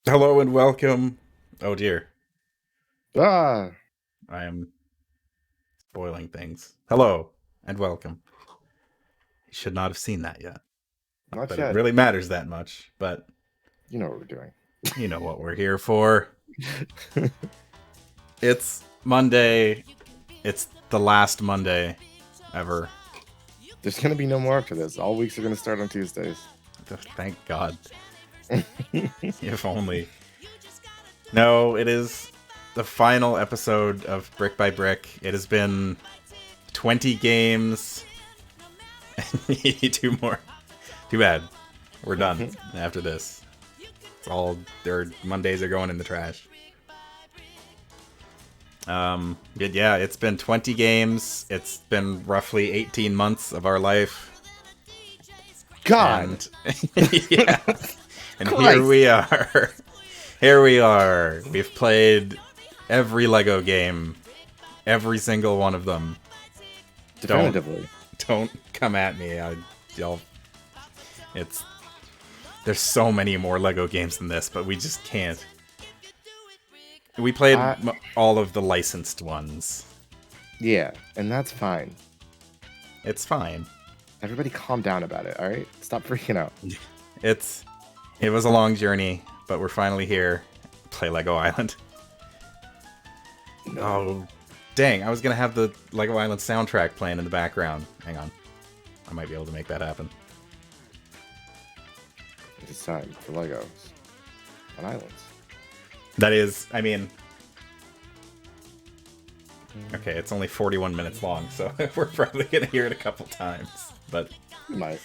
Hello and welcome. Oh dear, Ah, I am spoiling things. Hello and welcome. You should not have seen that yet. Not not that it yet. really matters that much, but You know what we're doing. you know what we're here for. It's Monday. It's the last Monday ever. There's gonna be no more after this. All weeks are gonna start on Tuesdays. Thank God. If only. No, it is the final episode of Brick by Brick. It has been 20 games. Two more. Too bad. We're done after this. It's all their Mondays are going in the trash. But yeah, it's been 20 games. It's been roughly 18 months of our life. God, And yeah. And here Christ. we are. Here we are. We've played every Lego game. Every single one of them. Definitively. Don't come at me. I'll it's there's so many more Lego games than this, but we just can't. We played I, all of the licensed ones. yeah, and that's fine. It's fine. Everybody calm down about it, alright? Stop freaking out. It was a long journey, but we're finally here. Play Lego Island. No. Oh, dang. I was going to have the Lego Island soundtrack playing in the background. Hang on. I might be able to make that happen. It's time for Legos on Islands. That is, I mean... Okay, it's only 41 minutes long, so we're probably going to hear it a couple times. But You might.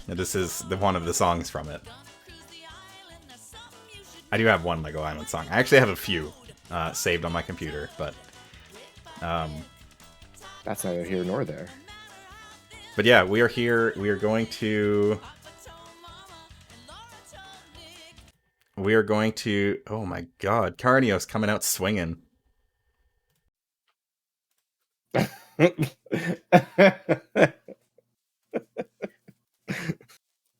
this is one of the songs from it. I do have one Lego Island song. I actually have a few saved on my computer, but... That's neither here nor there. But yeah, we are here. We are going to... Oh my god, Carnio's coming out swinging.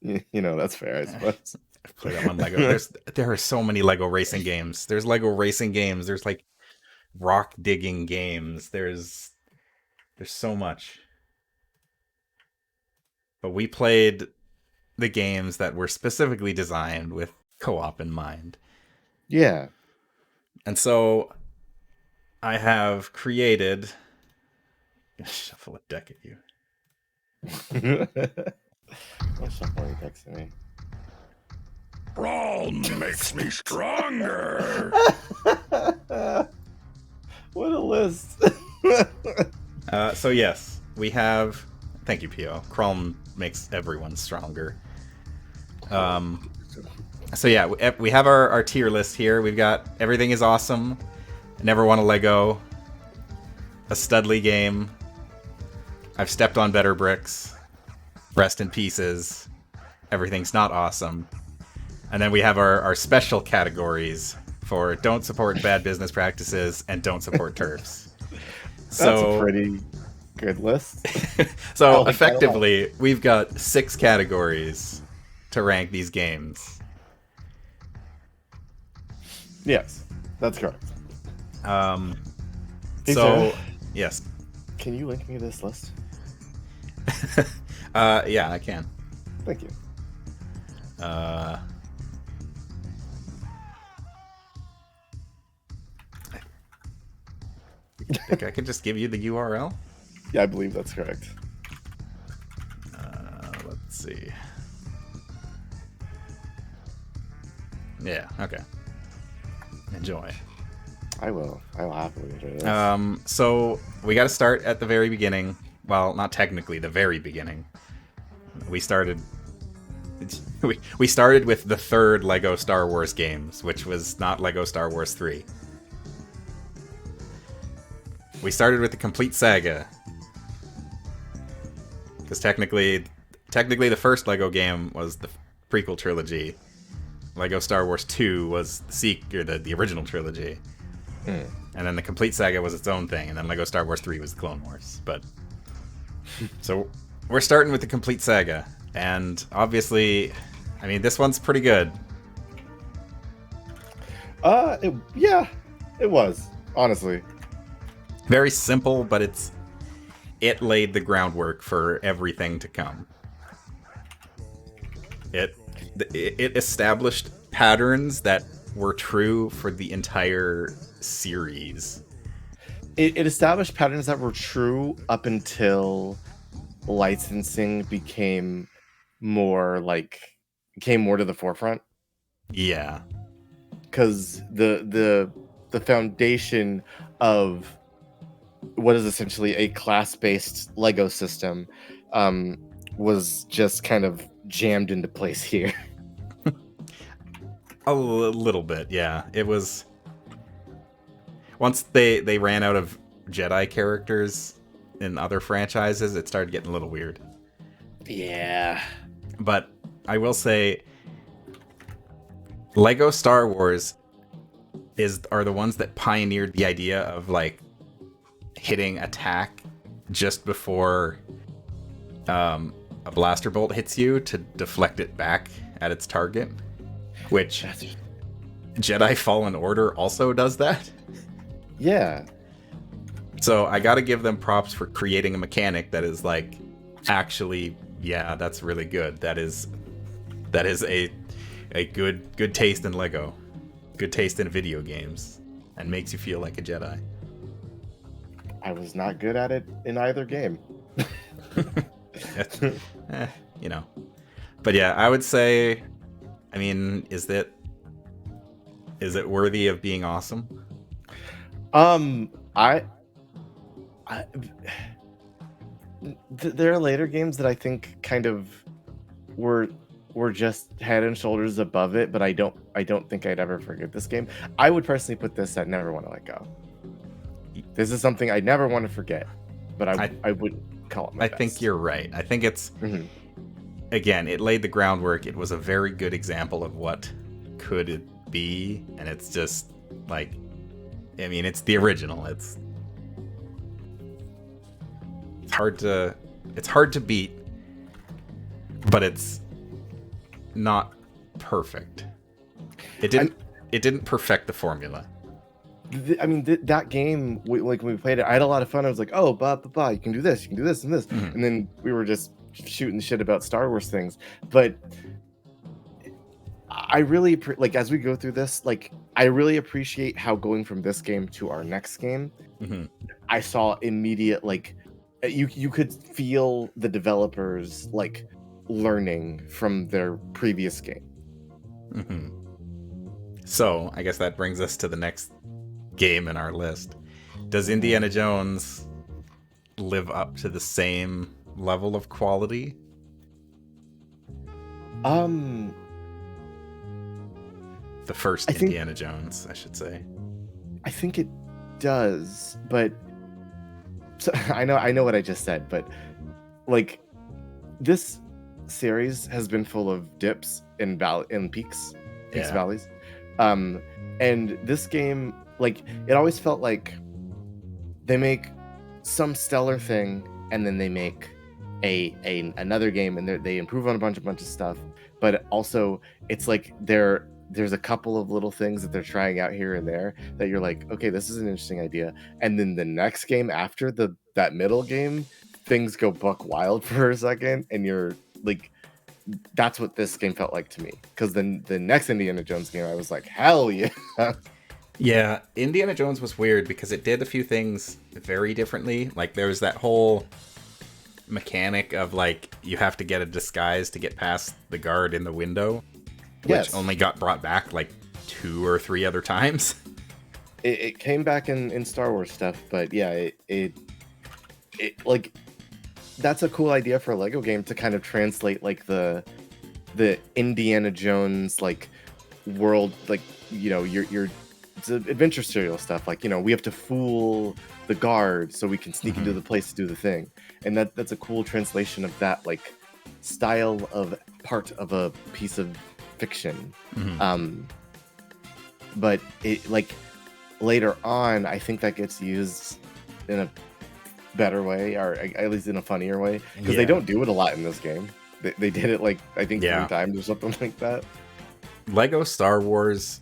You know, that's fair, I suppose. I've played that one Lego. There are so many Lego racing games. There's Lego racing games. There's like rock digging games. There's so much. But we played the games that were specifically designed with co-op in mind. Yeah. And so I have created... Shuffle a deck at you. What's somebody texting me? Brawl makes me stronger. What a list. So yes, we have... Thank you, P.O. Chrome makes everyone stronger. So yeah, we have our tier list here. We've got Everything is Awesome, Never Won a Lego, A Studley Game, I've Stepped on Better Bricks, Rest in Pieces, Everything's Not Awesome. And then we have our special categories for Don't Support Bad Business Practices and Don't Support TERFs. That's a pretty good list. So effectively, we've got 6 categories to rank these games. Yes, that's correct. So, yes. Can you link me this list? Yeah, I can. Thank you. I think I could just give you the URL. Yeah, I believe that's correct. Let's see. Yeah, okay. Enjoy. I will happily enjoy this. So we got to start at the very beginning. Well, not technically the very beginning. We started we started with the third Lego Star Wars games, which was not Lego Star Wars 3. We started with the complete saga. Because technically the first Lego game was the prequel trilogy. Lego Star Wars 2 was the original trilogy. And then the complete saga was its own thing, and then Lego Star Wars 3 was the Clone Wars. But so we're starting with the complete saga, and obviously, I mean, this one's pretty good. Yeah, it was, honestly. Very simple, but it laid the groundwork for everything to come. It it established patterns that were true for the entire series. It established patterns that were true up until licensing came more to the forefront. Yeah. Because the foundation of what is essentially a class-based Lego system was just kind of jammed into place here. A little bit, yeah. It was once they ran out of Jedi characters in other franchises, it started getting a little weird. Yeah. But I will say Lego Star Wars are the ones that pioneered the idea of like hitting attack just before a blaster bolt hits you to deflect it back at its target, which Jedi Fallen Order also does that. Yeah. So I gotta give them props for creating a mechanic that is like, actually, yeah, that's really good. That is a good taste in Lego, good taste in video games, and makes you feel like a Jedi. I was not good at it in either game. You know, but yeah, I would say, I mean, is it worthy of being awesome? There are later games that I think kind of were just head and shoulders above it, but I don't think I'd ever forget this game. I would personally put this at Never Want to Let Go. This is something I never want to forget, but I would call it my best. Think you're right. I think it's again, it laid the groundwork. It was a very good example of what could be, and it's just like, I mean, it's the original. It's hard to beat, but it's not perfect. It didn't perfect the formula. I mean, that game, like when we played it, I had a lot of fun. I was like, oh, you can do this, you can do this and this. Mm-hmm. And then we were just shooting the shit about Star Wars things. But I really, like, as we go through this, like, I really appreciate how going from this game to our next game, I saw immediate, like, you could feel the developers, like, learning from their previous game. So I guess that brings us to the next game in our list. Does Indiana Jones live up to the same level of quality? The first Indiana Jones, I should say. I think it does, but so, I know what I just said, but like, this series has been full of dips and peaks, valleys. And this game, like, it always felt like they make some stellar thing and then they make another game and they improve on a bunch of stuff, but also it's like there's a couple of little things that they're trying out here and there that you're like, okay, this is an interesting idea, and then the next game after that middle game, things go buck wild for a second, and you're like, that's what this game felt like to me. Because then the next Indiana Jones game, I was like, hell yeah. Yeah, Indiana Jones was weird because it did a few things very differently. Like, there was that whole mechanic of, like, you have to get a disguise to get past the guard in the window, which only got brought back, like, 2 or 3 other times. It came back in Star Wars stuff, but yeah, it like, that's a cool idea for a Lego game to kind of translate, like, the Indiana Jones, like, world, like, you know, your it's adventure serial stuff, like, you know, we have to fool the guard so we can sneak into the place to do the thing, and that's a cool translation of that, like, style of part of a piece of fiction. But it, like, later on, I think that gets used in a better way, or at least in a funnier way, because they don't do it a lot in this game. They did it, like, I think 3 times or something like that. Lego Star Wars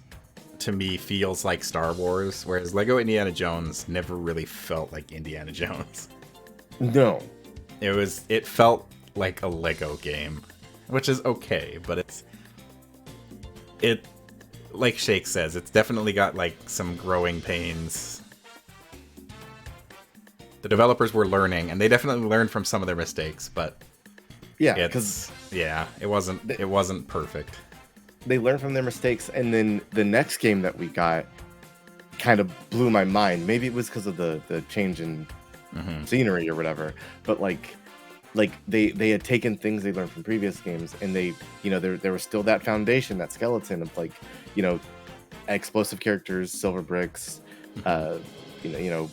to me feels like Star Wars, whereas Lego Indiana Jones never really felt like Indiana Jones. No. It felt like a Lego game, which is okay, but it like Shake says, it's definitely got like some growing pains. The developers were learning, and they definitely learned from some of their mistakes, but Yeah, because it wasn't perfect. they learned from their mistakes, and then the next game that we got kind of blew my mind. Maybe it was because of the change in scenery or whatever, but like they had taken things they learned from previous games, and they, you know, there was still that foundation, that skeleton of, like, you know, explosive characters, silver bricks, you know,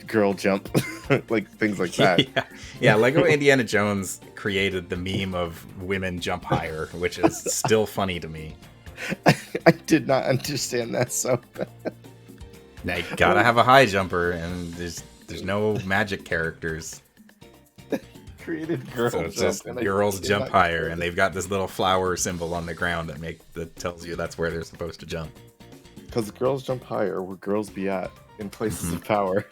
girl jump, like things like that. Yeah, Lego Indiana Jones created the meme of women jump higher, which is still funny to me. I did not understand that so bad. Now you gotta have a high jumper, and there's no magic characters. Created girls. So it's just girls jump higher, and they've got this little flower symbol on the ground that tells you that's where they're supposed to jump. Because girls jump higher, where girls be at in places of power.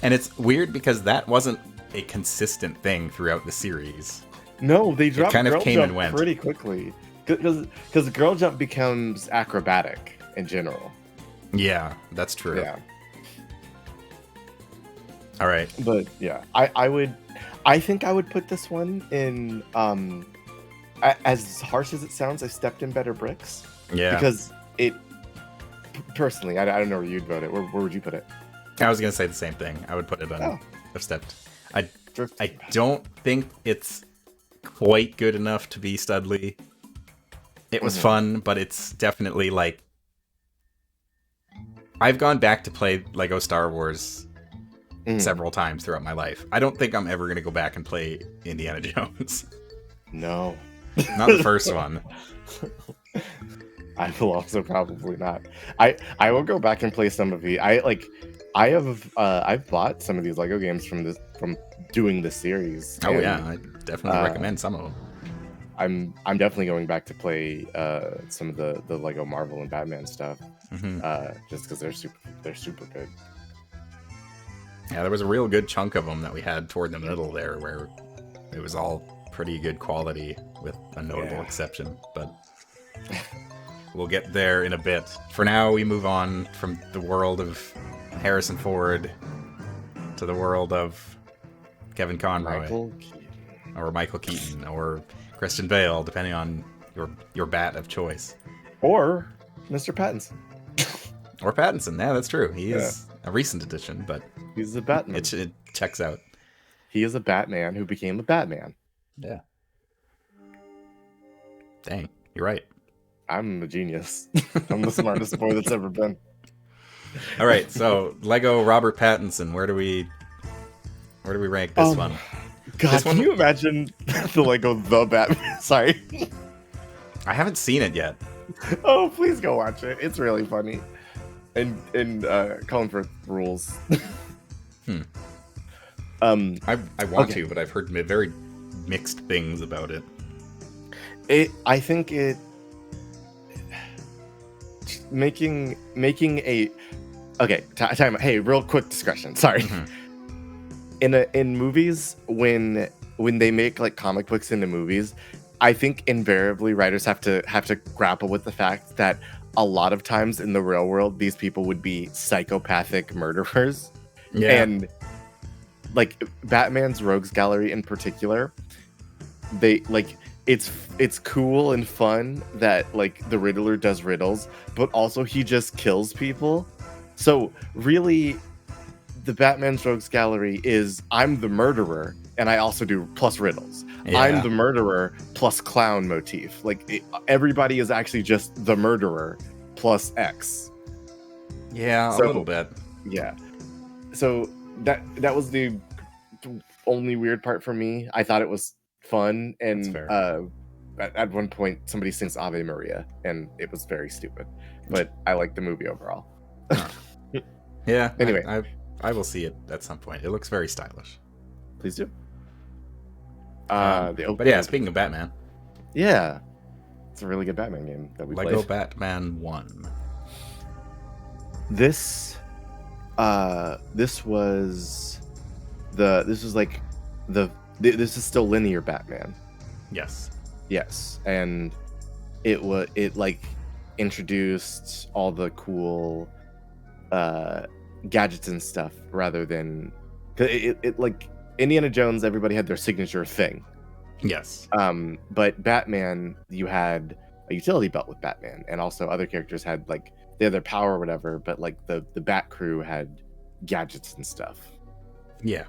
And it's weird because that wasn't a consistent thing throughout the series. No, they dropped kind of girl came jump and went pretty quickly. Because girl jump becomes acrobatic in general. Yeah, that's true. Yeah. All right. But yeah, I think I would put this one in, as harsh as it sounds, I stepped in better bricks. Yeah. Because it, personally, I don't know where you'd vote it. Where would you put it? I was going to say the same thing. I would put it on I've stepped. I don't think it's quite good enough to be Studley. It was fun, but it's definitely like... I've gone back to play Lego Star Wars several times throughout my life. I don't think I'm ever going to go back and play Indiana Jones. No. Not the first one. I will also probably not. I will go back and play some of the... I've bought some of these Lego games from doing the series. Oh yeah, I definitely recommend some of them. I'm definitely going back to play some of the Lego Marvel and Batman stuff, just because they're super good. Yeah, there was a real good chunk of them that we had toward the middle there, where it was all pretty good quality, with a notable exception. But we'll get there in a bit. For now, we move on from the world of Harrison Ford to the world of Kevin Conroy, or Michael Keaton, or Christian Bale, depending on your bat of choice, or Mr. Pattinson, or Pattinson. Yeah, that's true. He is a recent addition, but he's a Batman. It checks out. He is a Batman who became a Batman. Yeah. Dang, you're right. I'm a genius. I'm the smartest boy that's ever been. All right, so Lego Robert Pattinson. Where do we rank this one? God, this can you imagine the Lego The Batman? Sorry. I haven't seen it yet. Oh, please go watch it. It's really funny. And Colin Firth rules. I want to, but I've heard very mixed things about it. I think it making a time. Hey, real quick discussion. Sorry. In movies, when they make like comic books into movies, I think invariably writers have to grapple with the fact that a lot of times in the real world, these people would be psychopathic murderers. Yeah. And like Batman's Rogues Gallery in particular, they like it's cool and fun that like the Riddler does riddles, but also he just kills people. So really, the Batman's Rogues Gallery is I'm the murderer and I also do plus riddles. Yeah. I'm the murderer plus clown motif. Like everybody is actually just the murderer plus X. Yeah, a little bit. Yeah. So that was the only weird part for me. I thought it was fun, and at one point somebody sings Ave Maria, and it was very stupid. But I like the movie overall. Yeah. Anyway, I will see it at some point. It looks very stylish. Please do. But yeah, speaking of Batman, yeah, it's a really good Batman game that we Lego played. Batman 1. This this was like this is still linear Batman. Yes. Yes, and it like introduced all the cool gadgets and stuff rather than 'cause it like Indiana Jones, everybody had their signature thing. Yes. But Batman, you had a utility belt with Batman, and also other characters had like they had their power or whatever, but like the Bat Crew had gadgets and stuff. Yeah.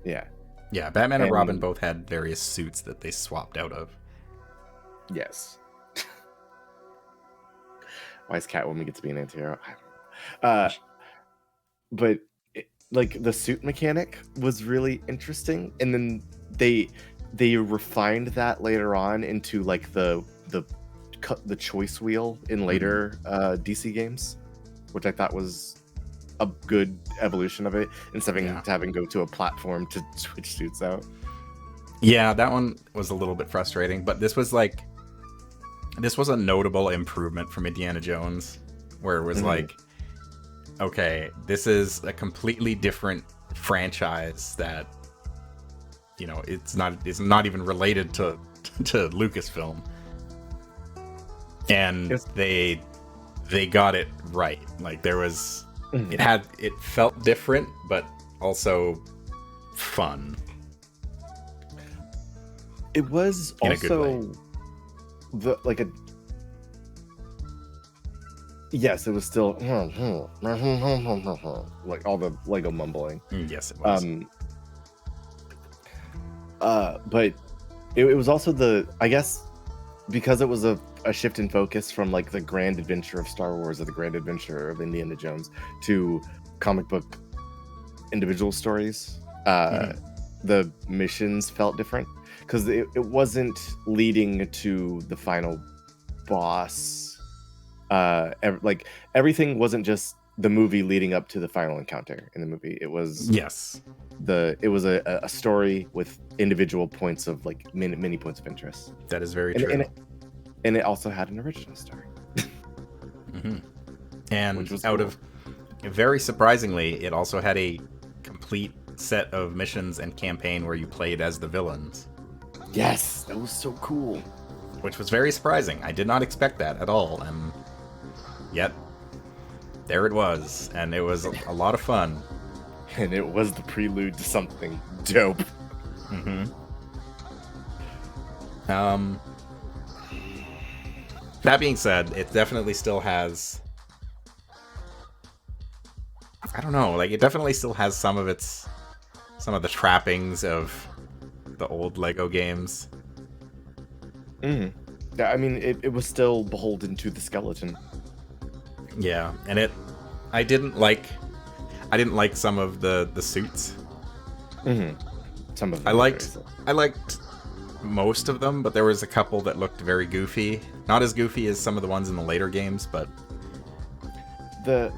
Yeah. Yeah, Batman and Robin And- both had various suits that they swapped out of. Yes. Why is Catwoman get to be an anti-hero? I don't know. But like the suit mechanic was really interesting, and then they refined that later on into like the choice wheel in later DC games, which I thought was a good evolution of it instead of having to go to a platform to switch suits out. Yeah, that one was a little bit frustrating, but this was a notable improvement from Indiana Jones, where it was like, okay, this is a completely different franchise that, you know, it's not even related to Lucasfilm, and Yes. they got it right. Like there was, it felt different, but also fun. It was In a good also yes, it was still like all the Lego mumbling. Yes, it was. But it was also I guess because it was a shift in focus from like the grand adventure of Star Wars or the grand adventure of Indiana Jones to comic book individual stories. The missions felt different because it wasn't leading to the final boss. Like everything wasn't just the movie leading up to the final encounter in the movie. It was a story with individual points of like many points of interest. That is very true. And it also had an original story. And Which was out cool. of very surprisingly, it also had a complete set of missions and campaign where you played as the villains, Yes, that was so cool. which was very surprising. I did not expect that at all, and yet there it was, and it was a lot of fun. And it was the prelude to something dope. That being said, it definitely still has, I don't know, like it definitely still has some of the trappings of the old Lego games. Yeah, I mean, it was still beholden to the skeleton. Yeah, and I didn't like some of the suits. Some of them I were liked very- most of them, but there was a couple that looked very goofy. Not as goofy as some of the ones in the later games, but the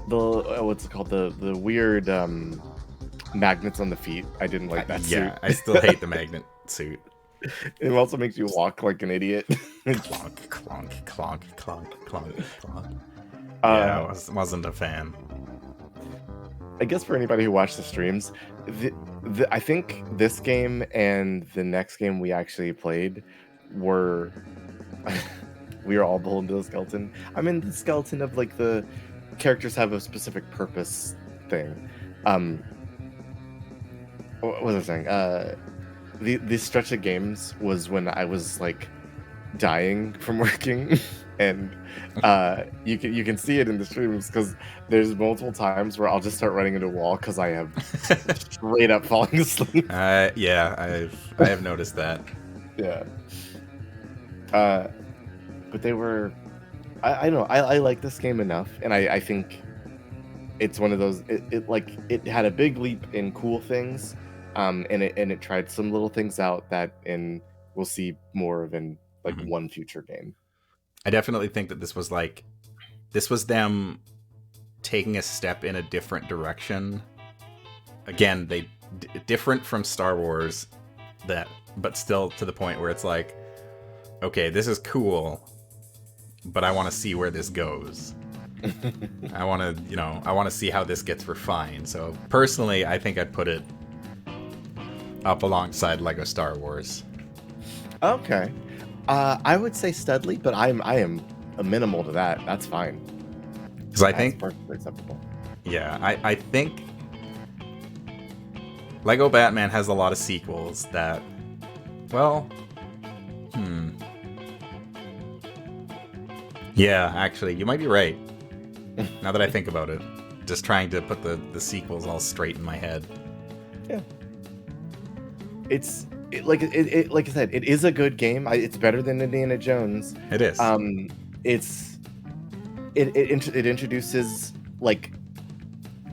what's it called, the weird magnets on the feet. I didn't like that suit. yeah, I still hate the magnet suit. It also makes you walk like an idiot. Clonk, clonk, clonk, clonk, clonk, clonk. Yeah, I wasn't a fan. I guess for anybody who watched the streams, I think this game and the next game we actually played were we were all beholden to the skeleton. I mean, the skeleton of like the characters have a specific purpose thing. What was I saying? The stretch of games was when I was like dying from working, and you can see it in the streams because there's multiple times where I'll just start running into a wall because I have straight up falling asleep. Yeah, I have noticed that. Yeah. But they were, I don't know. I like this game enough, and I think it's one of those. It had a big leap in cool things, and it tried some little things out that we'll see more of in like one future game. I definitely think that this was them taking a step in a different direction. Again, different from Star Wars, but still to the point where it's like, okay, this is cool, but I want to see where this goes. I want to, I want to see how this gets refined. So personally, I think I'd put it up alongside Lego Star Wars. Okay. I would say Studley, but I am minimal to that. That's fine. Because I That's think, perfectly acceptable. yeah, I think Lego Batman has a lot of sequels that, well, yeah, actually, you might be right. Now that I think about it, just trying to put the sequels all straight in my head. Yeah. Like I said, it is a good game. It's better than Indiana Jones. It is. It introduces like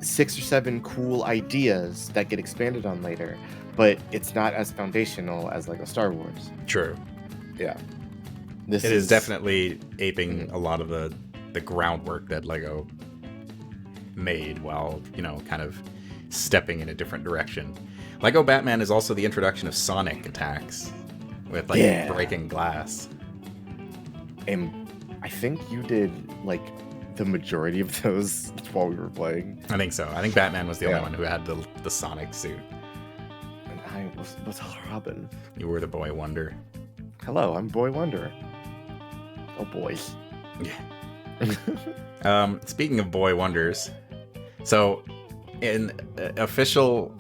6 or 7 cool ideas that get expanded on later, but it's not as foundational as Lego Star Wars. True. Yeah. It is definitely aping a lot of the groundwork that Lego made while, kind of stepping in a different direction. Lego Batman is also the introduction of sonic attacks with breaking glass. And I think you did like the majority of those while we were playing. I think so. I think Batman was the only one who had the sonic suit. And I was Robin. You were the Boy Wonder. Hello, I'm Boy Wonder. Oh, boys. Yeah. Speaking of Boy Wonders, so in official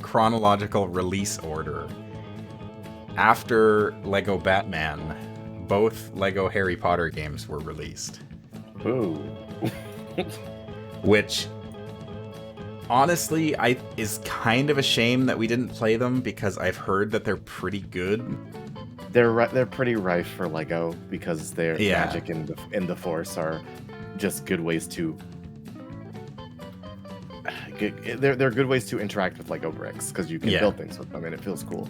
chronological release order, after Lego Batman, both Lego Harry Potter games were released. Ooh. Which, honestly, is kind of a shame that we didn't play them, because I've heard that they're pretty good. They're pretty rife for Lego because their magic and the Force are just good ways to. They're good ways to interact with Lego bricks because you can build things with them and it feels cool.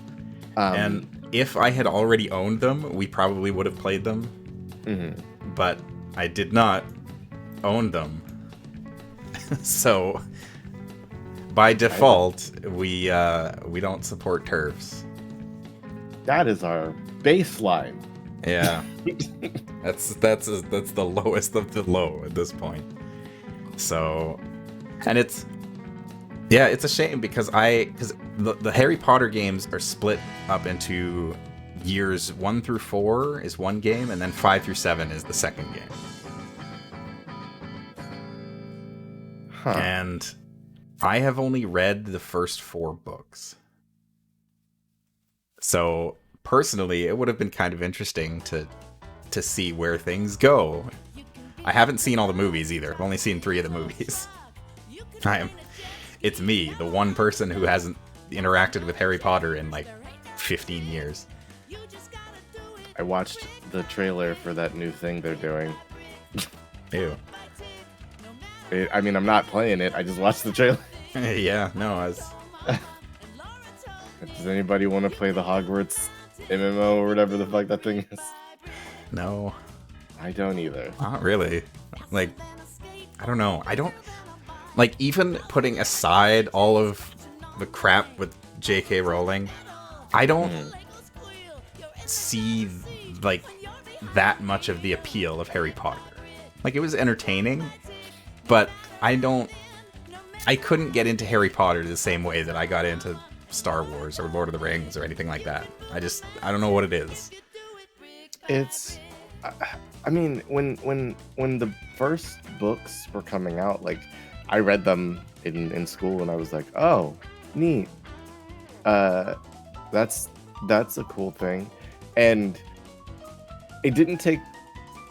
And if I had already owned them, we probably would have played them. Mm-hmm. But I did not own them, so by default, we don't support TERFs. That is our baseline. Yeah, that's the lowest of the low at this point. So, and it's a shame because the Harry Potter games are split up into years 1 through 4 is one game, and then 5 through 7 is the second game. Huh. And I have only read the first 4 books. So personally, it would have been kind of interesting to see where things go. I haven't seen all the movies either. I've only seen 3 of the movies. It's me, the one person who hasn't interacted with Harry Potter in like 15 years. I watched the trailer for that new thing they're doing. Ew. I mean, I'm not playing it. I just watched the trailer. Yeah, no, Does anybody want to play the Hogwarts MMO or whatever the fuck that thing is? No. I don't either. Not really. Like, I don't know. I don't... Like, even putting aside all of the crap with J.K. Rowling, I don't see, like, that much of the appeal of Harry Potter. Like, it was entertaining, but I couldn't get into Harry Potter the same way that I got into Star Wars or Lord of the Rings or anything like that. I don't know what it is. It's... I mean, when the first books were coming out, like, I read them in school and I was like, oh, neat. That's a cool thing. And it didn't take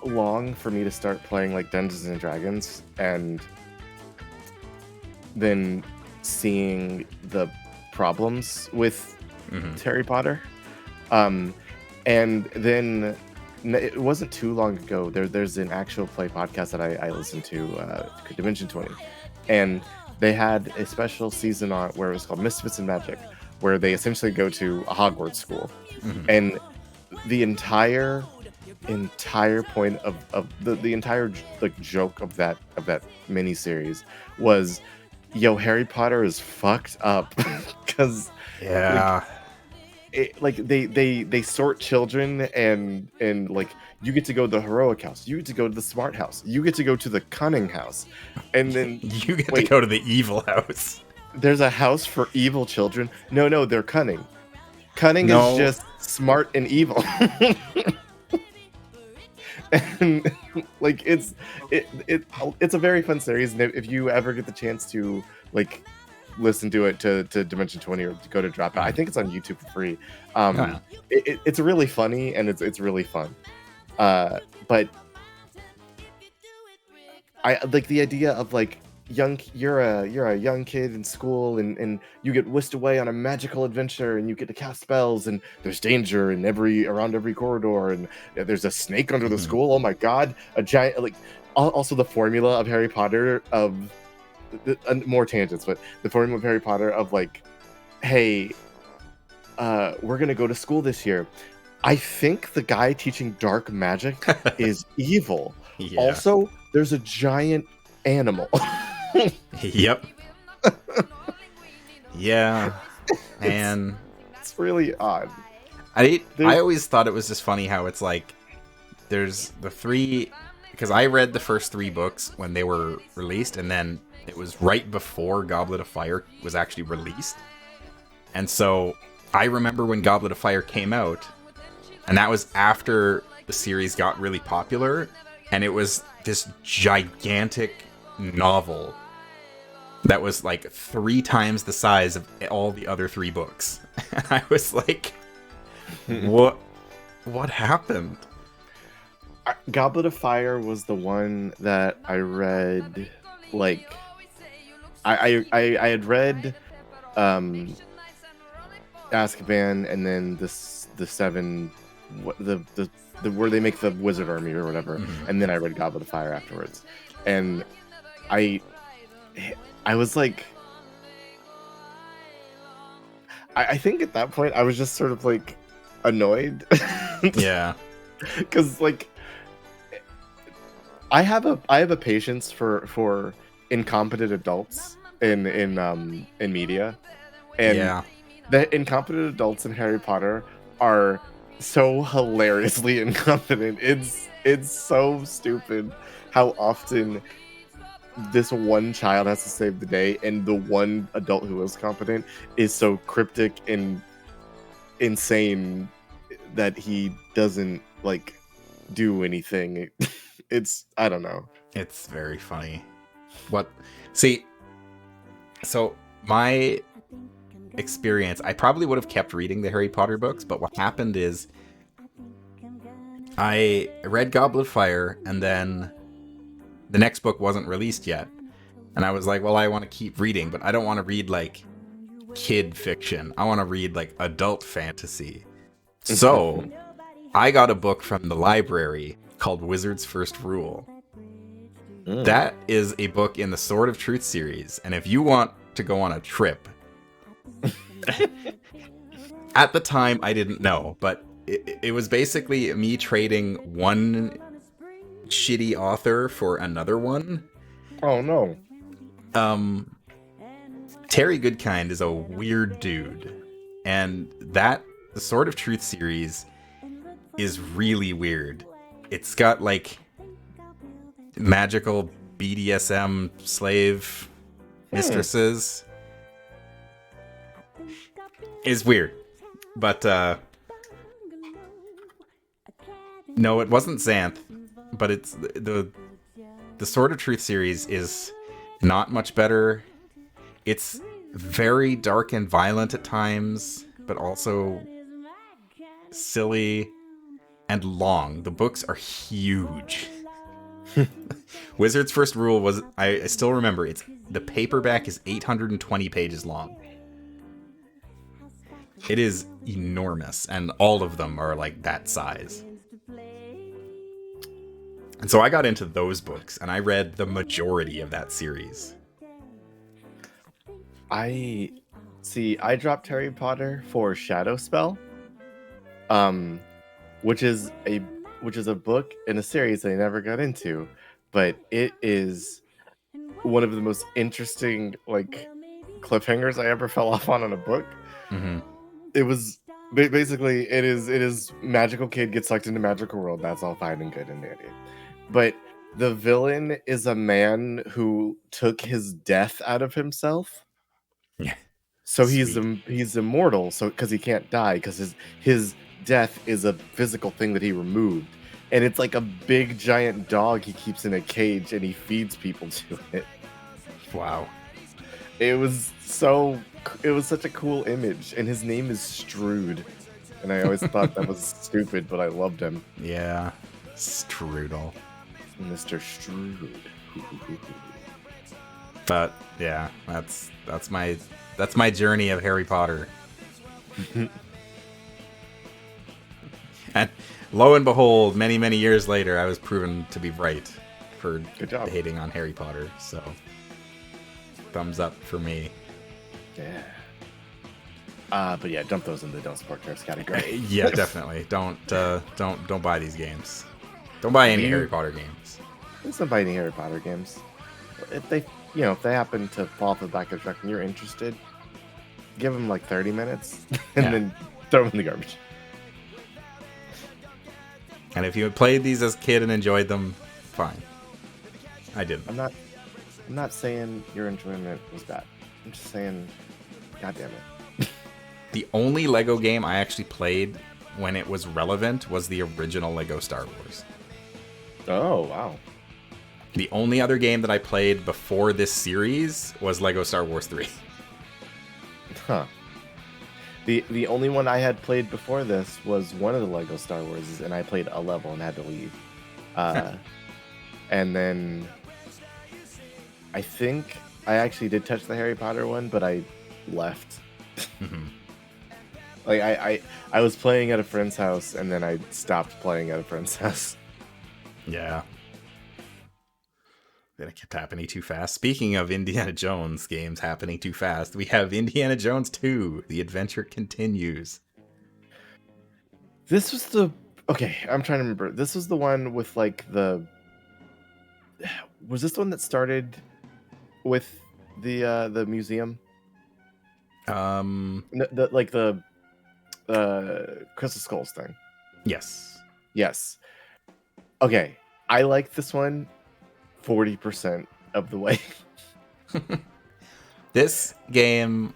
long for me to start playing like Dungeons and Dragons and then seeing the problems with Harry Potter. And then it wasn't too long ago. There's an actual play podcast that I listened to, Dimension 20, and they had a special season on where it was called Misfits and Magic, where they essentially go to a Hogwarts school, and the entire point of the entire like joke of that mini series was, yo, Harry Potter is fucked up because like they sort children, and like you get to go to the heroic house, you get to go to the smart house, you get to go to the cunning house, and then You get to wait, go to the evil house. there's a house for evil children. No, they're cunning. Cunning is No. just smart and evil. And like it's a very fun series, and if you ever get the chance to like listen to it to Dimension 20 or to go to Dropout, I think it's on YouTube for free. Yeah. It's really funny, and it's really fun. But I like the idea of like you're a young kid in school, and you get whisked away on a magical adventure, and you get to cast spells, and there's danger in around every corridor, and there's a snake under the Mhm. school. Oh my god, a giant like also the formula of Harry Potter of more tangents, but the formula of Harry Potter of like, hey, we're gonna go to school this year. I think the guy teaching dark magic is evil. Yeah. Also, there's a giant animal. Yep. Yeah. And It's really odd. I There's- always thought it was just funny how it's like there's the three, because I read the first 3 books when they were released, and then it was right before Goblet of Fire was actually released. And so I remember when Goblet of Fire came out, and that was after the series got really popular, and it was this gigantic novel that was like 3 times the size of all the other 3 books. And I was like, what happened? Goblet of Fire was the one that I read. Like, I had read Azkaban, and then the 7, the where they make the wizard army or whatever, and then I read Goblet of Fire afterwards, and I was like, I think at that point I was just sort of like annoyed. Yeah. Because like I have a patience for incompetent adults in media, and Yeah. the incompetent adults in Harry Potter are so hilariously incompetent. It's so stupid how often this one child has to save the day, and the one adult who is competent is so cryptic and insane that he doesn't like do anything. It's, I don't know. It's very funny. See, so my experience, I probably would have kept reading the Harry Potter books, but what happened is I read Goblet of Fire, and then the next book wasn't released yet. And I was like, well, I want to keep reading, but I don't want to read like kid fiction. I want to read like adult fantasy. So I got a book from the library called Wizard's First Rule. That is a book in the Sword of Truth series, and if you want to go on a trip, at the time I didn't know, but it was basically me trading one shitty author for another one. Oh no. Terry Goodkind is a weird dude, and the Sword of Truth series is really weird. It's got like magical BDSM slave mistresses. It's weird. But no, it wasn't Xanth, but it's the Sword of Truth series is not much better. It's very dark and violent at times, but also silly and long. The books are huge. Wizard's First Rule was, I still remember, the paperback is 820 pages long. It is enormous, and all of them are like that size. And so I got into those books, and I read the majority of that series. I dropped Harry Potter for Shadow Spell, which is a book in a series I never got into, but it is one of the most interesting like cliffhangers I ever fell off on a book. Mm-hmm. It was Basically, it is magical kid gets sucked into magical world. That's all fine and good and dandy. But the villain is a man who took his death out of himself. Yeah. So Sweet. he's immortal. So because he can't die, because his death is a physical thing that he removed, and it's like a big giant dog he keeps in a cage, and he feeds people to it. Wow. It was such a cool image, and his name is Strood, and I always thought that was stupid, but I loved him, Yeah. Strudel. Mr. Strood. But yeah, that's my journey of Harry Potter. And lo and behold, many, many years later, I was proven to be right for Good job. hating on Harry Potter. So, thumbs up for me. Yeah. But yeah, dump those in the don't support nerds category. Yeah, definitely. Don't buy these games. Don't buy any You- Harry Potter games. There's some biting Harry Potter games. If they happen to fall off the back of the truck and you're interested, give them like 30 minutes and Yeah. then throw them in the garbage. And if you had played these as a kid and enjoyed them, fine. I didn't. I'm not saying your enjoyment was bad. I'm just saying, God damn it. The only Lego game I actually played when it was relevant was the original Lego Star Wars. Oh wow. The only other game that I played before this series was Lego Star Wars 3. Huh. The only one I had played before this was one of the Lego Star Wars, and I played a level and had to leave. And then I think I actually did touch the Harry Potter one, but I left. Mhm. Like I was playing at a friend's house, and then I stopped playing at a friend's house. Yeah. Then it kept happening too fast. Speaking of Indiana Jones games happening too fast, we have Indiana Jones 2. The adventure continues. This was okay. I'm trying to remember. This was the one with like the. Was this the one that started with the museum? The Crystal Skulls thing. Yes. Yes. Okay, I like this one 40% of the way. This game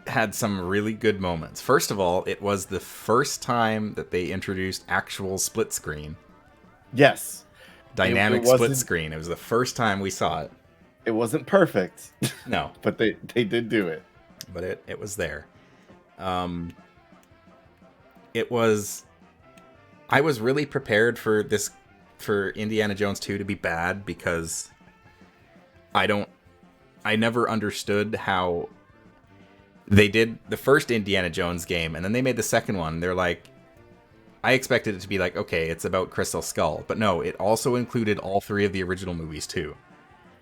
had some really good moments. First of all, it was the first time that they introduced actual split screen. Yes. Dynamic It split wasn't- screen. It was the first time we saw it. It wasn't perfect, No, but they did do it. but it was there. It was. I was really prepared for Indiana Jones 2 to be bad because I never understood how they did the first Indiana Jones game and then they made the second one. They're like, I expected it to be like, okay, it's about Crystal Skull, but no, it also included all three of the original movies too.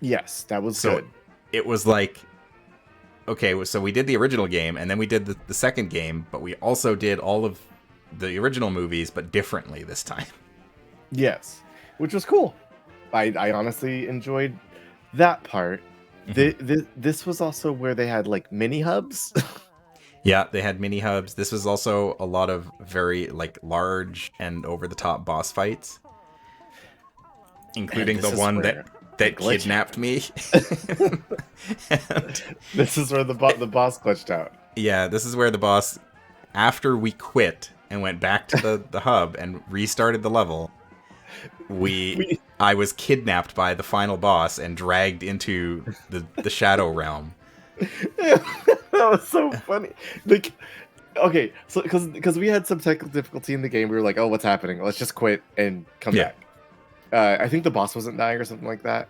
Yes, that was So good. it was like, okay, so we did the original game and then we did the second game, but we also did all of the original movies, but differently this time. Yes, which was cool. I honestly enjoyed that part. This was also where they had like mini hubs. Yeah, they had mini hubs. This was also a lot of very like large and over the top boss fights, including this the is one where that glitch kidnapped me. And, This is where the boss glitched out. yeah, this is where the boss, after we quit and went back to the hub and restarted the level, I was kidnapped by the final boss and dragged into the Shadow Realm. That was so funny. Like, okay, so because we had some technical difficulty in the game, we were like, "Oh, what's happening? Let's just quit and come Yeah. back." I think the boss wasn't dying or something like that.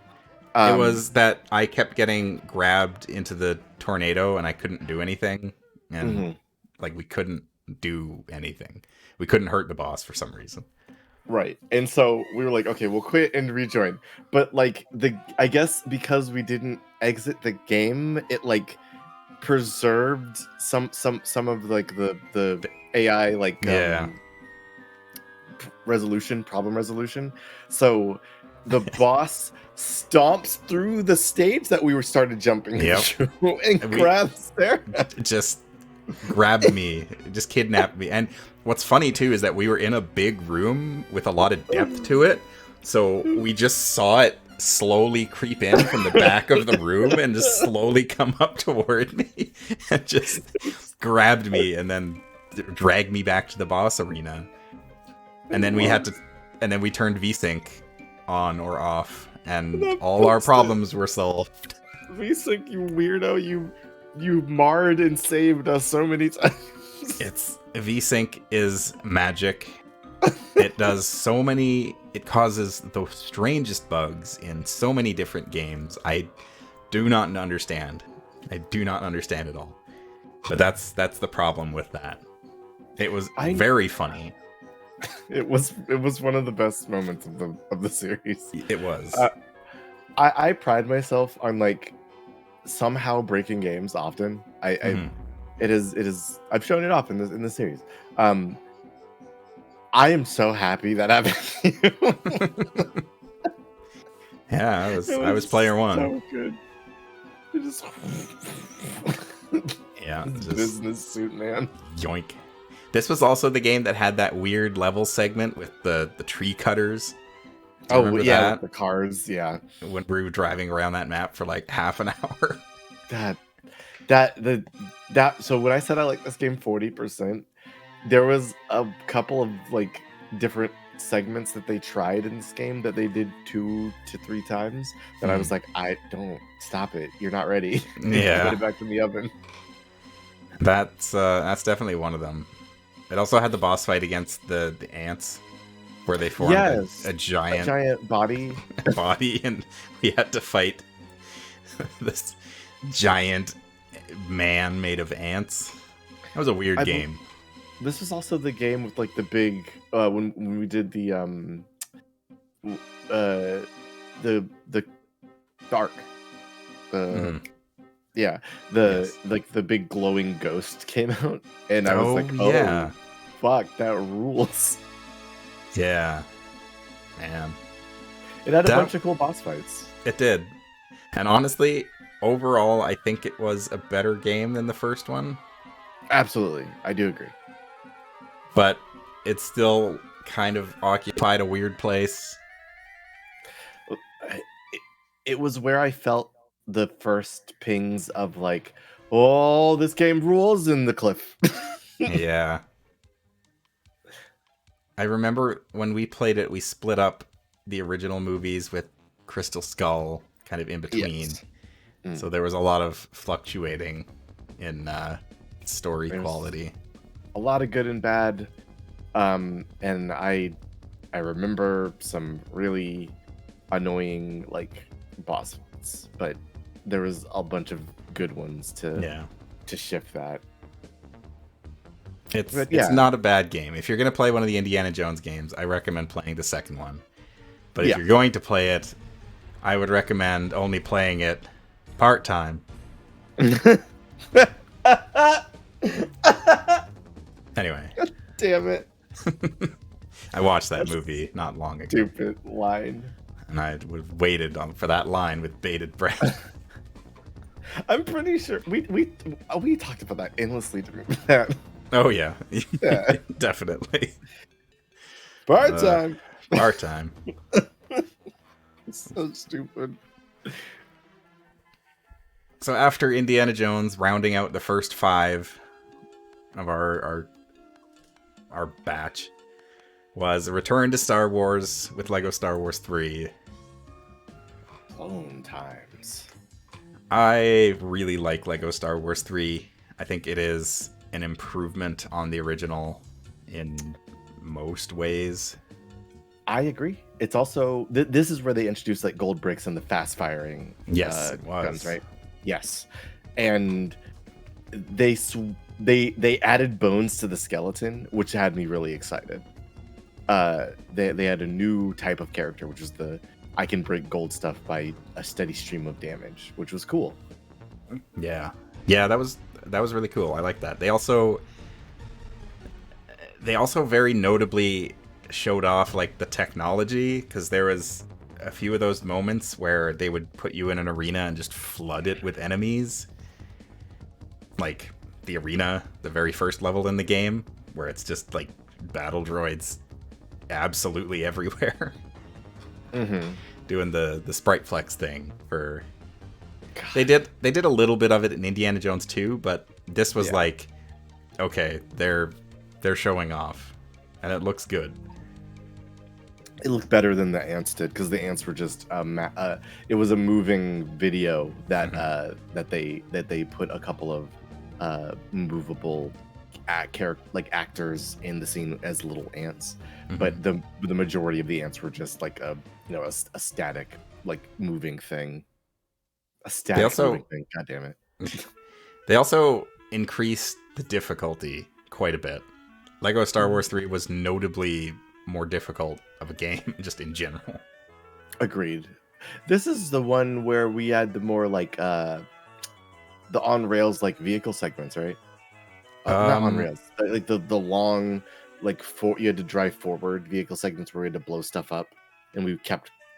It was that I kept getting grabbed into the tornado and I couldn't do anything, and Mhm. like we couldn't do anything. We couldn't hurt the boss for some reason. Right. And so we were like, okay, we'll quit and rejoin. But like I guess because we didn't exit the game, it like preserved some of like the AI like Yeah. problem resolution. So the boss stomps through the stage that we were started jumping Yep. into and And we- grabs there. Just grabbed me, just kidnapped me. And what's funny too is that we were in a big room with a lot of depth to it, so we just saw it slowly creep in from the back of the room and just slowly come up toward me and just grabbed me and then dragged me back to the boss arena. And then we turned VSync on or off, and all our problems were solved. VSync, you weirdo, you marred and saved us so many times. VSync is magic. It does so many. It causes the strangest bugs in so many different games. I do not understand. I do not understand at all. But that's the problem with that. It was very funny. It was one of the best moments of the series. It was. I pride myself on like somehow breaking games often. It is I've shown it off in the series. I am so happy that happened. Yeah, I was player one. So good. It just yeah, just business suit man. Yoink. This was also the game that had that weird level segment with the tree cutters. Do you remember that? The cars, yeah. When we were driving around that map for like half an hour. So when I said I like this game 40%, there was a couple of like different segments that they tried in this game that they did 2 to 3 times that I was like, I don't stop it. You're not ready. Yeah. Put it back in the oven. That's definitely one of them. It also had the boss fight against the ants, where they formed a giant body, and we had to fight this giant man made of ants. That was a weird game. This was also the game with like the big when we did the dark. Yeah, like the big glowing ghost came out, and I was like, "Oh, yeah. Fuck, that rules!" Yeah, man, it had a bunch of cool boss fights. It did, and honestly, overall, I think it was a better game than the first one. Absolutely, I do agree. But it still kind of occupied a weird place. It was where I felt the first pings of like, oh, this game rules in the cliff. Yeah. I remember when we played it, we split up the original movies with Crystal Skull kind of in between. Yes. So there was a lot of fluctuating in story quality. A lot of good and bad. And I remember some really annoying like boss fights, but there was a bunch of good ones to shift that. It's not a bad game. If you're going to play one of the Indiana Jones games, I recommend playing the second one. But if you're going to play it, I would recommend only playing it part-time. Anyway. God damn it. I watched that movie not long ago. Stupid line. And I waited for that line with bated breath. I'm pretty sure we talked about that endlessly during that. Oh yeah, definitely. Part-time. Part-time. So stupid. So after Indiana Jones rounding out the first 5 of our batch was a return to Star Wars with Lego Star Wars 3. Clone times. I really like Lego Star Wars 3. I think it is an improvement on the original in most ways. I agree. It's also this is where they introduced like gold bricks and the fast firing guns, right? Yes, and they added bones to the skeleton, which had me really excited. They had a new type of character, which was I can break gold stuff by a steady stream of damage, which was cool. Yeah, that was really cool. I like that. They also very notably showed off like the technology, because there was a few of those moments where they would put you in an arena and just flood it with enemies. Like the arena, the very first level in the game, where it's just like battle droids absolutely everywhere. Doing the sprite flex thing for. God. They did a little bit of it in Indiana Jones 2, but this was like, okay, they're showing off, and it looks good. It looked better than the ants did, because the ants were just it was a moving video that that they put a couple of movable actors in the scene as little ants, but the majority of the ants were just like a static like moving thing. A static moving thing. God damn it. They also increased the difficulty quite a bit. Lego Star Wars 3 was notably more difficult of a game, just in general. Agreed. This is the one where we had the more like the on rails like vehicle segments, right? Not on rails, like the long like you had to drive forward vehicle segments where we had to blow stuff up, and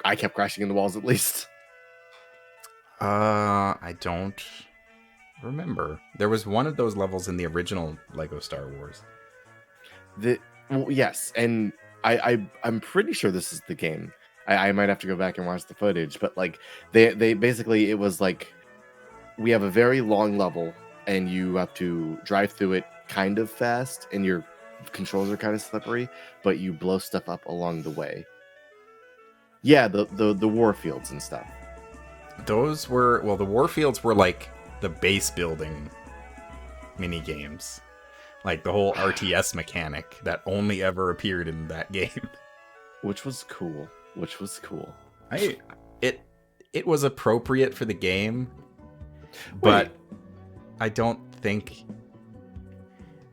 I kept crashing into walls at least. I don't remember. There was one of those levels in the original Lego Star Wars. Yes, and I'm pretty sure this is the game. I might have to go back and watch the footage, but like they basically, it was like we have a very long level and you have to drive through it kind of fast, and your controls are kind of slippery, but you blow stuff up along the way. Yeah, the war fields and stuff. Those were, well, the warfields were like the base building mini games, like the whole RTS mechanic that only ever appeared in that game, which was cool. It was appropriate for the game, but I don't think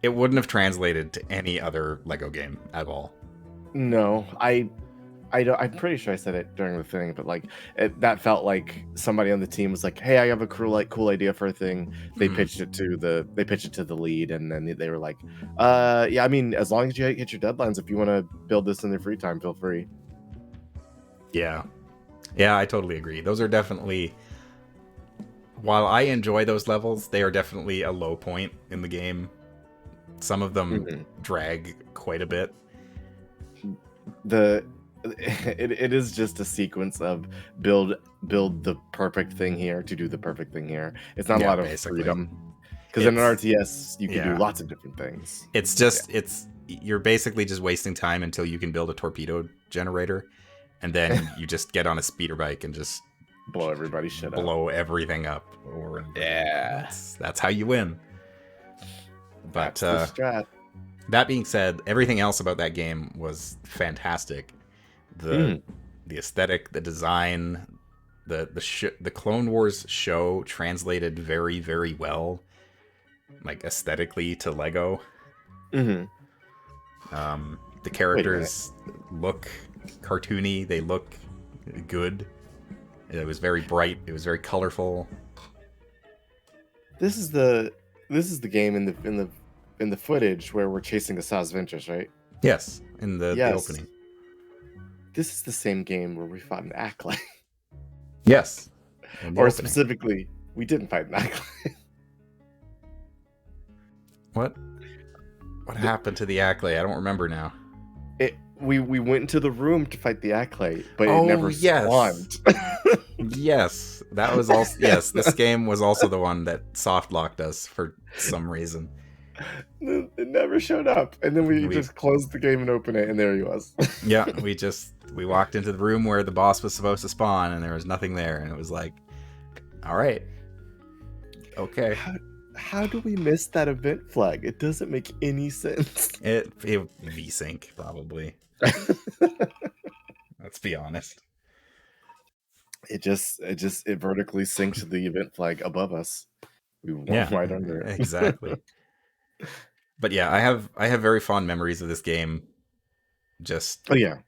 it wouldn't have translated to any other Lego game at all. No, I'm pretty sure I said it during the thing, but like that felt like somebody on the team was like, "Hey, I have a cool idea for a thing." They pitched it to the lead, and then they were like, yeah, I mean, as long as you hit your deadlines, if you want to build this in their free time, feel free." Yeah, I totally agree. Those are definitely, while I enjoy those levels, they are definitely a low point in the game. Some of them drag quite a bit. It is just a sequence of build the perfect thing here to do the perfect thing here. It's not a lot of freedom, because in an RTS you can do lots of different things. It's just you're basically just wasting time until you can build a torpedo generator, and then you just get on a speeder bike and just blow everybody's shit up. Blow everything up. That's how you win. But that being said, everything else about that game was fantastic. The aesthetic, the design, the Clone Wars show translated very, very well, like aesthetically, to Lego. The characters look cartoony. They look good. It was very bright. It was very colorful. This is the game in the footage where we're chasing Asajj Ventress, right? Yes, in the opening. This is the same game where we fought an Acklay. Yes. Or specifically, we didn't fight an Acklay. What happened to the Acklay? I don't remember now. We went into the room to fight the Acklay, but it never spawned. Yes, that was also this game was also the one that soft locked us for some reason. It never showed up, and then we just closed the game and opened it, and there he was. Yeah, we walked into the room where the boss was supposed to spawn, and there was nothing there, and it was like, all right, okay. How do we miss that event flag? It doesn't make any sense. It V-Sync probably. Let's be honest. It vertically syncs the event flag above us. We walk right under it. Exactly. But yeah, I have very fond memories of this game. Just I have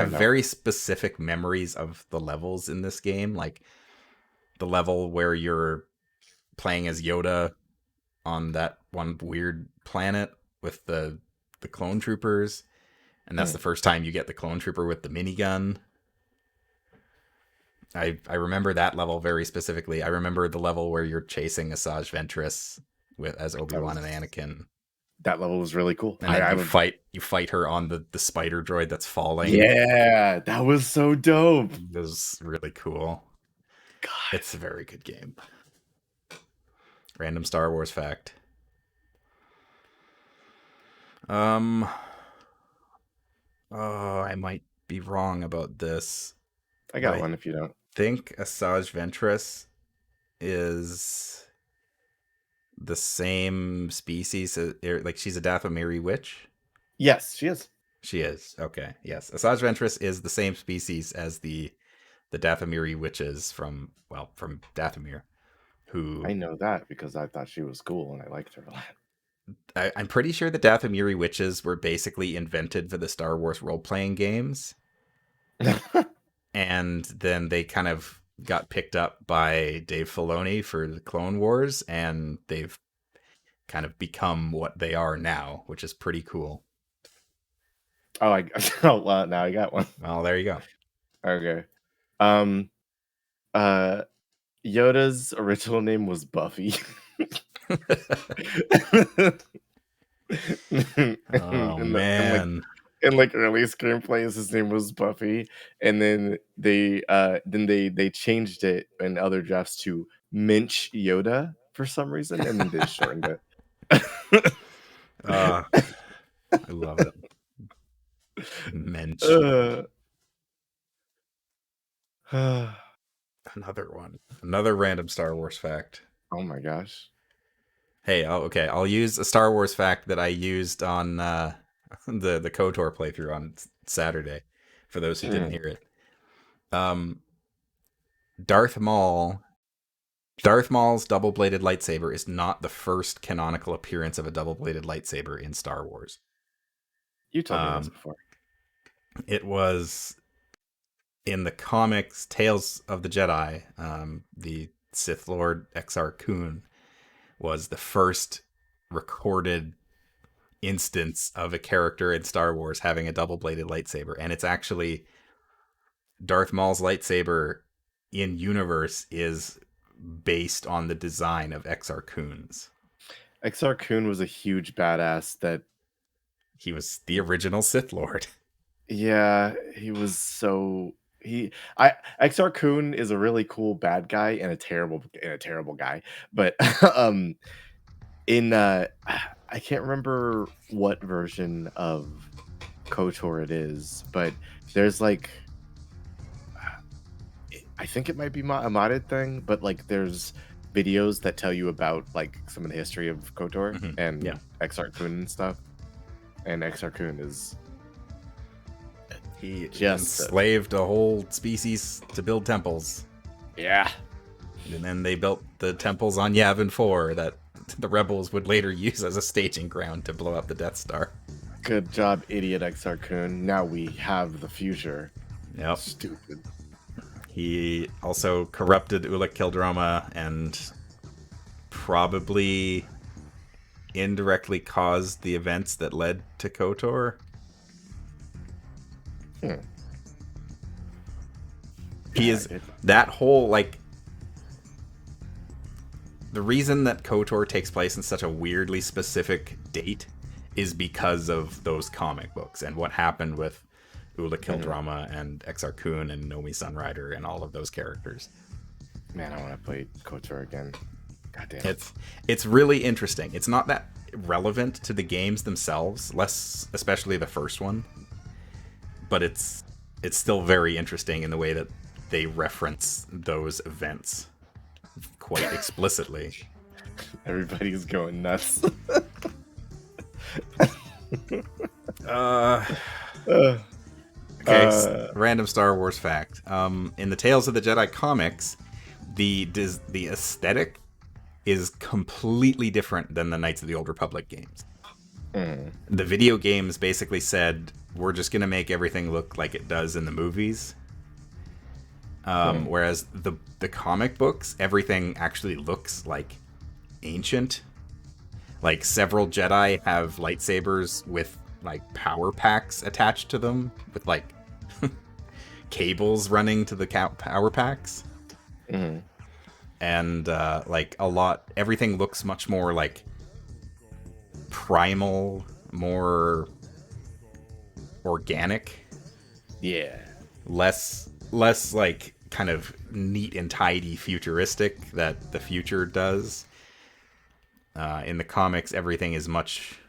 very specific memories of the levels in this game, like the level where you're playing as Yoda on that one weird planet with the clone troopers, and that's the first time you get the clone trooper with the minigun. I remember that level very specifically. I remember the level where you're chasing Asajj Ventress as Obi-Wan and Anakin. That level was really cool. And then you fight her on the spider droid that's falling. Yeah, that was so dope. It was really cool. God. It's a very good game. Random Star Wars fact. I might be wrong about this. I got one if you don't. I think Asajj Ventress is the same species, like she's a Dathomiri witch. Yes, she is. She is. Okay. Yes. Asajj Ventress is the same species as the Dathomiri witches from Dathomir. Who I know that because I thought she was cool and I liked her a lot. I'm pretty sure the Dathomiri witches were basically invented for the Star Wars role-playing games. And then they kind of got picked up by Dave Filoni for the Clone Wars, and they've kind of become what they are now, which is pretty cool. Oh, well, now I got one. Well, there you go. Okay. Yoda's original name was Buffy. Man. In like early screenplays, his name was Buffy, and then they changed it in other drafts to Minch Yoda for some reason, and then they shortened it. I love it. Mensch. Another one. Another random Star Wars fact. Oh my gosh. Hey, okay. I'll use a Star Wars fact that I used on the KOTOR playthrough on Saturday, for those who didn't hear it. Darth Maul's double-bladed lightsaber is not the first canonical appearance of a double-bladed lightsaber in Star Wars. You told me this before. It was in the comics Tales of the Jedi. The Sith Lord Exar Kun was the first recorded instance of a character in Star Wars having a double-bladed lightsaber, and it's actually Darth Maul's lightsaber in universe is based on the design of Exar Kun's. Exar Kun was a huge badass. That he was the original Sith Lord. Yeah, he was so Exar Kun is a really cool bad guy and a terrible guy, but in I can't remember what version of KOTOR it is, but there's like I think it might be a modded thing, but like there's videos that tell you about like some of the history of KOTOR and Exar Kun and stuff. And Exar Kun is he just enslaved a whole species to build temples. Yeah. And then they built the temples on Yavin 4 that the rebels would later use as a staging ground to blow up the Death Star. Good job, idiot Exar Kun. Now we have the future. Yep. Stupid. He also corrupted Ulic Qel-Droma and probably indirectly caused the events that led to KOTOR. He is that whole like the reason that KOTOR takes place in such a weirdly specific date is because of those comic books and what happened with Ulic Qel-Droma and Exar Kun and Nomi Sunrider and all of those characters. Man, I want to play KOTOR again. Goddamn. It's really interesting. It's not that relevant to the games themselves, less especially the first one. But it's still very interesting in the way that they reference those events quite explicitly. Everybody's going nuts. Random Star Wars fact. In the Tales of the Jedi comics, the aesthetic is completely different than the Knights of the Old Republic games. The video games basically said, we're just going to make everything look like it does in the movies. Whereas the comic books, everything actually looks like ancient. Like several Jedi have lightsabers with like power packs attached to them with like cables running to the power packs. And like everything looks much more like primal, more organic, Yeah. less like kind of neat and tidy futuristic that the future does. In the comics, everything is much.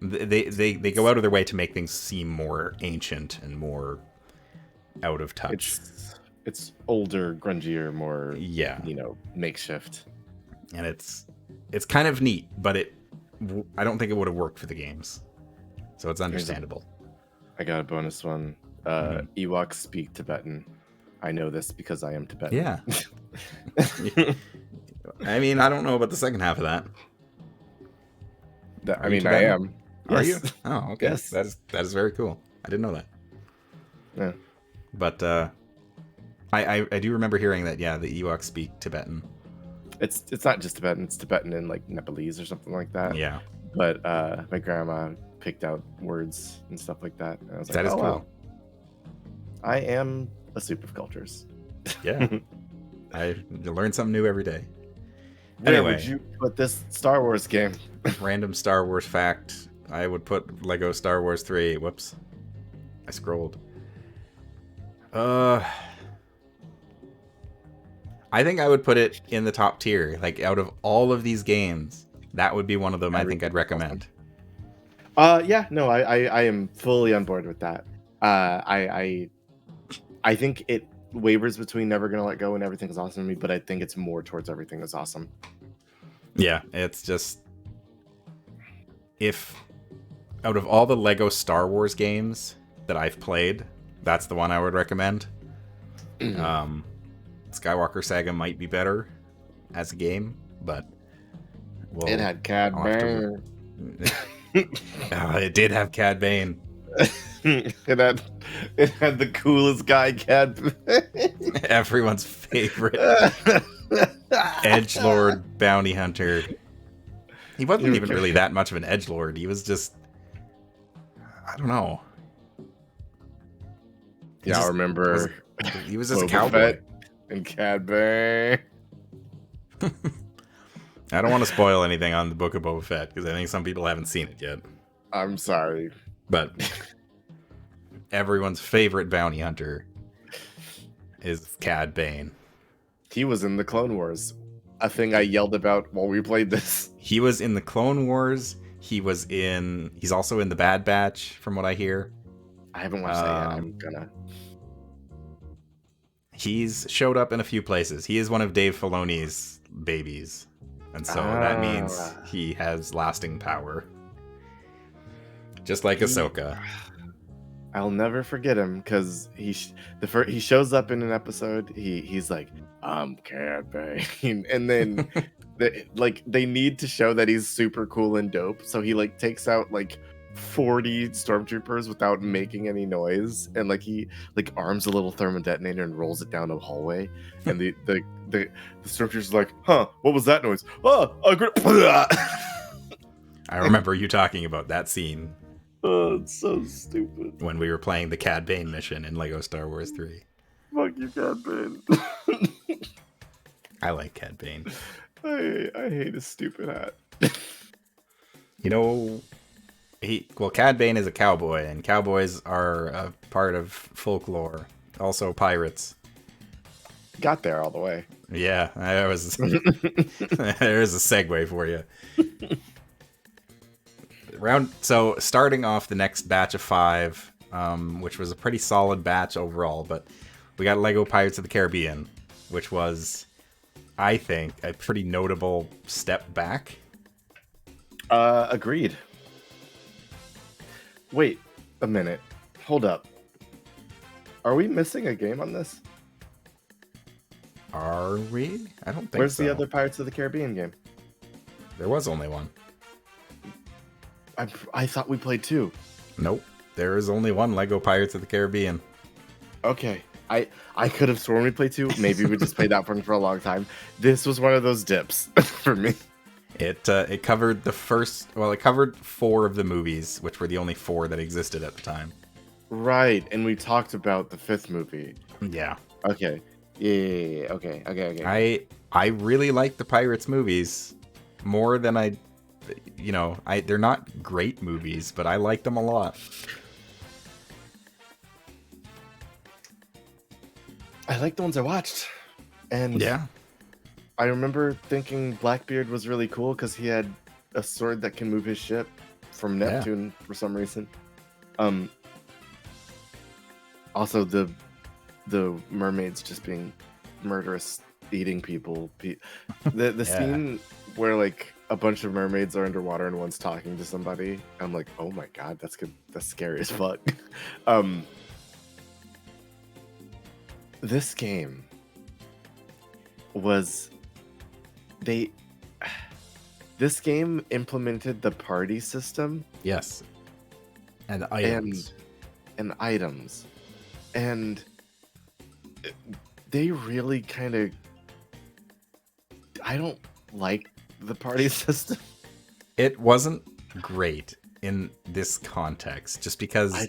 They go out of their way to make things seem more ancient and more out of touch. It's older, grungier, more Yeah, makeshift. and it's kind of neat, but I don't think it would have worked for the games, so it's understandable. I got a bonus one. Ewoks speak Tibetan. I know this because I am Tibetan. Yeah. I mean, I don't know about the second half of that. I you mean, I Tibetan? am. Are Yes. you? Oh, okay. Yes. That is very cool. I didn't know that. Yeah. But I do remember hearing that. Yeah, the Ewoks speak Tibetan. It's not just Tibetan. It's Tibetan and like Nepalese or something like that. Yeah, But my grandma picked out words and stuff like that. And I was like, that is oh, cool. wow. I am a soup of cultures. Yeah, I learn something new every day. Where Anyway. would you put this Star Wars game? Random Star Wars fact. I would put Lego Star Wars 3. Whoops. I scrolled. I think I would put it in the top tier. Like, out of all of these games, that would be one of them I think I'd recommend. Yeah, no, I am fully on board with that. I think it wavers between Never Gonna Let Go and Everything Is Awesome to me, but I think it's more towards Everything Is Awesome. Yeah, it's just... If... Out of all the Lego Star Wars games that I've played, that's the one I would recommend. Skywalker Saga might be better as a game, but... It had Cad Bane. It did have Cad Bane. it had the coolest guy, Cad Bane. Everyone's favorite edgelord bounty hunter. He wasn't even really that much of an edgelord. He was just... I don't know. I remember... He was just a Boba cowboy. Fett and Cad Bane. I don't want to spoil anything on the Book of Boba Fett, because I think some people haven't seen it yet. I'm sorry. But everyone's favorite bounty hunter is Cad Bane. He was in the Clone Wars, a thing I yelled about while we played this. He was in the Clone Wars. He's also in the Bad Batch, from what I hear. I haven't watched that yet. I'm gonna. He's showed up in a few places. He is one of Dave Filoni's babies. And so that means he has lasting power. Just like Ahsoka. I'll never forget him because he shows up in an episode. He's like, I'm Cad Bane, and then they need to show that he's super cool and dope. So he takes out 40 stormtroopers without making any noise, and he arms a little thermal detonator and rolls it down a hallway, and the stormtroopers are like, huh, what was that noise? Oh, I remember you talking about that scene. Oh, it's so stupid. When we were playing the Cad Bane mission in Lego Star Wars 3. Fuck you, Cad Bane. I like Cad Bane. I hate his stupid hat. Cad Bane is a cowboy, and cowboys are a part of folklore. Also pirates. Got there all the way. Yeah, there's a segue for you. So starting off the next batch of 5, which was a pretty solid batch overall, but we got Lego Pirates of the Caribbean, which was, I think, a pretty notable step back. Agreed. Wait a minute. Hold up. Are we missing a game on this? Are we? I don't think so. Where's the other Pirates of the Caribbean game? There was only one. I thought we played 2. Nope. There is only one Lego Pirates of the Caribbean. Okay. I could have sworn we played 2. Maybe we just played that one for a long time. This was one of those dips for me. It covered it covered 4 of the movies, which were the only 4 that existed at the time. Right, and we talked about the 5th movie. Yeah. Okay. Yeah. Okay. I really like the Pirates movies more than I they're not great movies, but I liked them a lot. I like the ones I watched, and Yeah. I remember thinking Blackbeard was really cool because he had a sword that can move his ship from Neptune for some reason. Also, the mermaids just being murderous, eating people. The Yeah. scene where like a bunch of mermaids are underwater and one's talking to somebody. I'm like, oh my god, that's good. That's scary as fuck. This game was this game implemented the party system Yes. And items. and items, and they really kind of, I don't like the party system. It wasn't great in this context, just because I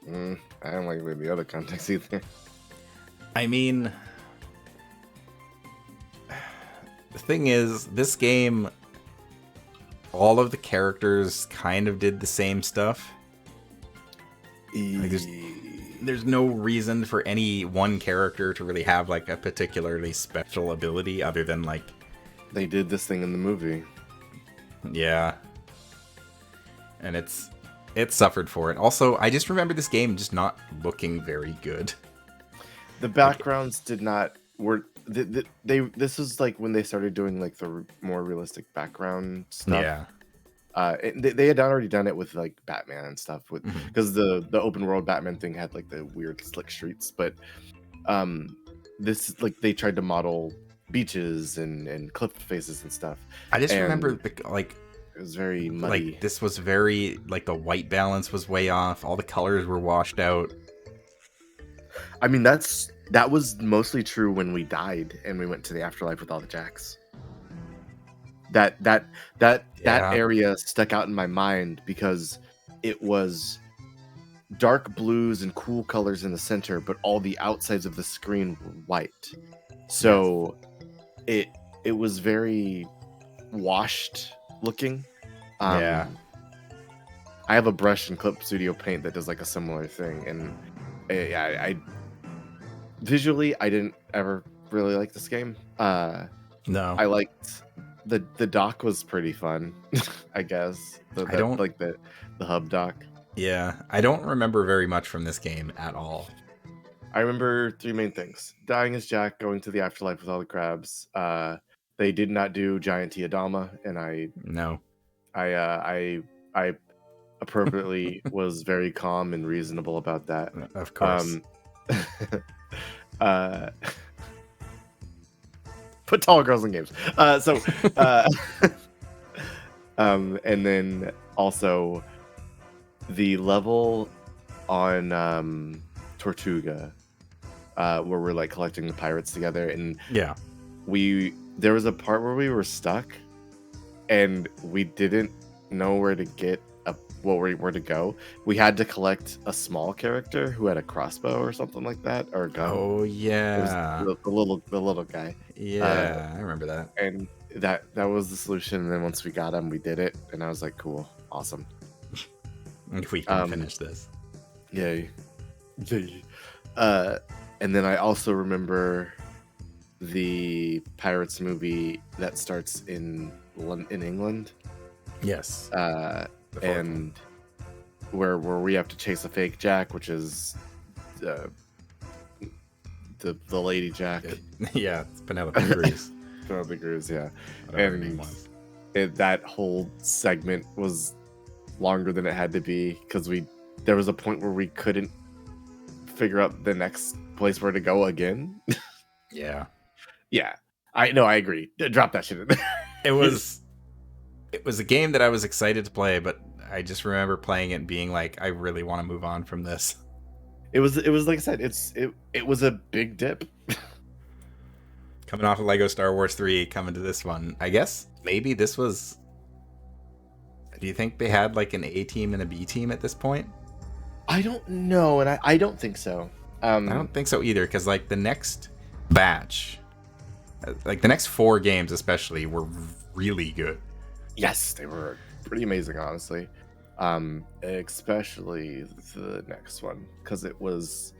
don't like the other context either. I mean, the thing is, this game, all of the characters kind of did the same stuff. Like, there's no reason for any one character to really have like a particularly special ability other than like... They did this thing in the movie. Yeah. And it suffered for it. Also, I just remember this game just not looking very good. The backgrounds did not this was like when they started doing like the more realistic background stuff. Yeah. They had already done it with like Batman and stuff, with because the open world Batman thing had like the weird slick streets, but this, like, they tried to model beaches and cliff faces and stuff. I just And remember it was very muddy. like this was very like the white balance was way off. All the colors were washed out. I mean, that was mostly true when we died and we went to the afterlife with all the Jacks. That area stuck out in my mind because it was dark blues and cool colors in the center, but all the outsides of the screen were white. So it was very washed looking. Yeah. I have a brush in Clip Studio Paint that does like a similar thing, and I visually I didn't ever really like this game. No. I liked the dock was pretty fun. I guess I don't like the hub dock. Yeah, I don't remember very much from this game at all. I remember three main things: dying as Jack, going to the afterlife with all the crabs. They did not do Giant Tiadama, and I appropriately was very calm and reasonable about that. Of course. Put tall girls in games. And then also the level on Tortuga, where we're like collecting the pirates together, and Yeah. there was a part where we were stuck, and we didn't know where to get where to go. We had to collect a small character who had a crossbow or something like that, or a gun. Oh It yeah. was the little guy. Yeah, I remember that. And that was the solution. And then once we got him, we did it, and I was like, cool, awesome, We can finish this. yay. And then I also remember the Pirates movie that starts in England, Yes. and where we have to chase a fake Jack, which is the lady Jack. Yeah, it's Penelope Cruz. Penelope Cruz, yeah. Whatever her And name was. that whole segment was longer than it had to be because there was a point where we couldn't figure out the next place where to go again. Yeah. Yeah, I agree. Drop that shit in there. It was a game that I was excited to play, but I just remember playing it and being like, I really want to move on from this. It was like I said, it was a big dip. Coming off of Lego Star Wars 3, coming to this one. I guess maybe this was... Do you think they had like an A team and a B team at this point? I don't know, and I don't think so. I don't think so either, because like the next batch, like the next 4 games especially, were really good. Yes, they were pretty amazing, honestly. Especially the next one, because it was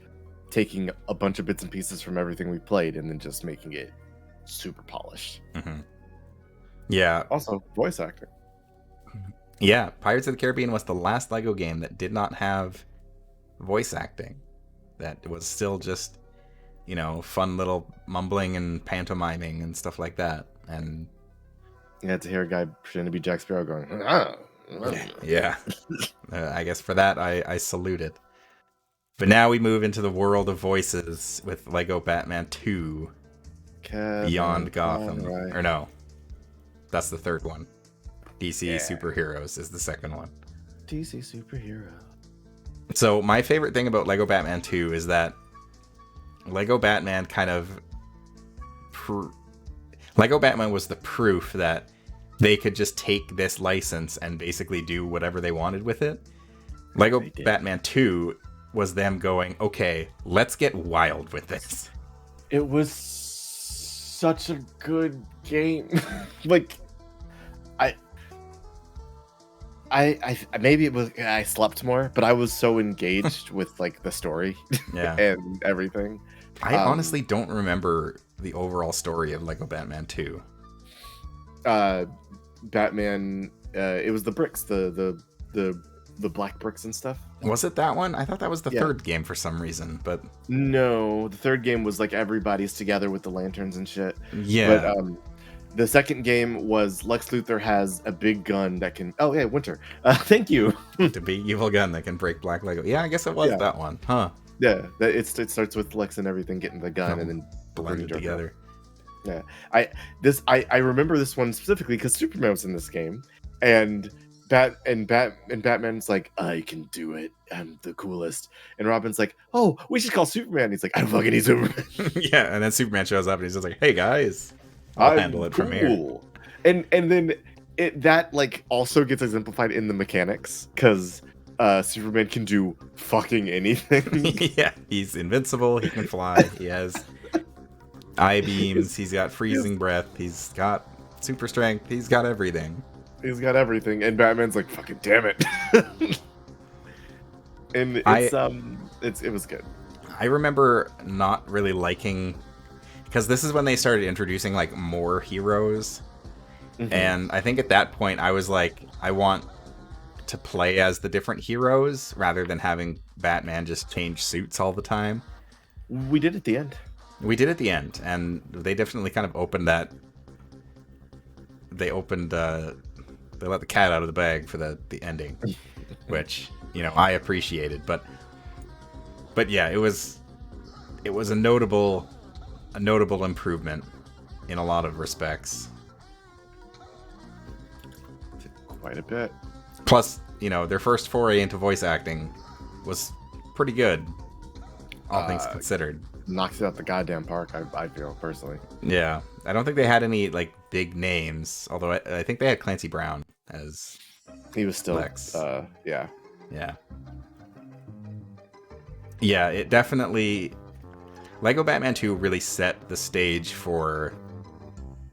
taking a bunch of bits and pieces from everything we played and then just making it super polished. Mm-hmm. Yeah. Also, voice acting. Yeah, Pirates of the Caribbean was the last LEGO game that did not have voice acting. That was still just, fun little mumbling and pantomiming and stuff like that. And You had to hear a guy pretend to be Jack Sparrow going, ah. yeah, I guess for that I salute it. But now we move into the world of voices with LEGO Batman 2 Beyond Gotham. Right. Or no, that's the third one. DC Superheroes is the second one. DC Superhero. So my favorite thing about LEGO Batman 2 is that LEGO Batman kind of... LEGO Batman was the proof that they could just take this license and basically do whatever they wanted with it. LEGO Batman 2 was them going, okay, let's get wild with this. It was such a good game. Like, I maybe it was I slept more, but I was so engaged with like the story and everything. I honestly don't remember the overall story of LEGO Batman 2. Batman, it was the bricks, the black bricks and stuff. Was it that one? I thought that was the third game for some reason, but no, the third game was like everybody's together with the lanterns and shit. Yeah. But the second game was Lex Luthor has a big gun that can... Oh, yeah, Winter. Thank you. The big evil gun that can break black Lego. Yeah, I guess it was that one. Huh. Yeah, it starts with Lex and everything getting the gun and then blended together. Yeah. I remember this one specifically because Superman was in this game. And Batman's like, I can do it. I'm the coolest. And Robin's like, oh, we should call Superman. He's like, I don't fucking need Superman. Yeah, and then Superman shows up and he's just like, hey, guys. I'll handle it from here. And then that like also gets exemplified in the mechanics because Superman can do fucking anything. Yeah, he's invincible. He can fly. He has eye beams. He's got freezing breath. He's got super strength. He's got everything. He's got everything, and Batman's like, fucking damn it. And it was good. I remember not really liking, because this is when they started introducing like more heroes. Mm-hmm. And I think at that point I was like, I want to play as the different heroes rather than having Batman just change suits all the time. We did at the end. We did at the end, and they definitely kind of opened that. They let the cat out of the bag for the ending, which, I appreciated. But yeah, it was a notable improvement in a lot of respects. Quite a bit. Plus, their first foray into voice acting was pretty good, all things considered. Knocks it out the goddamn park, I feel, personally. Yeah. I don't think they had any, like, big names, although I think they had Clancy Brown as he was still Lex. Yeah. Yeah, it definitely... LEGO Batman 2 really set the stage for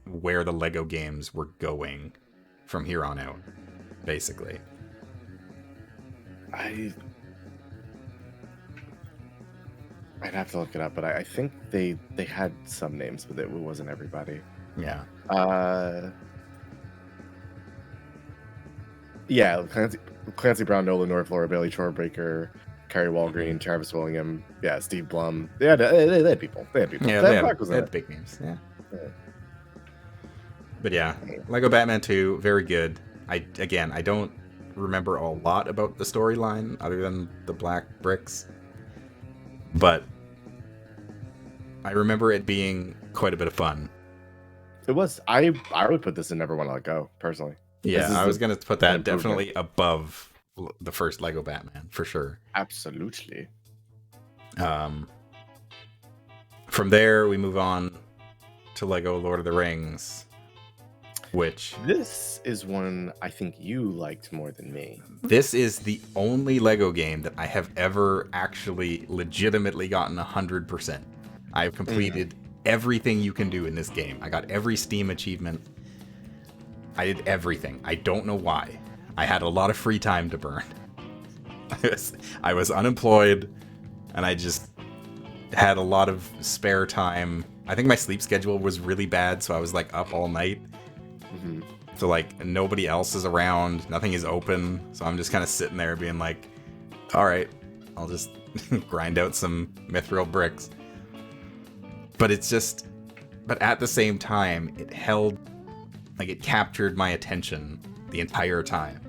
where the LEGO games were going from here on out, basically. I'd have to look it up, but I think they had some names, but it wasn't everybody. Yeah. Yeah, Clancy Brown, Nolan North, Laura Bailey, Troy Baker, Kerry Walgreen, Travis William, Steve Blum. They had people. They had people. Yeah, they had big names. Yeah. But yeah, LEGO Batman 2, very good. I don't remember a lot about the storyline other than the black bricks, but I remember it being quite a bit of fun. It was. I would put this in Never Want to Let Go, personally. Yeah, I was going to put that definitely above the first LEGO Batman, for sure. Absolutely. From there, we move on to LEGO Lord of the Rings, which... This is one I think you liked more than me. This is the only LEGO game that I have ever actually legitimately gotten 100%. I've completed everything you can do in this game. I got every Steam achievement. I did everything. I don't know why. I had a lot of free time to burn. I was unemployed, and I just had a lot of spare time. I think my sleep schedule was really bad, so I was like up all night. Mm-hmm. So like nobody else is around, nothing is open, so I'm just kind of sitting there being like, all right, I'll just grind out some mithril bricks. But but at the same time, it captured my attention the entire time.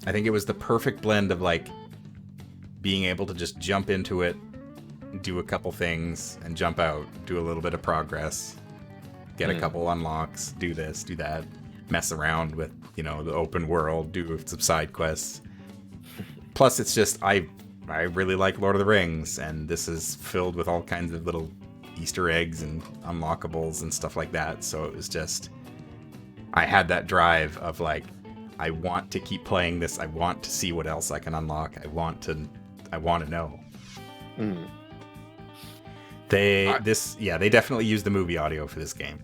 I think it was the perfect blend of like being able to just jump into it, do a couple things, and jump out, do a little bit of progress, get a couple unlocks, do this, do that, mess around with, the open world, do some side quests. Plus, it's just, I really like Lord of the Rings, and this is filled with all kinds of little Easter eggs and unlockables and stuff like that, so it was just, I had that drive of like, I want to keep playing this, I want to see what else I can unlock, I want to know. Mm. They definitely used the movie audio for this game,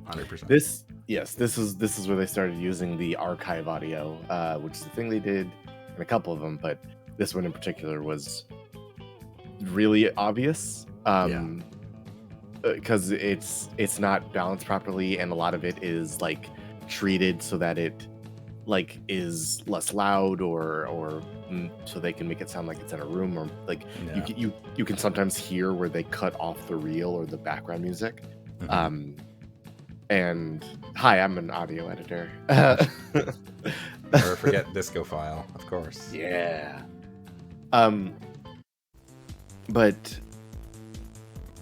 100%. This is where they started using the archive audio, which is the thing they did in a couple of them, but this one in particular was really obvious. Because it's not balanced properly, and a lot of it is like treated so that it like is less loud or so they can make it sound like it's in a room, or like you can sometimes hear where they cut off the reel or the background music. Mm-hmm. And hi, I'm an audio editor. Never forget Disco File, of course. Yeah. But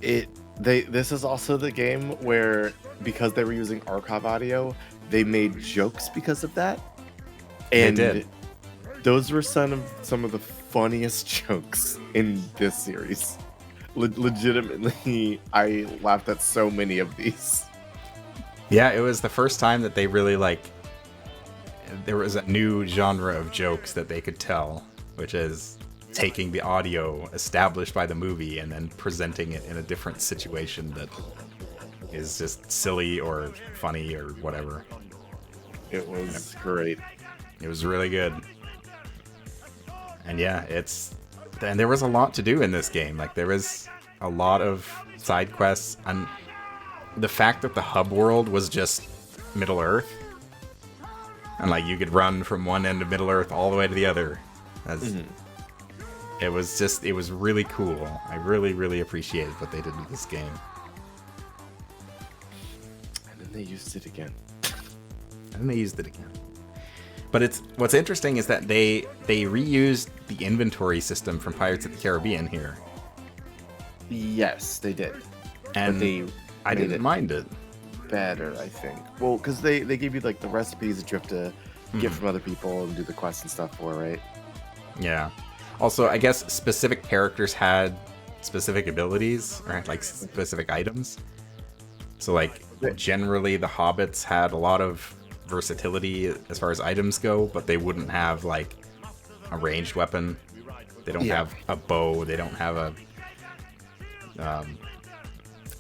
this is also the game where, because they were using archive audio, they made jokes because of that. And they did. Those were some of the funniest jokes in this series. Legitimately, I laughed at so many of these. Yeah, it was the first time that they really there was a new genre of jokes that they could tell, which is taking the audio established by the movie and then presenting it in a different situation that is just silly or funny or whatever. It was great. It was really good. And yeah, and there was a lot to do in this game. Like, there was a lot of side quests, and the fact that the hub world was just Middle Earth, and like you could run from one end of Middle Earth all the way to the other. It was really cool. I really, really appreciated what they did with this game. And then they used it again. But what's interesting is that they reused the inventory system from Pirates of the Caribbean here. Yes, they did. And I didn't mind it. Better, I think. Well, because they gave you like the recipes that you have to get from other people and do the quests and stuff for, right? Yeah. Also, I guess specific characters had specific abilities, or like specific items. So like generally the hobbits had a lot of versatility as far as items go, but they wouldn't have like a ranged weapon. They don't have a bow. They don't have a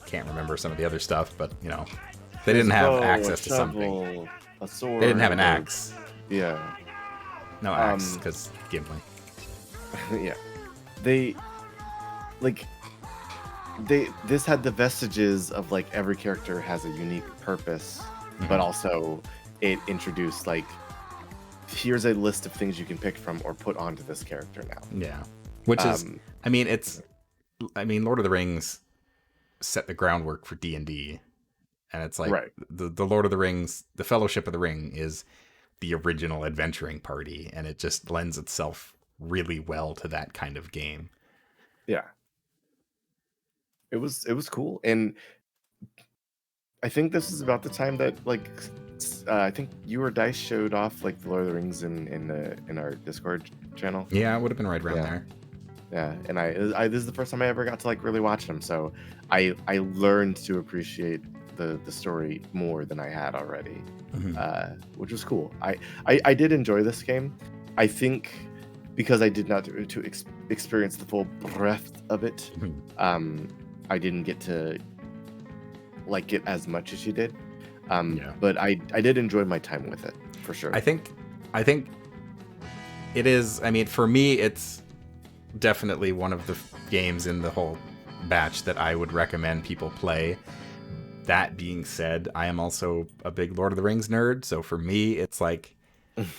can't remember some of the other stuff, but they didn't have access to something. A sword. They didn't have an axe. Yeah. No axe, because Gimli. Yeah. This had the vestiges of like every character has a unique purpose, but also it introduced like, here's a list of things you can pick from or put onto this character now. Yeah. Which is, Lord of the Rings set the groundwork for D&D, and it's like the Lord of the Rings, the Fellowship of the Ring is the original adventuring party, and it just lends itself really well to that kind of game. Yeah. It was cool, and I think this is about the time that like I think you or Dice showed off like the Lord of the Rings in our Discord channel. Yeah, it would have been right around there. Yeah, and I this is the first time I ever got to like really watch them, so I learned to appreciate the story more than I had already, which was cool. I did enjoy this game. I think because I did not to experience the full breadth of it, I didn't get to like it as much as you did. Yeah. But I did enjoy my time with it for sure. I think it is. I mean, for me, it's definitely one of the games in the whole batch that I would recommend people play. That being said, I am also a big Lord of the Rings nerd, so for me, it's like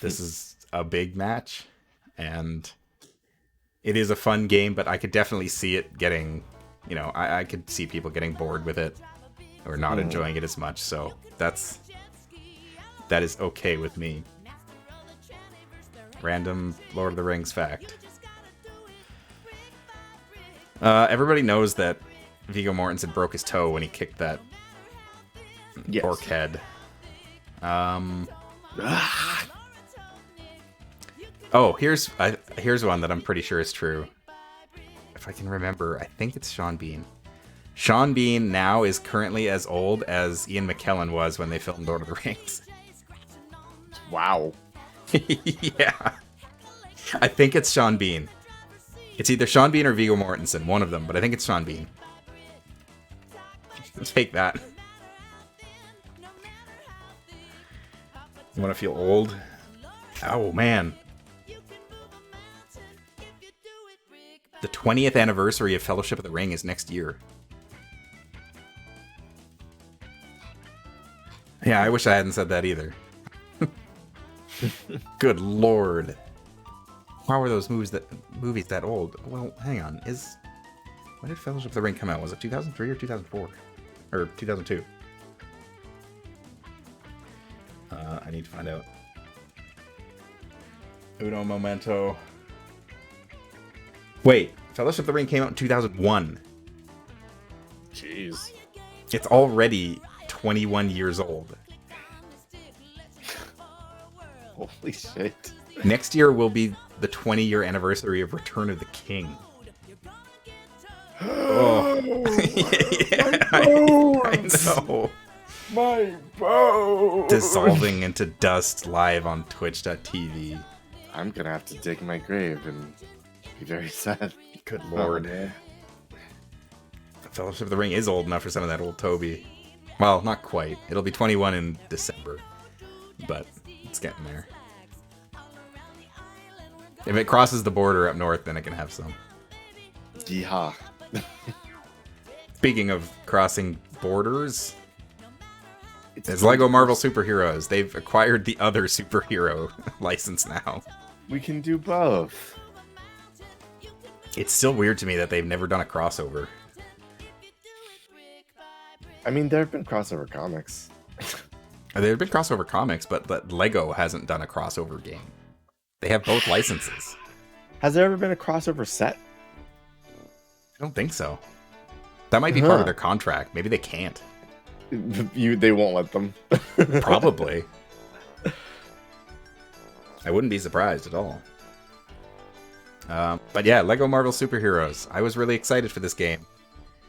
this is a big match, and it is a fun game, but I could definitely see it getting, I could see people getting bored with it or not enjoying it as much, so that is okay with me. Random Lord of the Rings fact. Everybody knows that Viggo Mortensen broke his toe when he kicked that orc head. Oh, here's one that I'm pretty sure is true. If I can remember, I think it's Sean Bean. Sean Bean now is currently as old as Ian McKellen was when they filmed Lord of the Rings. Wow. Yeah. I think it's Sean Bean. It's either Sean Bean or Viggo Mortensen, one of them, but I think it's Sean Bean. Take that. You want to feel old? Oh, man. The 20th anniversary of Fellowship of the Ring is next year. Yeah, I wish I hadn't said that either. Good lord. How are those movies that old? Well, hang on. When did Fellowship of the Ring come out? Was it 2003 or 2004? Or 2002? I need to find out. Uno momento. Wait, Fellowship of the Ring came out in 2001. Jeez. It's already 21 years old. Holy shit. Next year will be the 20-year anniversary of Return of the King. Oh. Yeah, I know. My bones. Dissolving into dust live on twitch.tv. I'm gonna have to dig my grave and be very sad. Good lord. Man. Fellowship of the Ring is old enough for some of that old Toby. Well, not quite. It'll be 21 in December. But it's getting there. If it crosses the border up north, then it can have some. Yeehaw. Speaking of crossing borders, it's Lego Marvel Superheroes. They've acquired the other superhero license now. We can do both. It's still weird to me that they've never done a crossover. I mean, there have been crossover comics. There have been crossover comics, but Lego hasn't done a crossover game. They have both licenses. Has there ever been a crossover set? I don't think so. That might be part of their contract. Maybe they can't. They won't let them. Probably. I wouldn't be surprised at all. But yeah, Lego Marvel Superheroes. I was really excited for this game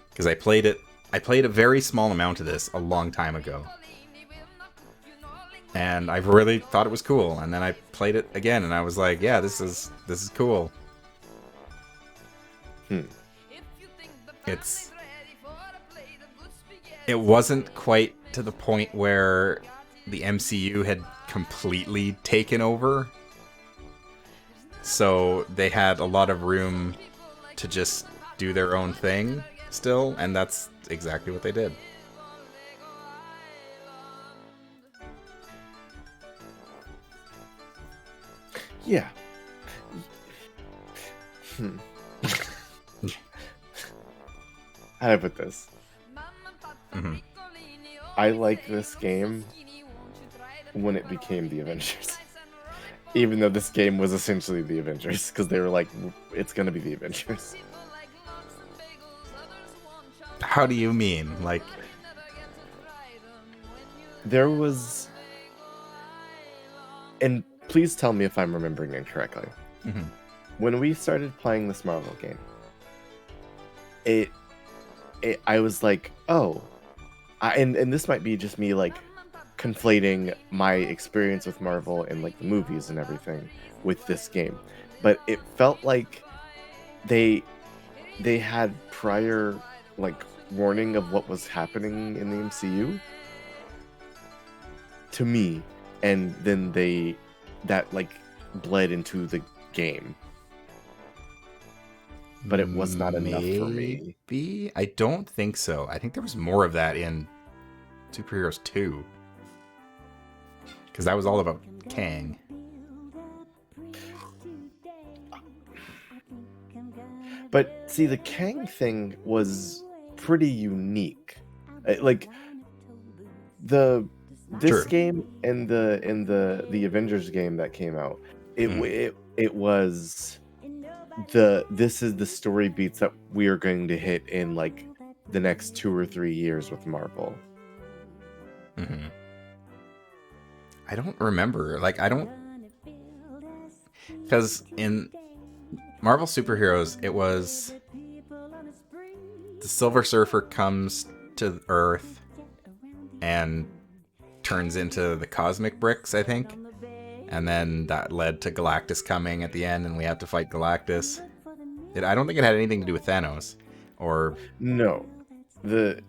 because I played it. I played a very small amount of this a long time ago, and I really thought it was cool. And then I played it again, and I was like, "Yeah, this is cool." It wasn't quite to the point where the MCU had completely taken over. So they had a lot of room to just do their own thing still, and that's exactly what they did. Yeah. How do I put this? Mm-hmm. I like this game when it became the Avengers. Even though this game was essentially the Avengers, because they were like, it's gonna be the Avengers. How do you mean? Like, there was... And please tell me if I'm remembering incorrectly. mm-hmm. When we started playing this Marvel game, I was like, oh... and this might be just me, like, conflating my experience with Marvel and, like, the movies and everything with this game. But it felt like they had prior, like, warning of what was happening in the MCU. to me, and then that like bled into the game. But it was not enough for me. Maybe? I don't think so. I think there was more of that in Superheroes 2. Because that was all about Kang. But see, the Kang thing was pretty unique. Like this True. game and the Avengers game that came out, it was this is the story beats that we are going to hit in like the next 2 or 3 years with Marvel. Mm-hmm. I don't remember. Like, I don't... Because in Marvel Superheroes, it was... The Silver Surfer comes to Earth and turns into the Cosmic Bricks, I think. And then that led to Galactus coming at the end, and we had to fight Galactus. I don't think it had anything to do with Thanos. Or... No. I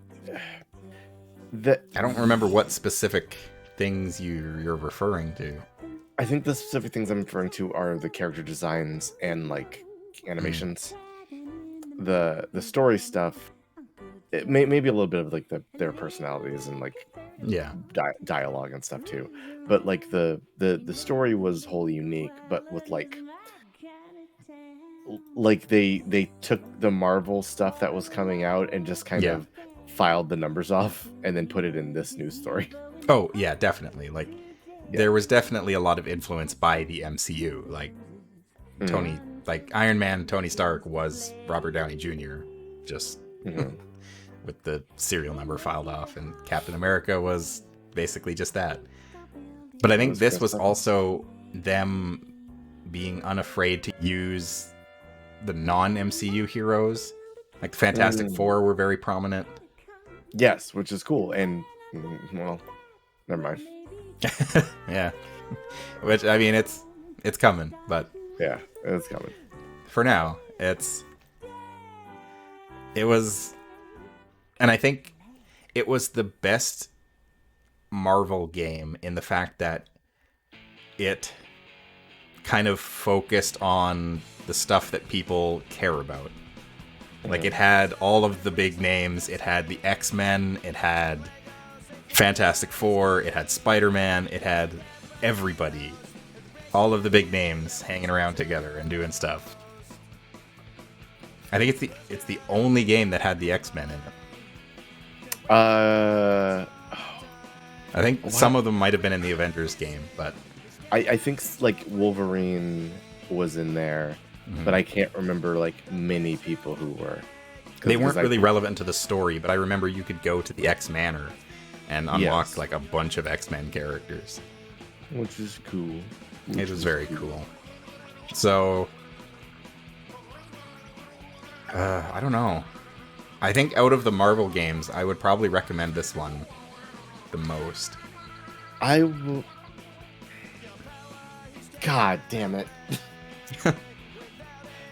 don't remember what specific things you're referring to. I think the specific things I'm referring to are the character designs and like animations. The story stuff, it maybe a little bit of like their personalities and like dialogue and stuff too. But like the story was wholly unique, but with like they took the Marvel stuff that was coming out and just kind of filed the numbers off and then put it in this news story. Oh, yeah, definitely. Like, there was definitely a lot of influence by the MCU. Like, Iron Man, Tony Stark was Robert Downey Jr., just with the serial number filed off, and Captain America was basically just that. But I think this was also them being unafraid to use the non-MCU heroes. Like, the Fantastic Four were very prominent. Yes, which is cool, and, well... Never mind. Yeah. Which, I mean, it's coming, but... Yeah, it's coming. For now, it was... And I think it was the best Marvel game in the fact that it kind of focused on the stuff that people care about. Like, it had all of the big names. It had the X-Men. It had... Fantastic Four, it had Spider-Man, it had everybody. All of the big names hanging around together and doing stuff. I think it's the only game that had the X-Men in it. I think some of them might have been in the Avengers game, but... I think, like, Wolverine was in there, but I can't remember, like, many people who were. They weren't really relevant to the story, but I remember you could go to the X-Manor and unlock like a bunch of X-Men characters. Which is cool. It was very cool. So, I don't know. I think out of the Marvel games, I would probably recommend this one the most. I will... God damn it.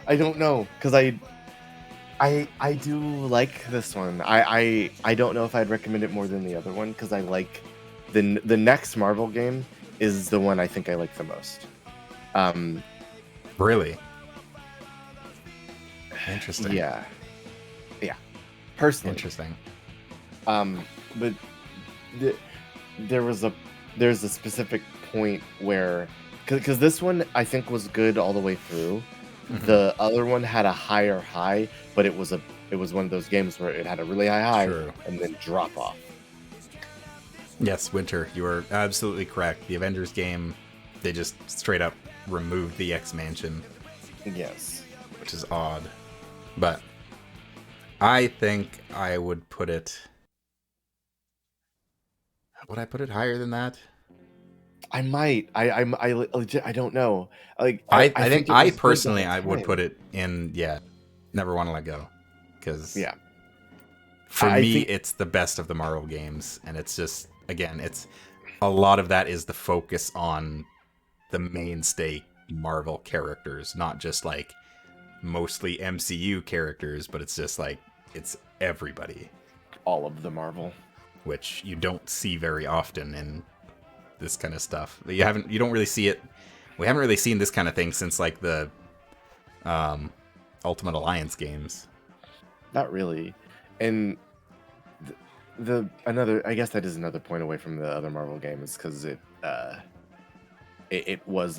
I don't know, because I do like this one. I don't know if I'd recommend it more than the other one because I like the next Marvel game is the one I think I like the most. Really? Interesting. Yeah. Personally. Interesting. But there's a specific point where because this one I think was good all the way through. The other one had a higher high, but it was one of those games where it had a really high and then drop off. Yes, Winter, you are absolutely correct. The Avengers game, they just straight up removed the X-Mansion. Yes. Which is odd. But I think I would put it... Would I put it higher than that? I might. I legit. I don't know. Like I think I personally I would put it in. Yeah, Never Want to Let Go, because for me it's the best of the Marvel games, and it's just it's a lot of that is the focus on the mainstay Marvel characters, not just like mostly MCU characters, but it's just like it's everybody, all of the Marvel, which you don't see very often in this kind of stuff. You don't really see it. We haven't really seen this kind of thing since like the Ultimate Alliance games. Not really. And the another, I guess that is another point away from the other Marvel games, because it was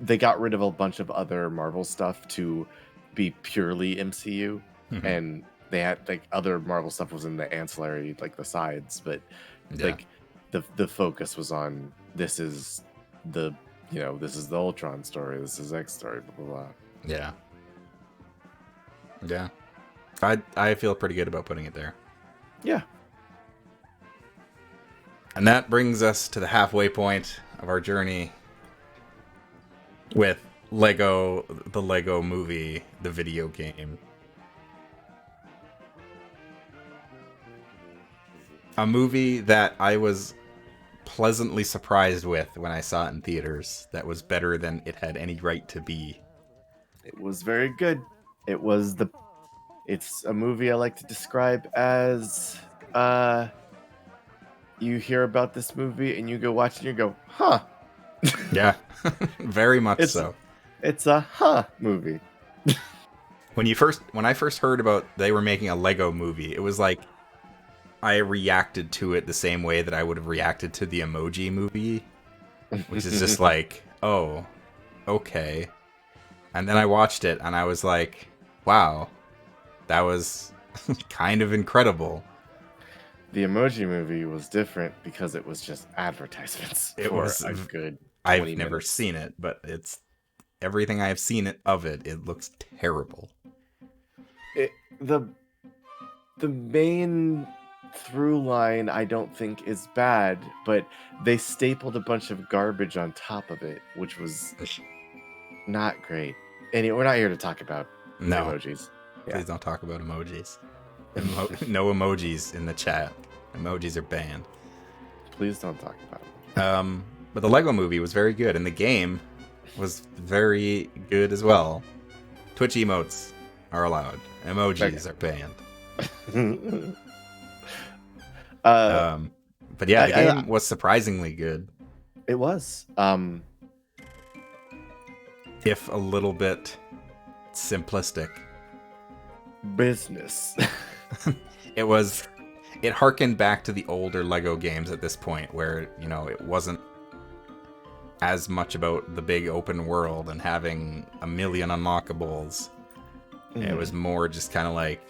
they got rid of a bunch of other Marvel stuff to be purely MCU, and they had like other Marvel stuff was in the ancillary, like the sides, but like the focus was on this is the this is the Ultron story, this is X story, blah blah blah. Yeah. Yeah. I feel pretty good about putting it there. Yeah. And that brings us to the halfway point of our journey with the Lego Movie, the video game. A movie that I was pleasantly surprised with when I saw it in theaters. That was better than it had any right to be. It was very good. It's a movie I like to describe as you hear about this movie and you go watch it and you go, huh. Yeah, very much so. It's a movie. When I first heard about they were making a Lego movie, it was like I reacted to it the same way that I would have reacted to the Emoji Movie, which is just like, oh, okay. And then I watched it and I was like, wow, that was kind of incredible. The Emoji Movie was different because it was just advertisements. It was a good 20 I've never minutes. seen it, but it's everything I've seen it looks terrible. The main through line I don't think is bad, but they stapled a bunch of garbage on top of it, which was not great. And we're not here to talk about emojis. Please don't talk about emojis. No emojis in the chat. Emojis are banned. Please don't talk about it. But the Lego Movie was very good, and the game was very good as well. Twitch emotes are allowed. Emojis are banned. But yeah, the game was surprisingly good. It was. If a little bit simplistic. Business. It harkened back to the older Lego games at this point, where, it wasn't as much about the big open world and having a million unlockables. It was more just kind of like,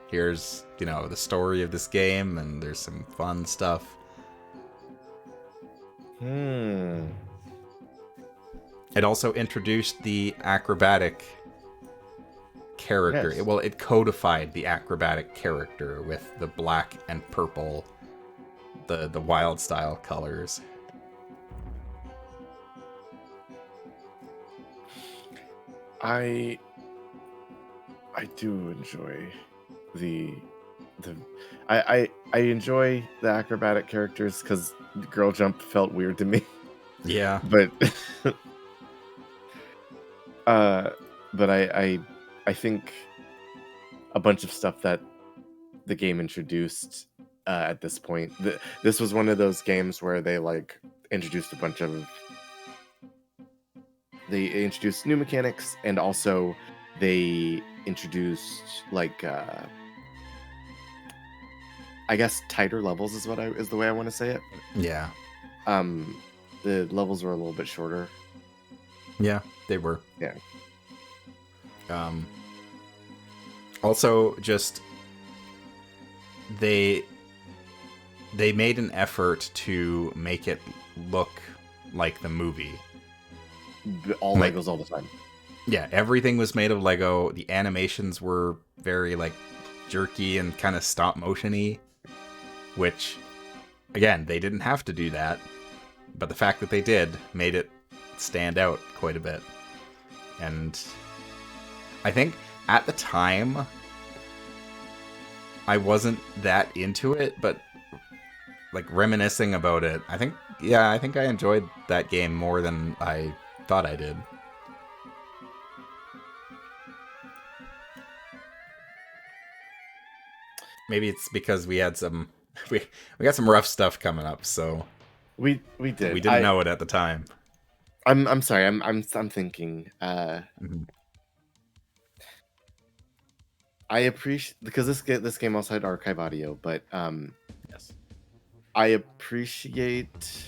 here's, the story of this game, and there's some fun stuff. It also introduced the acrobatic character. Yes. It codified the acrobatic character with the black and purple, the wild style colors. I do enjoy I enjoy the acrobatic characters because Girl Jump felt weird to me. Yeah. But I think a bunch of stuff that the game introduced at this point. This was one of those games where they introduced a bunch of. They introduced new mechanics, and also they introduced I guess tighter levels is the way I want to say it. Yeah. The levels were a little bit shorter. Yeah, they were. Yeah. Also, just they made an effort to make it look like the movie. All Legos all the time. Yeah, everything was made of Lego. The animations were very jerky and kind of stop motion-y, which again, they didn't have to do that, but the fact that they did made it stand out quite a bit. And I think at the time I wasn't that into it, but reminiscing about it, I think I enjoyed that game more than I thought I did. Maybe it's because we had some we got some rough stuff coming up, so We did. we didn't know it at the time. I'm sorry. I'm thinking. Mhm. I appreciate because this game also had archive audio, but Yes. I appreciate.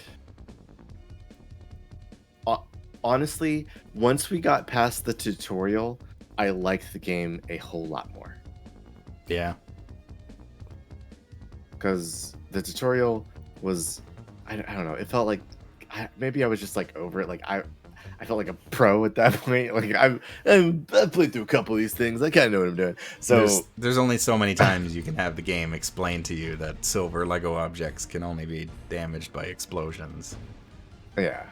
Honestly, once we got past the tutorial, I liked the game a whole lot more. Yeah. Because the tutorial was, I don't know, it felt like maybe I was just like over it. Like I felt like a pro at that point. Like I've played through a couple of these things. I kind of know what I'm doing. So there's only so many times you can have the game explain to you that silver Lego objects can only be damaged by explosions. yeah,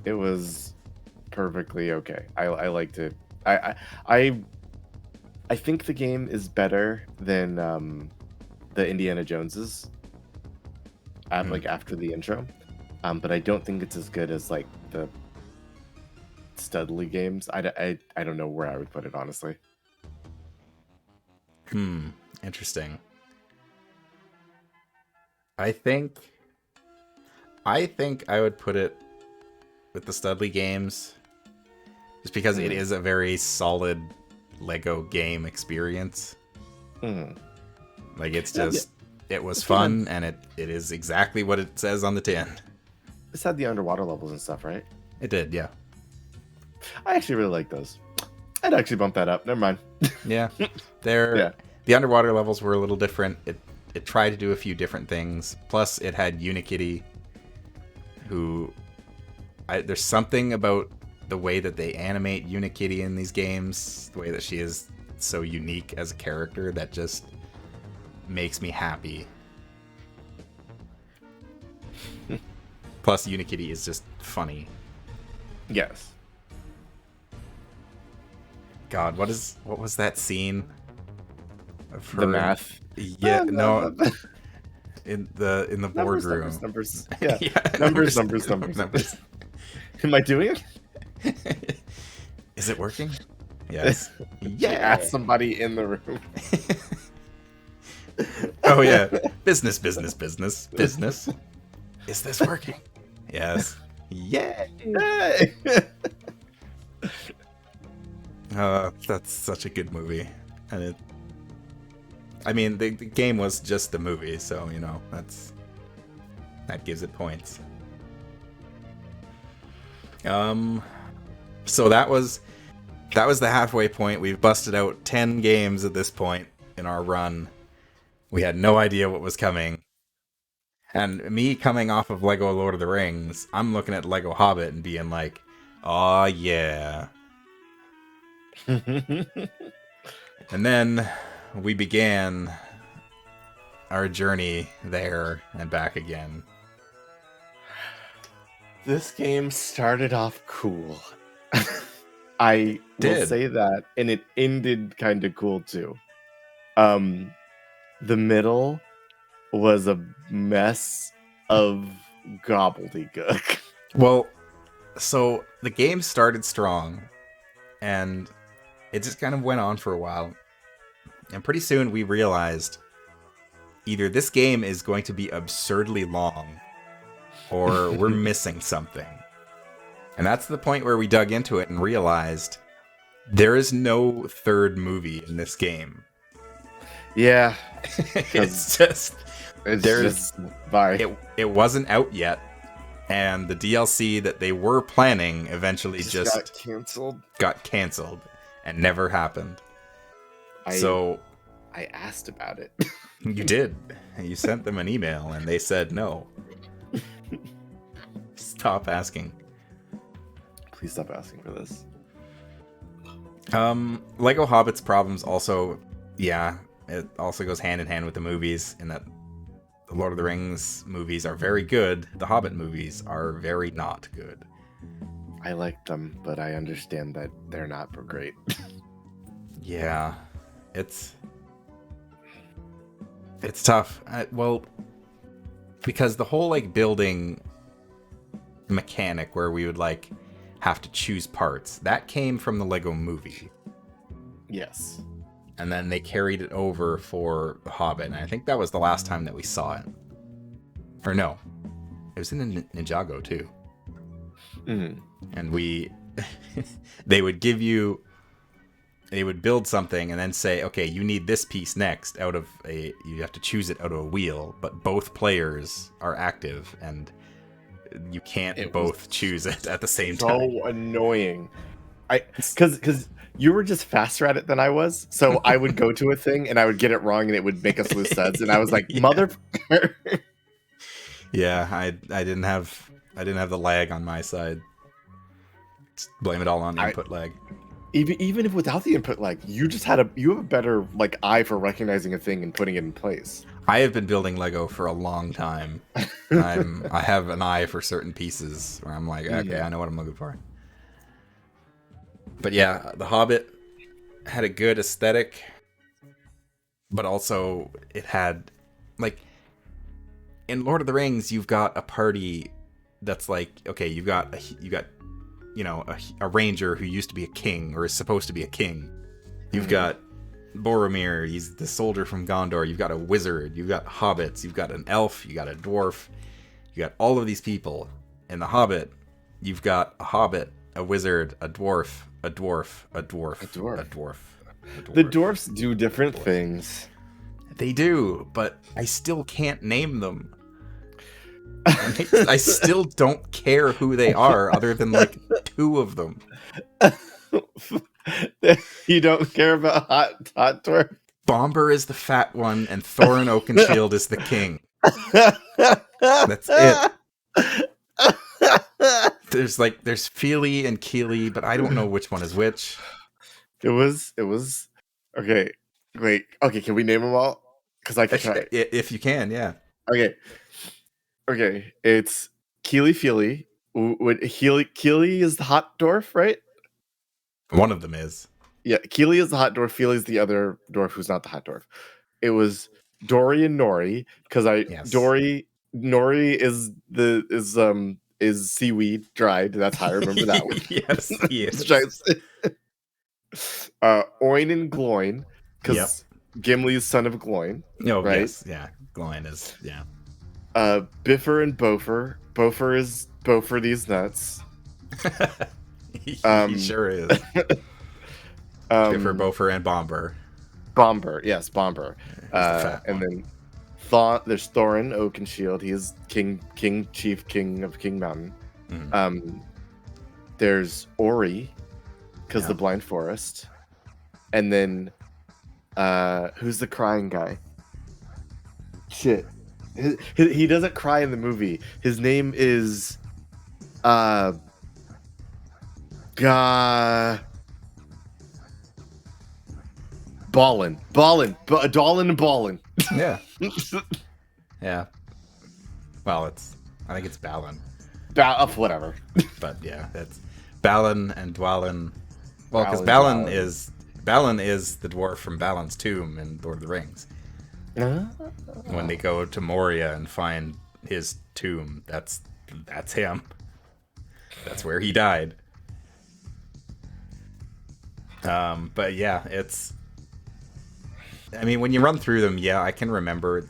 it was perfectly okay. I liked it. I think the game is better than the Indiana Joneses. Like after the intro, but I don't think it's as good as like the Studley games. I don't know where I would put it, honestly. Interesting. I think I would put it with the Studley games, just because it is a very solid Lego game experience. Like it's just it was fun, and it is exactly what it says on the tin. This had the underwater levels and stuff, right? It did, yeah. I actually really like those. I'd actually bump that up. Never mind. Yeah. The underwater levels were a little different. It tried to do a few different things. Plus, it had Unikitty, who there's something about the way that they animate Unikitty in these games, the way that she is so unique as a character, that just makes me happy. Plus, Unikitty is just funny. Yes. God, what was that scene of her? The math. Yeah, no. In the boardroom. Numbers. Yeah. Yeah. Numbers. Am I doing it? Is it working? Yes. Yeah. Ask somebody in the room. Oh yeah. Business. Is this working? Yes. Yay! Hey! That's such a good movie, and I mean, the game was just the movie, so you know that gives it points. So that was the halfway point. We've busted out 10 games at this point in our run. We had no idea what was coming. And me coming off of Lego Lord of the Rings, I'm looking at Lego Hobbit and being like, "Oh yeah." And then we began our journey there and back again. This game started off cool. I will say that, and it ended kind of cool too. The middle was a mess of gobbledygook. Well, so the game started strong, and it just kind of went on for a while. And pretty soon we realized either this game is going to be absurdly long, or we're missing something. And that's the point where we dug into it and realized there is no third movie in this game. Yeah. It's just bye. It wasn't out yet, and the DLC that they were planning eventually just got canceled and never happened. So I asked about it. You did. You sent them an email and they said no. Stop asking. Please stop asking for this. Lego Hobbit's problems also, yeah, it also goes hand in hand with the movies, in that the Lord of the Rings movies are very good. The Hobbit movies are very not good. I like them, but I understand that they're not great. Yeah, it's tough. Well, because the whole like building mechanic where we would like have to choose parts, that came from the Lego movie. Yes. and then they carried it over for The Hobbit, and I think that was the last time that we saw it. Or no, it was in the Ninjago too. Mhm. And they would build something and then say, okay, you need this piece next you have to choose it out of a wheel, but both players are active and you can't both choose it at the same time. So annoying. Because you were just faster at it than I was, so I would go to a thing and I would get it wrong and it would make us lose studs, and I was like, Yeah. motherfucker. Yeah, I didn't have the lag on my side. Just blame it all on input lag. Even if without the input lag, you have a better like eye for recognizing a thing and putting it in place. I have been building Lego for a long time. I have an eye for certain pieces where I'm like, okay, I know what I'm looking for. But yeah, The Hobbit had a good aesthetic, but also it had, like, in Lord of the Rings, you've got a party that's like, okay, you got a ranger who used to be a king or is supposed to be a king. You've got Boromir, he's the soldier from Gondor. You've got a wizard. You've got hobbits. You've got an elf. You got a dwarf. You got all of these people. In The Hobbit, you've got a hobbit, a wizard, a dwarf, a dwarf, a dwarf, a dwarf, a dwarf. The dwarfs do different things. They do, but I still can't name them. I still don't care who they are, other than like 2 of them. You don't care about hot dwarf? Bomber is the fat one, and Thorin Oakenshield is the king. That's it. There's Feely and Keely, but I don't know which one is which. It was okay. Wait, okay. Can we name them all? Because I can try. If you can, yeah. Okay. It's Keely Feely. Keely is the hot dwarf, right? One of them is. Yeah, Keely is the hot dwarf. Feely is the other dwarf who's not the hot dwarf. It was Dory and Nori because Nori is seaweed dried. That's how I remember that one. Yes, he is. Oin and Gloin because Gimli's son of Gloin. Oh, right? Yes, yeah. Gloin is, yeah. Biffer and Bofer. Bofer is Bofer these nuts. He sure is. Biffer, Bofer, and Bomber. Bomber, yes, Bomber. And then there's Thorin Oakenshield. He is chief king of King Mountain. Mm-hmm. There's Ori, because the Blind Forest. And then who's the crying guy? Shit. He doesn't cry in the movie. His name is Ballin. Dolan and Ballin. Yeah. Yeah. Well, I think it's Balin. Whatever. But yeah, it's Balin and Dwalin. Well, because Balin Balin is the dwarf from Balin's tomb in Lord of the Rings. When they go to Moria and find his tomb, that's him. That's where he died. But yeah, I mean, when you run through them, yeah, I can remember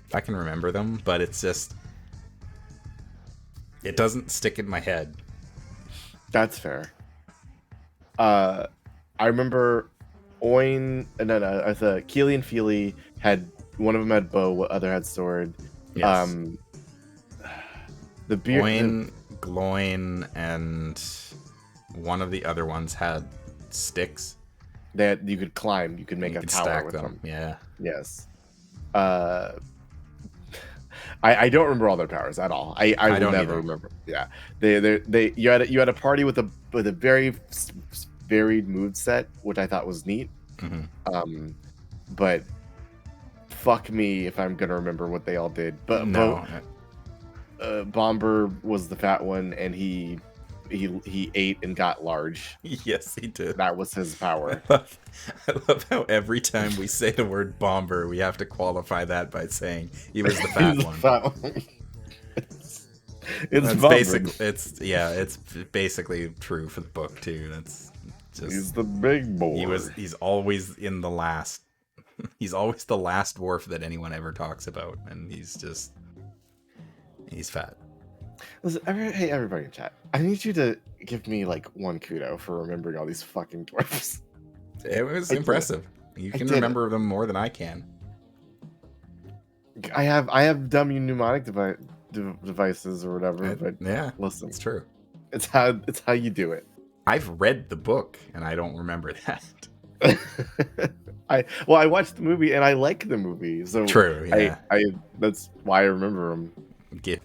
them, but it's just, it doesn't stick in my head. That's fair. I remember Keely and Feely had, one of them had bow, other had sword. Yes. The beard. Oin, Gloin, and one of the other ones had sticks. That you could climb, you could make a tower with them. Yeah. Yes. I don't remember all their powers at all. I will never remember. Yeah. You had a party with a very varied mood set, which I thought was neat. Mm-hmm. But fuck me if I'm gonna remember what they all did. But no. Bomber was the fat one, and he ate and got large. Yes, he did. That was his power. I love how every time we say the word Bomber, we have to qualify that by saying he was the fat one. It's basically true for the book too. He's the big boy. He's always in the last. He's always the last dwarf that anyone ever talks about, and he's fat. Listen, hey, everybody in chat. I need you to give me like one kudo for remembering all these fucking dwarfs. It was impressive. You can did remember them more than I can. I have dummy mnemonic devices or whatever, but Yeah, listen, it's true. it's how you do it. I've read the book and I don't remember that. I watched the movie and I like the movie, so True. Yeah. I that's why I remember them. Give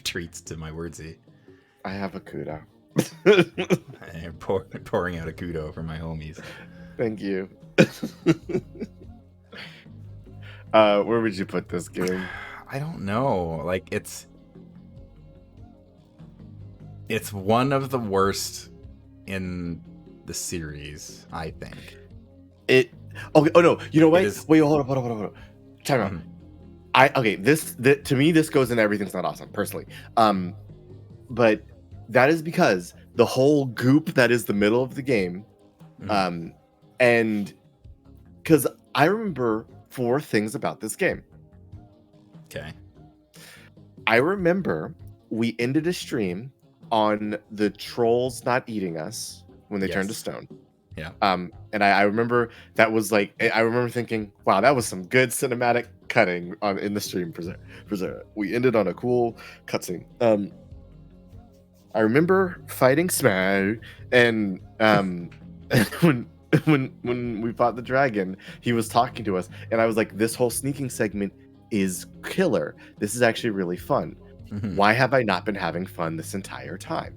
treats to my wordsy. I have a kudo. I'm pouring out a kudo for my homies. Thank you. Where would you put this game? I don't know. Like it's one of the worst in the series, I think. Okay. Oh no. You know what? Is, Wait. Hold on. Time out. This to me this goes in everything's not awesome personally. But that is because the whole goop that is the middle of the game, and because I remember 4 things about this game. Okay. I remember we ended a stream on the trolls not eating us when they turned to stone. Yeah. And I remember that was like, I remember thinking, wow, that was some good cinematic cutting in the stream. We ended on a cool cutscene. I remember fighting Smaug, and when we fought the dragon, he was talking to us, and I was like, this whole sneaking segment is killer. This is actually really fun. Mm-hmm. Why have I not been having fun this entire time?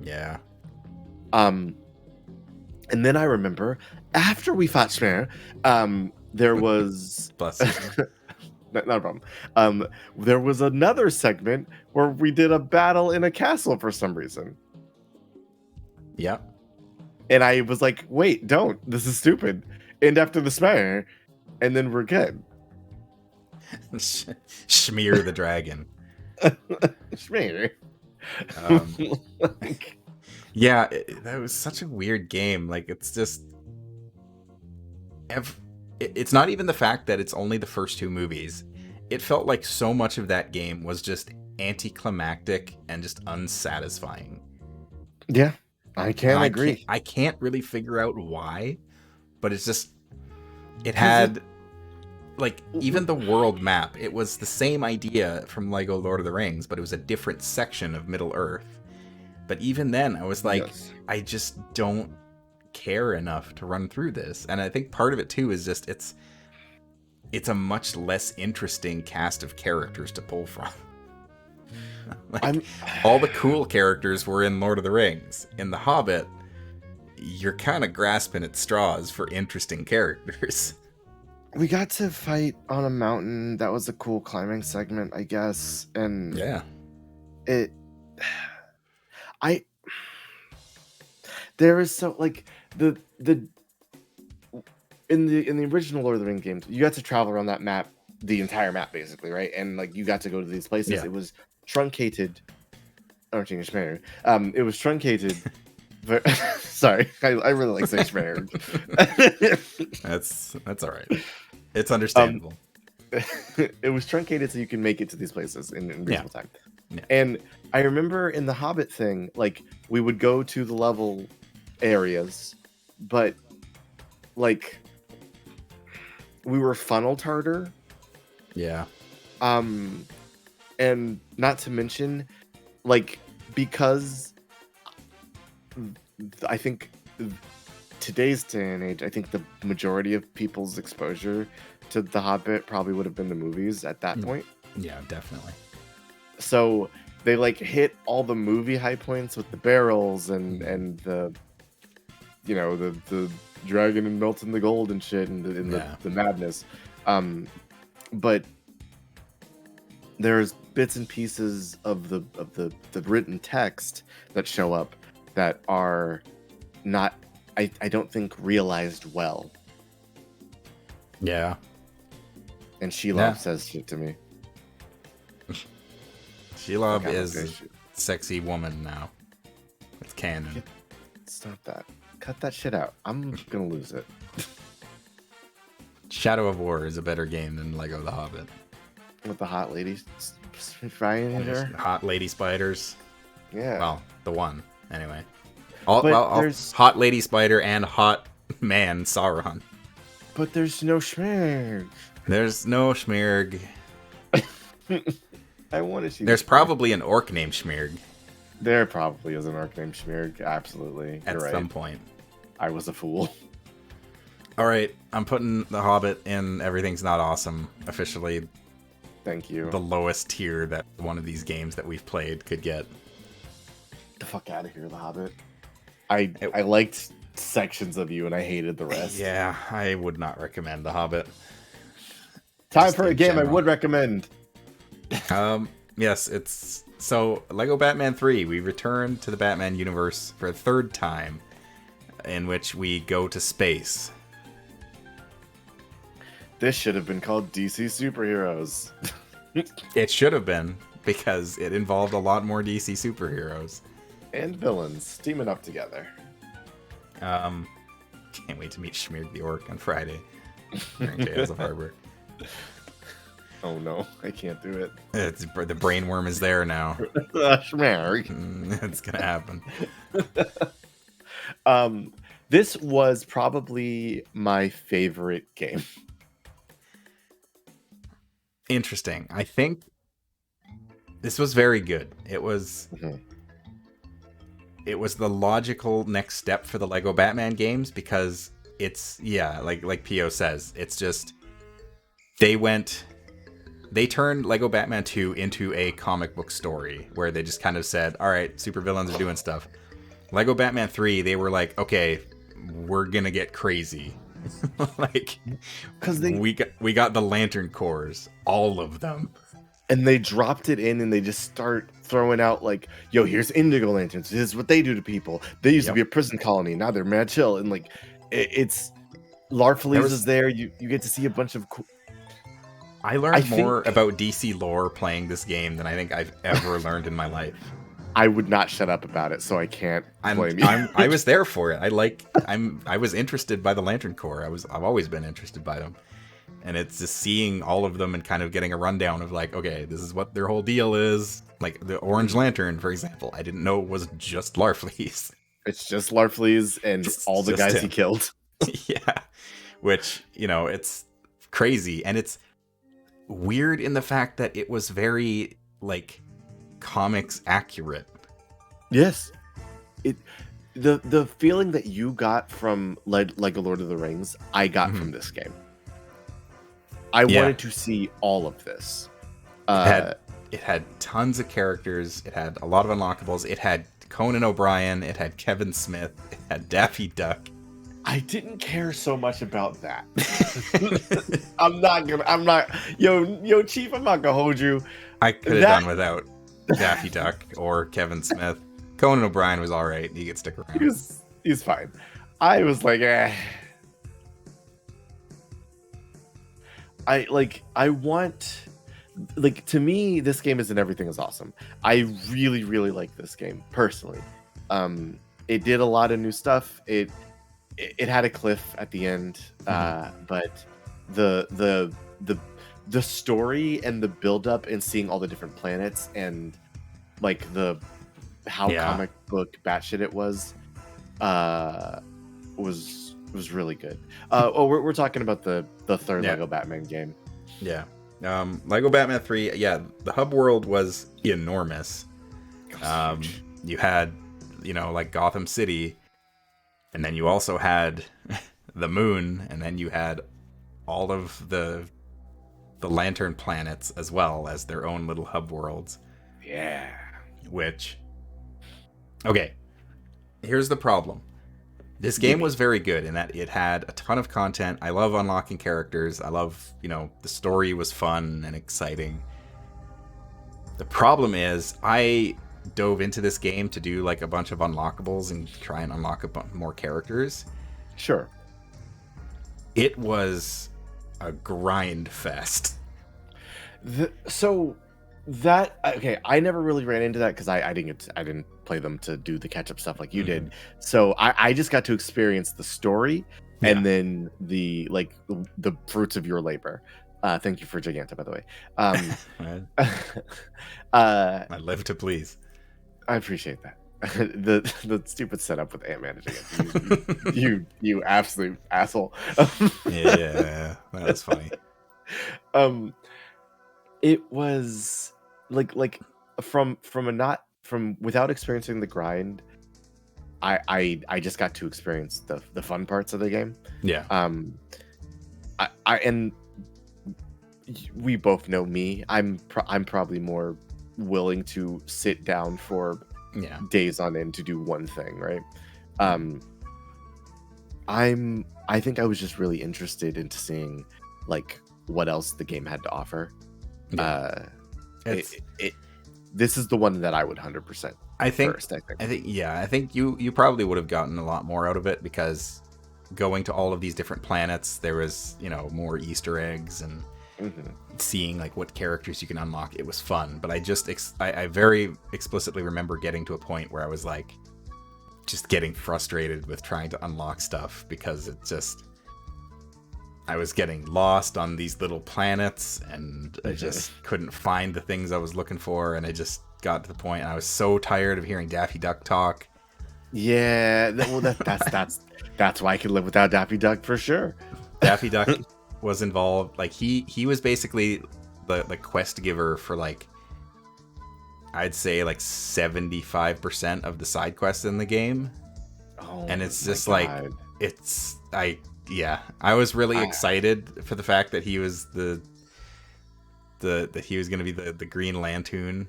Yeah. And then I remember after we fought Smaug, there was not a problem. There was another segment where we did a battle in a castle for some reason. Yeah. And I was like, wait, don't. This is stupid. End after the Smaug, and then we're good. Schmear the dragon. Schmear. Yeah, that was such a weird game. Like, it's just... It's not even the fact that it's only the first 2 movies. It felt like so much of that game was just anticlimactic and just unsatisfying. Yeah, I can agree. I can't really figure out why, but it's just... It had... Like, even the world map, it was the same idea from Lego Lord of the Rings, but it was a different section of Middle-earth. But even then, I was like, yes. I just don't care enough to run through this. And I think part of it, too, is just it's a much less interesting cast of characters to pull from. Like, all the cool characters were in Lord of the Rings. In The Hobbit, you're kind of grasping at straws for interesting characters. We got to fight on a mountain. That was a cool climbing segment, I guess. And yeah, there is so like the in the original Lord of the Rings games, you got to travel around that map, the entire map basically, right? And like you got to go to these places. Yeah. It was truncated. It was truncated. Sorry, I really like saying Schmear. That's all right. It's understandable. It was truncated so you can make it to these places in reasonable time. Yeah. And I remember in the Hobbit thing, like we would go to the level areas, but like we were funneled harder. Yeah. And not to mention, like, because I think today's day and age, I think the majority of people's exposure to The Hobbit probably would have been the movies at that point. Yeah, definitely. So they like hit all the movie high points with the barrels and the, you know, the dragon and melting the gold and shit and the madness. But there's bits and pieces of the written text that show up that are not, I don't think, realized well. Yeah. And Shelob says shit to me. Shelob is sexy woman now. It's canon. Stop that. Cut that shit out. I'm gonna lose it. Shadow of War is a better game than Lego The Hobbit. With the hot ladies frying in There's her. hot lady spiders. Yeah. Well, the one anyway. There's hot lady spider and hot man Sauron. but there's no schmeg. There's no Schmirg. I want to see. There's probably an orc named Schmirg There probably is an orc named Schmirg. Absolutely. at You're right. some point. I was a fool. All right, I'm putting The Hobbit in Everything's Not Awesome, officially Thank you. the lowest tier that one of these games that we've played could get. The fuck out of here, The Hobbit. I liked sections of you and I hated the rest. Yeah, I would not recommend The Hobbit. Time Just for a in game I general. would recommend. Yes, it's so Lego Batman 3. We return to the Batman universe for a third time, in which we go to space. This should have been called DC Superheroes. It should have been, because it involved a lot more DC superheroes. And villains teaming up together. Can't wait to meet Schmirg the Orc on Friday during Tales of Harbor. Oh no, I can't do it. The brainworm is there now. Schmirg. It's gonna happen. This was probably my favorite game. Interesting. I think this was very good. It was it was the logical next step for the Lego Batman games, because it's like Pio says, it's just they turned Lego Batman 2 into a comic book story where they just kind of said, all right, supervillains are doing stuff. Lego Batman 3, they were like, okay, we're gonna get crazy. Like, because we got the Lantern Corps, all of them, and they dropped it in and they just start throwing out like, yo, here's Indigo Lanterns, this is what they do to people. They used to be a prison colony, now they're mad chill. And like it's Larfleeze is there. You get to see a bunch of I learned more about DC lore playing this game than I think I've ever learned in my life. I would not shut up about it, so I can't blame you. I was there for it. I was interested by the Lantern Corps. I've always been interested by them. And it's just seeing all of them and kind of getting a rundown of like, okay, this is what their whole deal is. Like the Orange Lantern, for example. I didn't know it was just Larfleeze. It's just Larfleeze and all the guys he killed. Yeah. Which, it's crazy. And it's weird in the fact that it was very, like, comics accurate. Yes. The feeling that you got from Lego Lord of the Rings, I got from this game. I wanted to see all of this. It had tons of characters. It had a lot of unlockables. It had Conan O'Brien. It had Kevin Smith. It had Daffy Duck. I didn't care so much about that. Yo, Chief, I'm not gonna hold you. I could have done without Daffy Duck or Kevin Smith. Conan O'Brien was all right. He could stick around. He's fine. I was like, to me, this game isn't Everything is Awesome. I really, really like this game personally. It did a lot of new stuff. It had a cliff at the end, but the story and the build up and seeing all the different planets and like comic book batshit it was really good. We're talking about the third Lego Batman game. Yeah. Lego Batman 3, the hub world was enormous. You had, like Gotham City, and then you also had the moon, and then you had all of the Lantern planets as well as their own little hub worlds. Yeah. Which, okay, here's the problem. This game was very good in that it had a ton of content. I love unlocking characters. I love, the story was fun and exciting. The problem is I dove into this game to do like a bunch of unlockables and try and unlock more characters. Sure. It was a grind fest. I never really ran into that because I didn't play them to do the catch up stuff like you did. So I just got to experience the story and then the fruits of your labor. Thank you for Giganta, by the way. I live to please. I appreciate that. the stupid setup with Ant managing it. You absolute asshole. Yeah, that was funny. It was like from without experiencing the grind, I just got to experience the fun parts of the game. Yeah. I and we both know me. I'm probably more willing to sit down for days on end to do one thing, right? I think I was just really interested into seeing like what else the game had to offer. Yeah. This is the one that I would 100%. I think you probably would have gotten a lot more out of it because going to all of these different planets, there was more Easter eggs and seeing like what characters you can unlock. It was fun, but I very explicitly remember getting to a point where I was like just getting frustrated with trying to unlock stuff because I was getting lost on these little planets and I just couldn't find the things I was looking for, and I just got to the point and I was so tired of hearing Daffy Duck talk. Yeah, well that's why I could live without Daffy Duck for sure. Daffy Duck was involved, like he was basically the quest giver for like I'd say like 75% of the side quests in the game. Oh, and it's just like I was really excited for the fact that he was that he was going to be the Green Lantern.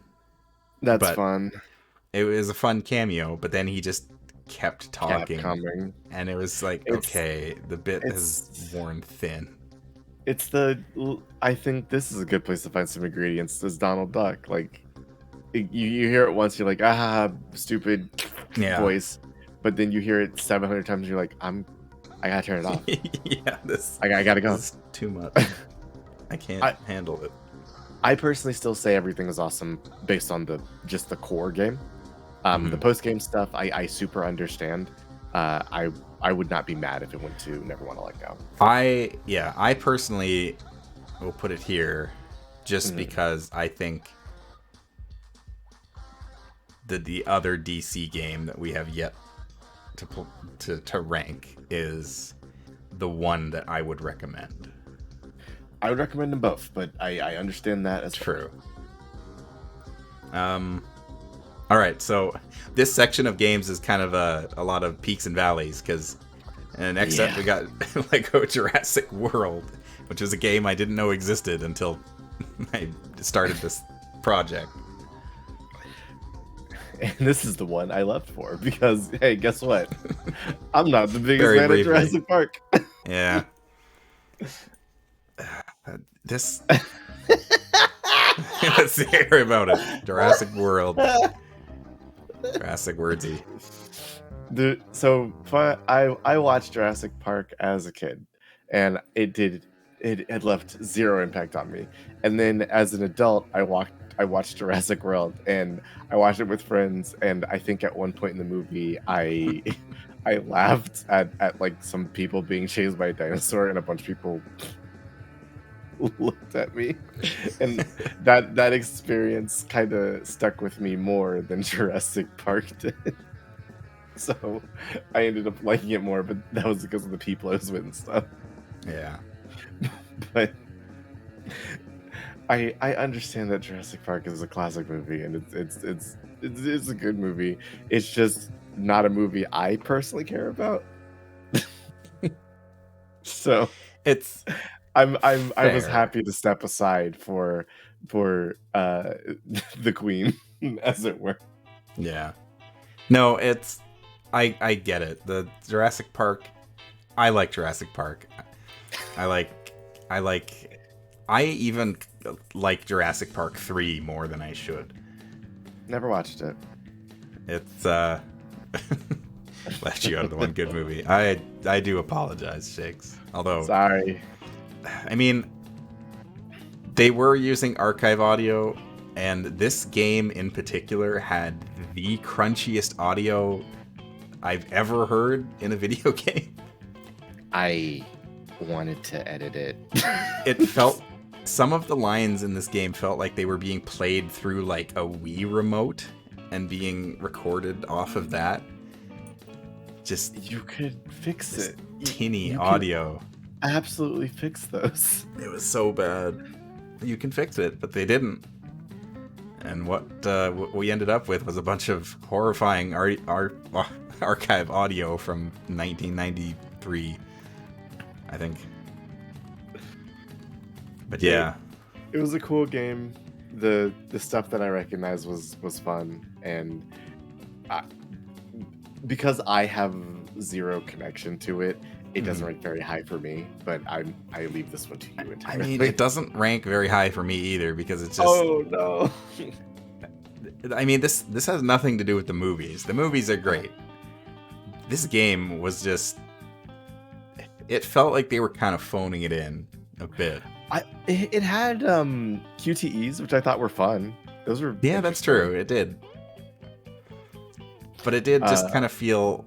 That's fun. It was a fun cameo, but then he just kept talking, and it was like, okay, the bit has worn thin. I think this is a good place to find some ingredients. Is Donald Duck. Like you hear it once, you're like, stupid voice, but then you hear it 700 times, you're like, I gotta turn it off. I gotta go. This is too much. I can't handle it. I personally still say everything is awesome based on the core game. The post game stuff, I super understand. I would not be mad if it went to Never Want to Let Go. I personally will put it here just because I think the other DC game that we have yet to rank is the one that I would recommend. I would recommend them both, but I understand that as true. All right, so this section of games is kind of a lot of peaks and valleys because next up we got Lego Jurassic World, which is a game I didn't know existed until I started this project. And this is the one I left for because, hey, guess what? I'm not the biggest fan of Jurassic Park. Yeah. This. Let's hear about it. Jurassic World. Jurassic Wordsy. So I watched Jurassic Park as a kid, and it had left zero impact on me. And then as an adult, I watched Jurassic World, and I watched it with friends. And I think at one point in the movie, I laughed at like some people being chased by a dinosaur, and a bunch of people looked at me, and that experience kind of stuck with me more than Jurassic Park did. So I ended up liking it more, but that was because of the people I was with and stuff. Yeah. But I understand that Jurassic Park is a classic movie, and it's a good movie. It's just not a movie I personally care about. So I was happy to step aside for the queen, as it were. Yeah. No, I get it. The Jurassic Park, I like Jurassic Park. I even like Jurassic Park 3 more than I should. Never watched it. It's left you out of the one good movie. I do apologize, Shakes. Although sorry. I mean, they were using archive audio, and this game in particular had the crunchiest audio I've ever heard in a video game. I wanted to edit it. It felt, some of the lines in this game felt like they were being played through like a Wii remote and being recorded off of that. Just You could fix it. tinny You could audio. absolutely fix those. It was so bad. You can fix it, but they didn't. And what we ended up with was a bunch of horrifying archive audio from 1993, I think. But yeah. It was a cool game. The stuff that I recognized was fun, and because I have zero connection to it, it doesn't rank very high for me. But I leave this one to you I entirely. mean, it doesn't rank very high for me either because it's just. Oh no! I mean, this has nothing to do with the movies. The movies are great. This game was just. It felt like they were kind of phoning it in a bit. It had QTEs, which I thought were fun. Those were That's true. It did. But it did just kind of feel.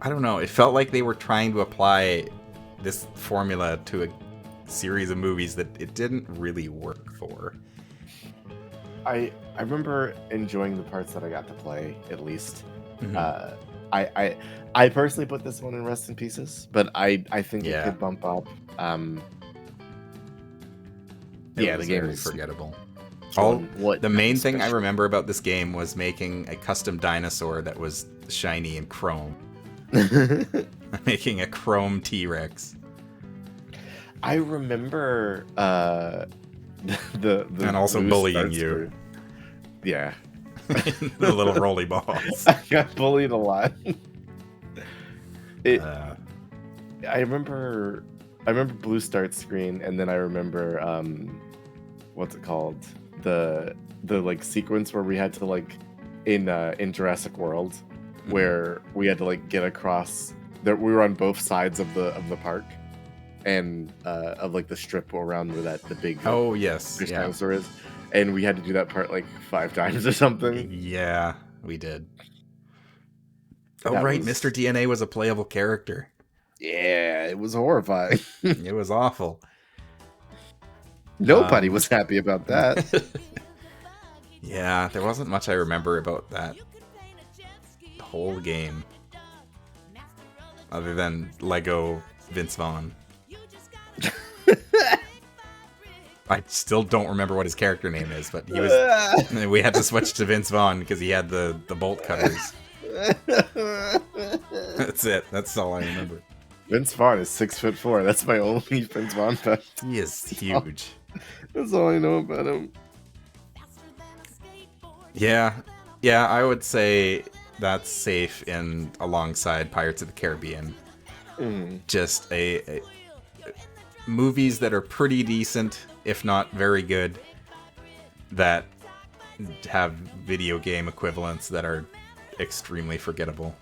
I don't know. It felt like they were trying to apply this formula to a series of movies that it didn't really work for. I remember enjoying the parts that I got to play, at least. Mhm. I personally put this one in Rest in Pieces, but I think Yeah. it could bump up. It The was game very is forgettable. what The main thing I special. remember about this game was making a custom dinosaur that was shiny and chrome. Making a chrome T-Rex. I remember the And also blue bullying starts you. were- Yeah, The little roly balls. I got bullied a lot. I remember blue start screen, and then I remember what's it called, the like sequence where we had to like in Jurassic World, where we had to like get across that we were on both sides of the park, and of like the strip around where the big Oh, yes. fish Yeah. dinosaur is, and we had to do that part like 5 times or something. Yeah, we did. Oh, That right. was- Mr. DNA was a playable character. Yeah, it was horrifying. It was awful. Nobody was happy about that. Yeah, there wasn't much I remember about that whole game. Other than Lego Vince Vaughn. I still don't remember what his character name is, but he was. We had to switch to Vince Vaughn because he had the bolt cutters. That's it. That's all I remember. Vince Vaughn is 6'4". That's my only Vince Vaughn fact. He is huge. That's all I know about him. Yeah, I would say that's safe in alongside Pirates of the Caribbean. Just a movies that are pretty decent, if not very good, that have video game equivalents that are extremely forgettable.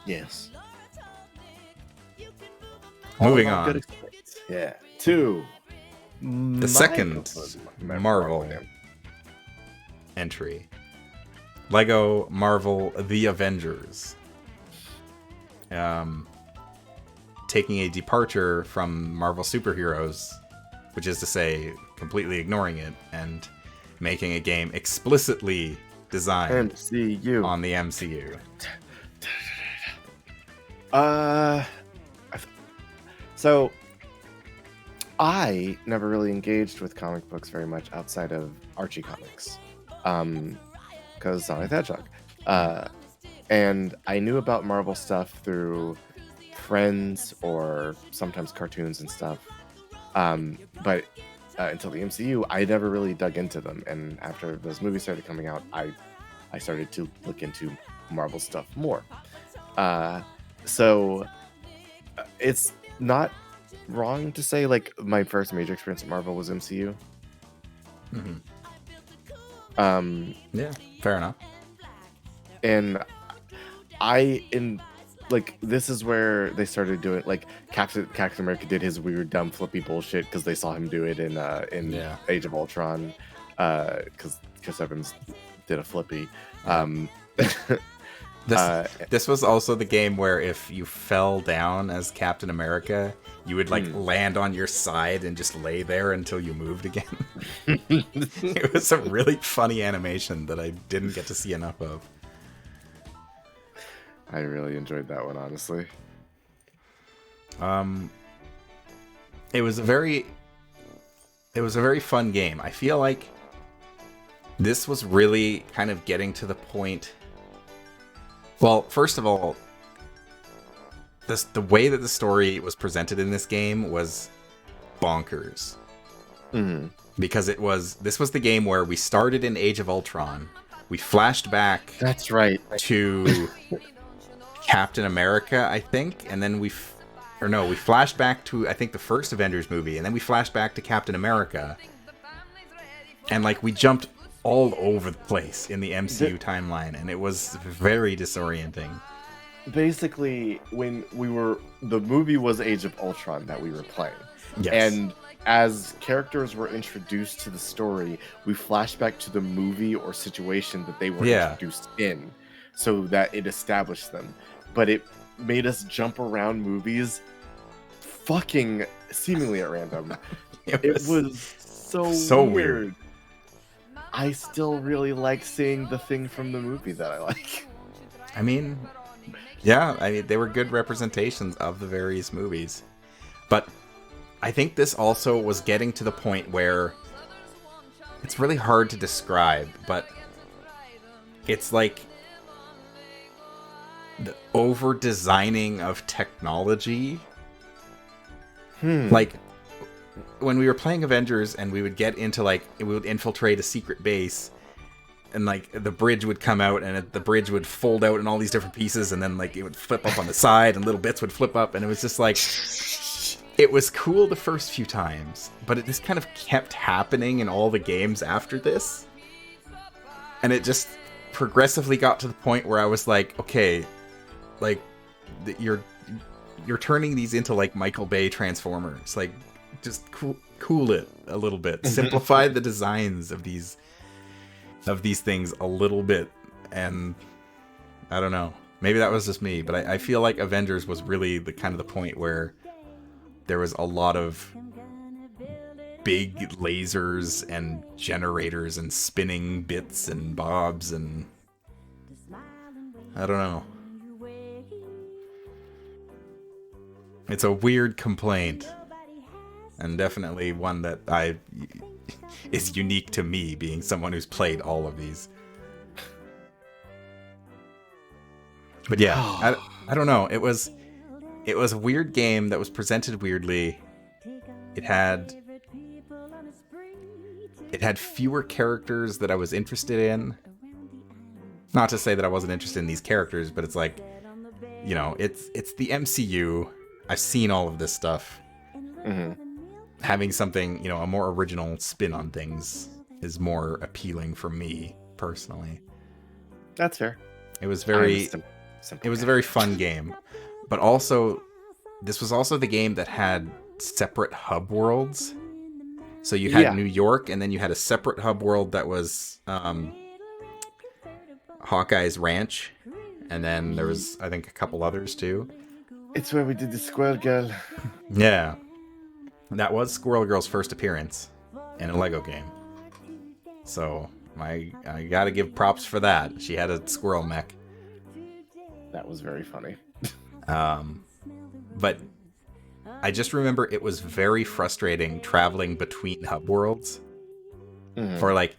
Yes. Moving All on. good experience. Yeah. 2. The second Marvel entry. Lego Marvel The Avengers. Taking a departure from Marvel superheroes, which is to say, completely ignoring it, and making a game explicitly designed MCU. on the MCU. So I never really engaged with comic books very much outside of Archie comics, because Sonic the Hedgehog, and I knew about Marvel stuff through friends or sometimes cartoons and stuff, but until the MCU, I never really dug into them. And after those movies started coming out, I started to look into Marvel stuff more. So it's not wrong to say like my first major experience at Marvel was MCU. Yeah, fair enough. And this is where they started doing like Captain America did his weird dumb flippy bullshit because they saw him do it in Yeah. Age of Ultron, because Chris Evans did a flippy. This was also the game where if you fell down as Captain America, you would like land on your side and just lay there until you moved again. It was a really funny animation that I didn't get to see enough of. I really enjoyed that one, honestly. It was a very fun game. I feel like this was really kind of getting to the point. Well, first of all, the way that the story was presented in this game was bonkers. Mm-hmm. Because this was the game where we started in Age of Ultron, we flashed back. That's right. To Captain America, I think, and then we flashed back to I think the first Avengers movie, and then we flashed back to Captain America, and like we jumped all over the place in the MCU timeline, and it was very disorienting. Basically, the movie was Age of Ultron that we were playing. Yes. And as characters were introduced to the story, we flashed back to the movie or situation that they were introduced in, so that it established them. But it made us jump around movies fucking seemingly at random. It was so weird. I still really like seeing the thing from the movie that I like. I mean, yeah, they were good representations of the various movies. But I think this also was getting to the point where it's really hard to describe, but it's like the over-designing of technology. Like, when we were playing Avengers and we would get into, like, we would infiltrate a secret base, and, like, the bridge would come out, and the bridge would fold out in all these different pieces, and then, like, it would flip up on the side, and little bits would flip up, and it was just, like, it was cool the first few times, but it just kind of kept happening in all the games after this, and it just progressively got to the point where I was like, okay, like, you're turning these into, like, Michael Bay Transformers, like, just cool it a little bit. Simplify the designs of these things a little bit. And I don't know. Maybe that was just me, but I feel like Avengers was really the kind of the point where there was a lot of big lasers and generators and spinning bits and bobs, and I don't know. It's a weird complaint. And definitely one that is unique to me, being someone who's played all of these. But yeah, I don't know. It was a weird game that was presented weirdly. It had fewer characters that I was interested in. Not to say that I wasn't interested in these characters, but it's like, you know, it's the MCU. I've seen all of this stuff. Mm-hmm. Having something, you know, a more original spin on things is more appealing for me personally. That's fair. It was a very fun game, but also this was also the game that had separate hub worlds. So you had New York, and then you had a separate hub world that was Hawkeye's ranch, and then there was, I think, a couple others too. It's where we did the Squirrel Girl. Yeah. That was Squirrel Girl's first appearance in a Lego game. So I gotta give props for that. She had a squirrel mech. That was very funny. But I just remember it was very frustrating traveling between hub worlds. Mm-hmm. For like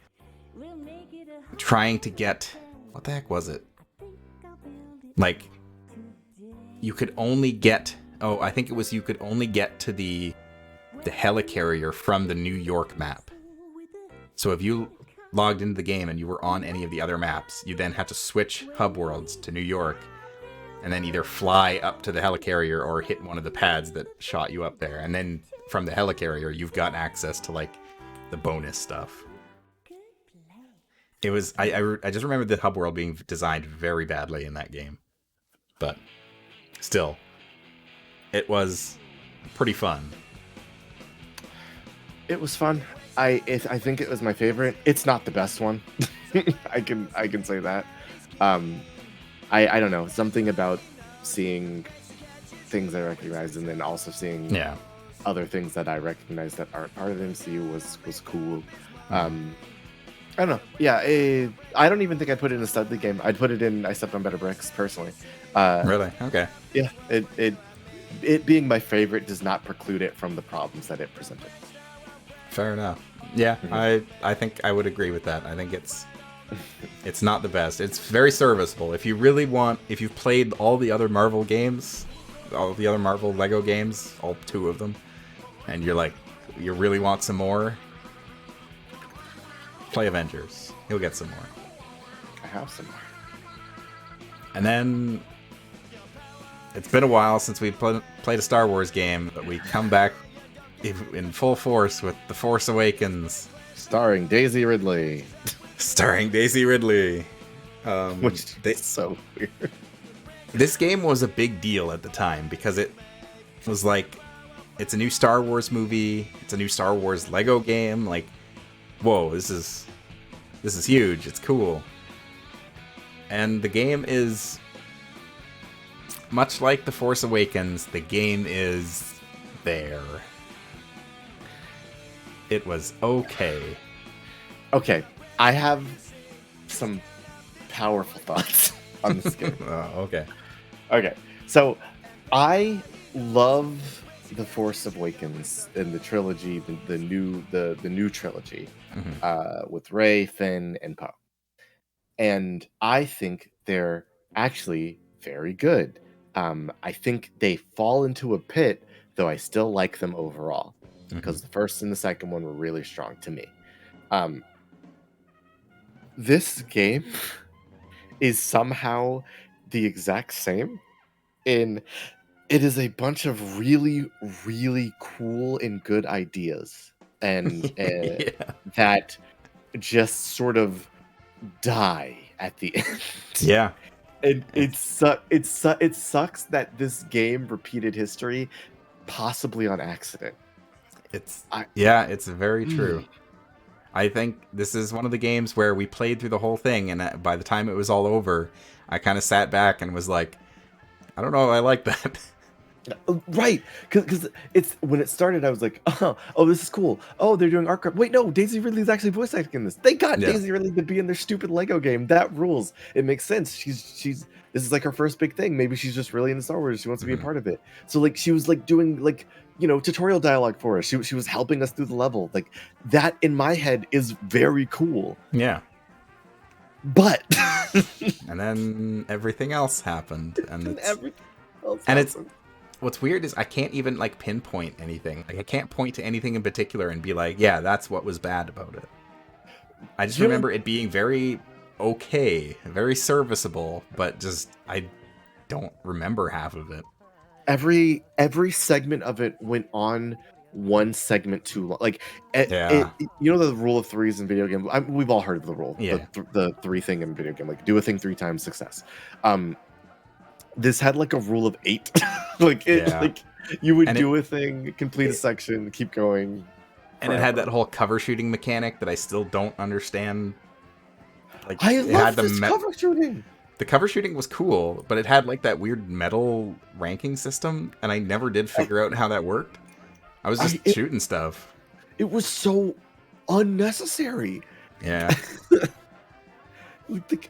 trying to get, what the heck was it? Like you could only get, I think it was you could only get to the helicarrier from the New York map. So if you logged into the game and you were on any of the other maps, you then had to switch hub worlds to New York and then either fly up to the helicarrier or hit one of the pads that shot you up there. And then from the helicarrier, you've got access to like the bonus stuff. It was, I just remember the hub world being designed very badly in that game. But still, it was pretty fun. It was fun. I think it was my favorite. It's not the best one. I can say that. Um, I don't know, something about seeing things I recognize and then also seeing Yeah. other things that I recognize that aren't part of the MCU was cool. Mhm. I don't know. Yeah, I don't even think I'd put it in a Studley game. I'd put it in I Stepped on Better Bricks personally. Really? Okay. Yeah, it being my favorite does not preclude it from the problems that it presented. Fair enough. Yeah, Mhm. I think I would agree with that. I think it's not the best. It's very serviceable. If you've played all the other Marvel games, all the other Marvel Lego games, all 2 of them, and you're like, you really want some more, play Avengers. You'll get some more. I have some more. And then it's been a while since we played a Star Wars game, but we come back in full force with The Force Awakens, Starring Daisy Ridley, starring Daisy Ridley. which They, is so weird. this game was a big deal at the time because it was like, it's a new Star Wars movie, it's a new Star Wars Lego game. Like, whoa, this is huge. It's cool. And the game is much like The Force Awakens. The game is there. It was okay. Okay, I have some powerful thoughts on this game. Okay. Okay, so I love The Force Awakens in the trilogy, the new trilogy, with Rey, Finn, and Poe, and I think they're actually very good. I think they fall into a pit, though I still like them overall because the first and the second one were really strong to me. Um, this game is somehow the exact same in it is a bunch of really, really cool and good ideas, and Yeah. that just sort of die at the end. Yeah. And It's it sucks that this game repeated history, possibly on accident. I it's very true. I think this is one of the games where we played through the whole thing, and by the time it was all over, I kind of sat back and was like, I don't know if I like that. Right, because it's when it started, I was like, oh, this is cool. Oh, they're doing art crap. Wait, no, Daisy Ridley's actually voice acting in this. They got Yeah. Daisy Ridley to be in their stupid Lego game. That rules. It makes sense. She's this is like her first big thing. Maybe she's just really into Star Wars. She wants to be a part of it. So like she was like doing like tutorial dialogue for us. She was helping us through the level. Like that in my head is very cool. Yeah. But And then everything else happened, and everything else and it's happened. what's weird is I can't even like pinpoint anything. Like I can't point to anything in particular and be like, yeah, that's what was bad about it. I just remember it being very okay, very serviceable, but just I don't remember half of it. Every segment of it went on one segment too long. Like Yeah. the rule of threes in video game. We've all heard of the rule, Yeah. the three thing in video game. Like do a thing 3 times, success. This had like a rule of 8. Like you would do a thing, complete a section, keep going. And it had that whole cover shooting mechanic that I still don't understand. Like I it love had this cover shooting. The cover shooting was cool, but it had like that weird metal ranking system, and I never did figure out how that worked. I was just shooting stuff. It was so unnecessary. Yeah.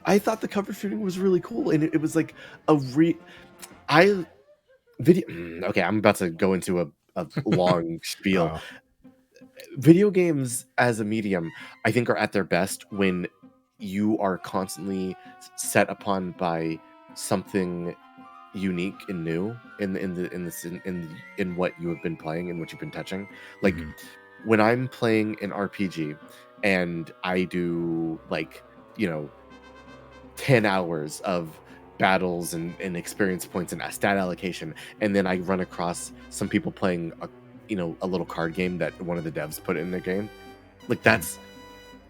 I thought the cover shooting was really cool, and it was like okay, I'm about to go into a long spiel. Oh. Video games as a medium, I think, are at their best when you are constantly set upon by something unique and new in what you have been playing and what you've been touching. Like when I'm playing an RPG and I do 10 hours of battles and experience points and stat allocation, and then I run across some people playing a little card game that one of the devs put in their game, like that's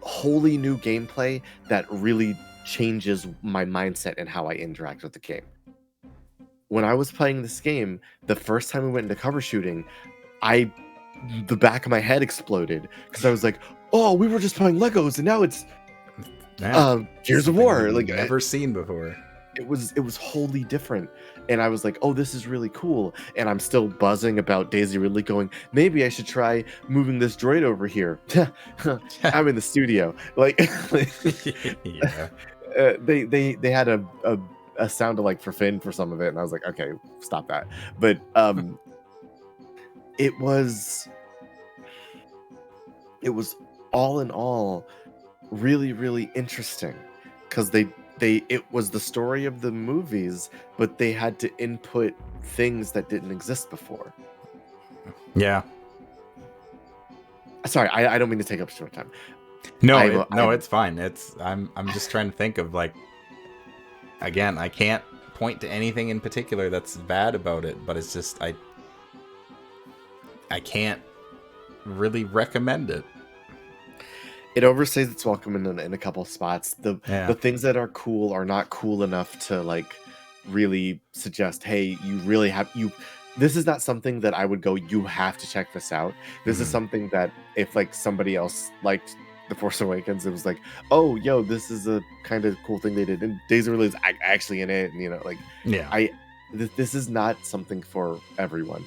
wholly new gameplay that really changes my mindset and how I interact with the game. When I was playing this game, the first time we went into cover shooting, the back of my head exploded because I was like, oh, we were just playing Legos and now it's Yeah. Gears of Something War. we've Like never seen before. it was wholly different, and I was like, oh, this is really cool. And I'm still buzzing about Daisy Ridley going, maybe I should try moving this droid over here. I'm in the studio. Like Yeah. they had a sound alike for Finn for some of it, and I was like, okay, stop that. But it was all in all really, really interesting, because it was the story of the movies, but they had to input things that didn't exist before. Yeah. Sorry, I don't mean to take up too much time. No, it's fine. I'm just trying to think of, like, again, I can't point to anything in particular that's bad about it, but it's just I can't really recommend it. It overstays its welcome in a couple spots. The things that are cool are not cool enough to like really suggest, hey, you really have you. This is not something that I would go, you have to check this out. This is something that if like somebody else liked The Force Awakens, it was like, oh, yo, this is a kind of cool thing they did. And Days of Release actually in it, and you know, like, Yeah. This is not something for everyone.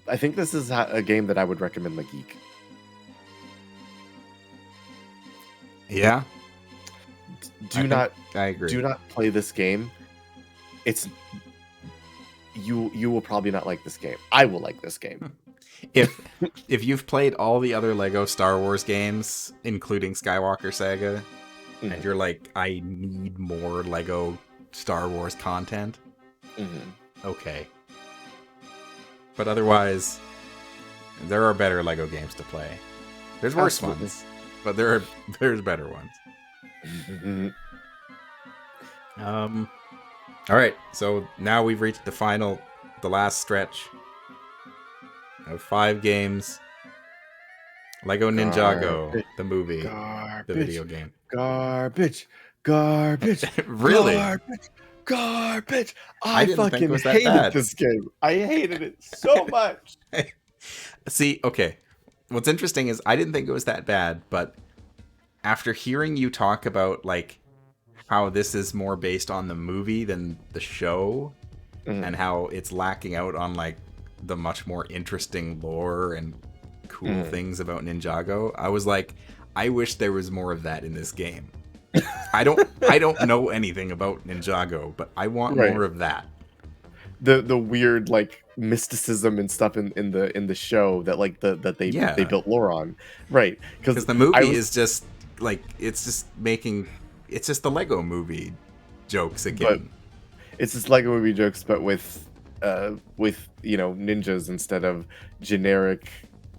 I think this is a game that I would recommend the geek. Yeah. I agree. Do not play this game. It's you will probably not like this game. I will like this game. If you've played all the other Lego Star Wars games, including Skywalker Saga, and you're like, I need more Lego Star Wars content, okay. But otherwise, there are better Lego games to play. There's worse ones, but there's better ones. All right, so now we've reached the last stretch of 5 games. Lego Ninjago, the movie, the video game. Garbage. Really? Garbage. I didn't think it was that hated bad. this game. I hated it so much. See, okay. What's interesting is I didn't think it was that bad, but after hearing you talk about like how this is more based on the movie than the show, and how it's lacking out on like the much more interesting lore and cool things about Ninjago, I was like, I wish there was more of that in this game. I don't know anything about Ninjago, but I want more of that. The weird like mysticism and stuff in the show that like they built lore on, right? Because the movie is just like it's just the Lego movie jokes again. But it's just Lego movie jokes, but with you know, ninjas instead of generic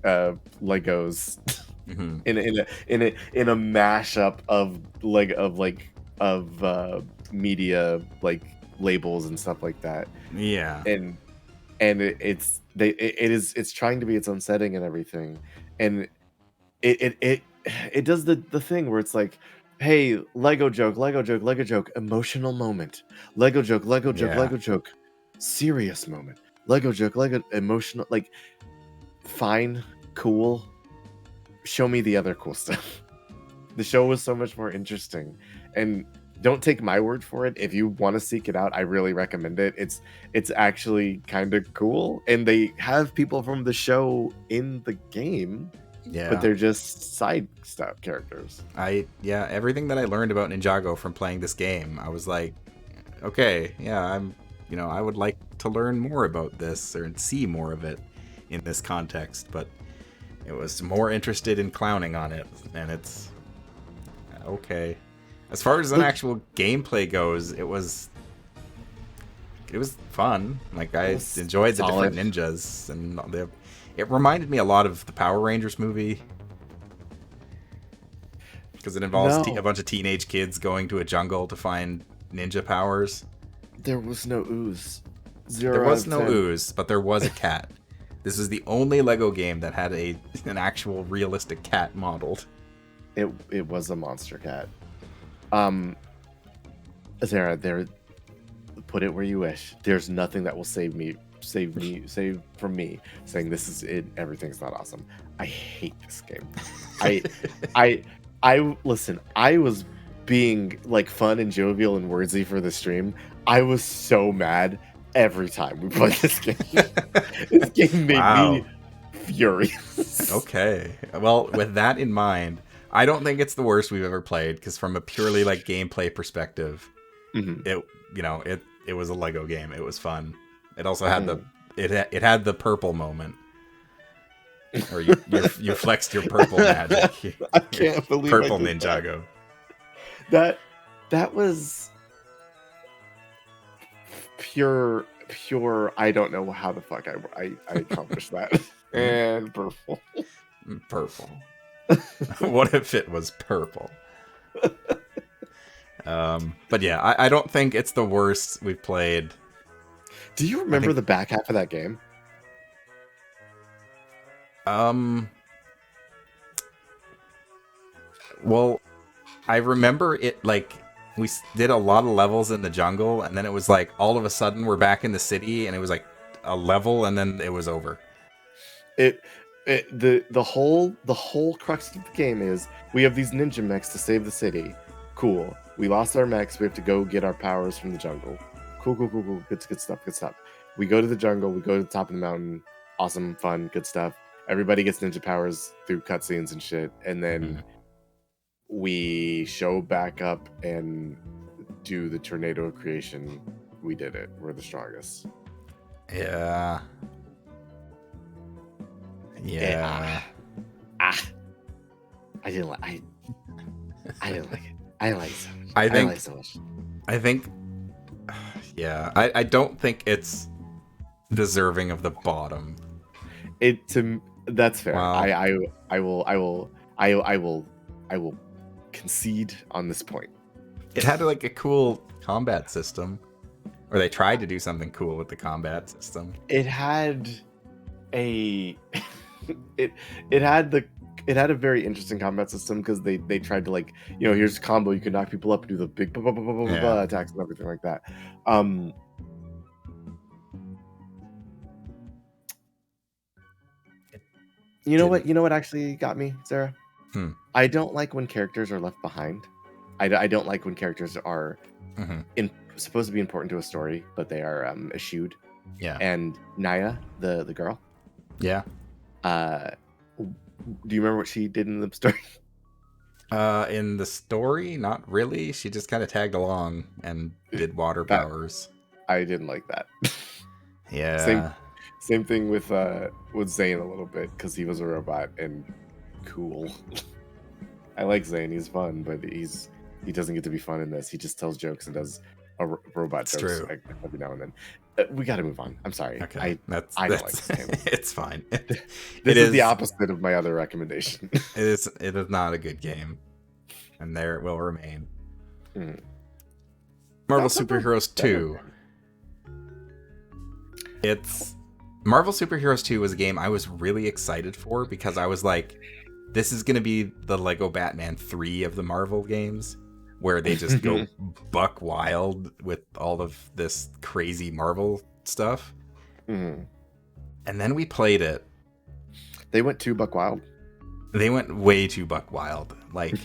Legos. in a mashup of media like labels and stuff like that. Yeah. And it's trying to be its own setting and everything, and it does the thing where it's like, hey, Lego joke, emotional moment, Lego joke, serious moment, Lego joke, emotional, like, fine, cool, show me the other cool stuff. The show was so much more interesting, and don't take my word for it. If you want to seek it out, I really recommend it. It's actually kind of cool, and they have people from the show in the game. Yeah, but they're just side stuff characters. Everything that I learned about Ninjago from playing this game, I was like, okay, yeah, I would like to learn more about this or see more of it in this context, but it was more interested in clowning on it, and it's okay. As far as an actual gameplay goes, it was fun. Like, I enjoyed the different ninjas, and it reminded me a lot of the Power Rangers movie, because it involves a bunch of teenage kids going to a jungle to find ninja powers. There was no ooze. There was no ooze, but there was a cat. This is the only Lego game that had an actual realistic cat modeled. It was a monster cat. Sarah, put it where you wish. There's nothing that will save from me saying this is it. Everything's not awesome. I hate this game. I I listen, I was being like fun and jovial and wordsy for the stream. I was so mad every time we played this game. This game made me Wow. furious. Okay. Well, with that in mind, I don't think it's the worst we've ever played because from a purely like gameplay perspective, Mhm, it was a Lego game. It was fun. It also had mhm. it had the purple moment, or you flexed your purple magic, I your can't believe I purple did that. Ninjago. That was pure. I don't know how the fuck I accomplished that. And purple. Purple. What if it was purple? But yeah, I don't think it's the worst we've played. Do you remember think- the back half of that game? Well, I remember it like we did a lot of levels in the jungle, and then it was like all of a sudden we're back in the city, and it was like a level, and then it was over. It, the whole crux of the game is we have these ninja mechs to save the city. Cool. We lost our mechs. We have to go get our powers from the jungle. Cool. Good stuff. We go to the jungle. We go to the top of the mountain. Awesome, fun, good stuff. Everybody gets ninja powers through cutscenes and shit, and then we show back up and do the tornado of creation. We did it. We're the strongest. Yeah. I didn't like. I didn't like it. I didn't like it so much. I didn't think- like it so much. I think. Yeah, I don't think it's deserving of the bottom. That's fair. Wow. I will concede on this point. It had like a cool combat system, or they tried to do something cool with the combat system. It had a it had a very interesting combat system because they tried to like, here's a combo, you can knock people up and do the big Yeah. attacks and everything like that. You know what actually got me, Sarah? I don't like when characters are left behind. I don't like when characters are supposed to be important to a story, but they are eschewed. Yeah. And Naya, the girl, Yeah. do you remember what she did in the story? In the story, not really. She just kind of tagged along and did water powers. I didn't like that. Yeah. Same thing with Zane a little bit because he was a robot and cool. I like Zane. He's fun, but he doesn't get to be fun in this. He just tells jokes and does robot It's jokes true. every now and then. We got to move on. I'm sorry. Okay. I don't like this game. It's fine. This is the opposite of my other recommendation. It is not a good game, and there it will remain. Marvel That's not Superheroes bad. 2. It's Marvel Superheroes 2 was a game I was really excited for because I was like, this is going to be the Lego Batman 3 of the Marvel games, where they just go buck wild with all of this crazy Marvel stuff. Mhm. And then we played it. They went too buck wild. They went way too buck wild. Like,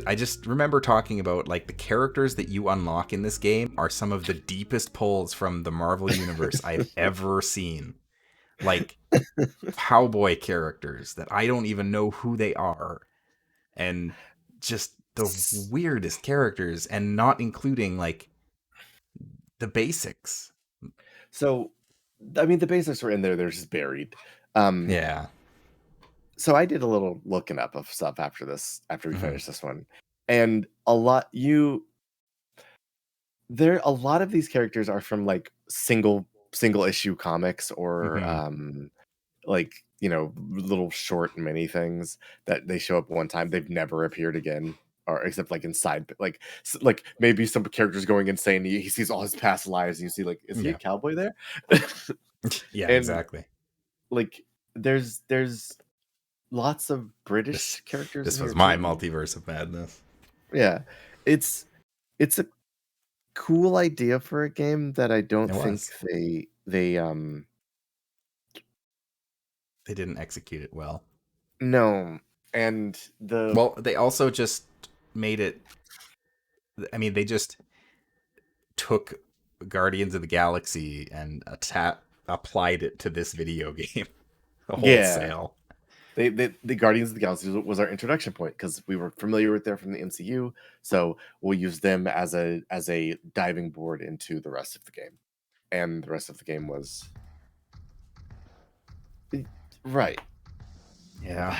I just remember talking about, like, the characters that you unlock in this game are some of the deepest pulls from the Marvel universe I've ever seen. Like, cowboy characters that I don't even know who they are. And just the weirdest characters, and not including, like, the basics. So, I mean, the basics were in there. They're just buried. Yeah. So I did a little looking up of stuff after we finished this one, and a lot of these characters are from like single issue comics or like little short mini things that they show up one time. They've never appeared again, or except like inside, like maybe some characters going insane. He sees all his past lives, and you see like, is he a cowboy there? Yeah, And, exactly. Like there's lots of British characters. This in was here my too. multiverse of madness. Yeah, it's a cool idea for a game that I don't think they They didn't execute it well. No, and the Well, they also just made it. I mean, they just took Guardians of the Galaxy and applied it to this video game yeah, wholesale. the Guardians of the Galaxy was our introduction point because we were familiar with them from the MCU, so we'll use them as a diving board into the rest of the game, and the rest of the game was right. Yeah.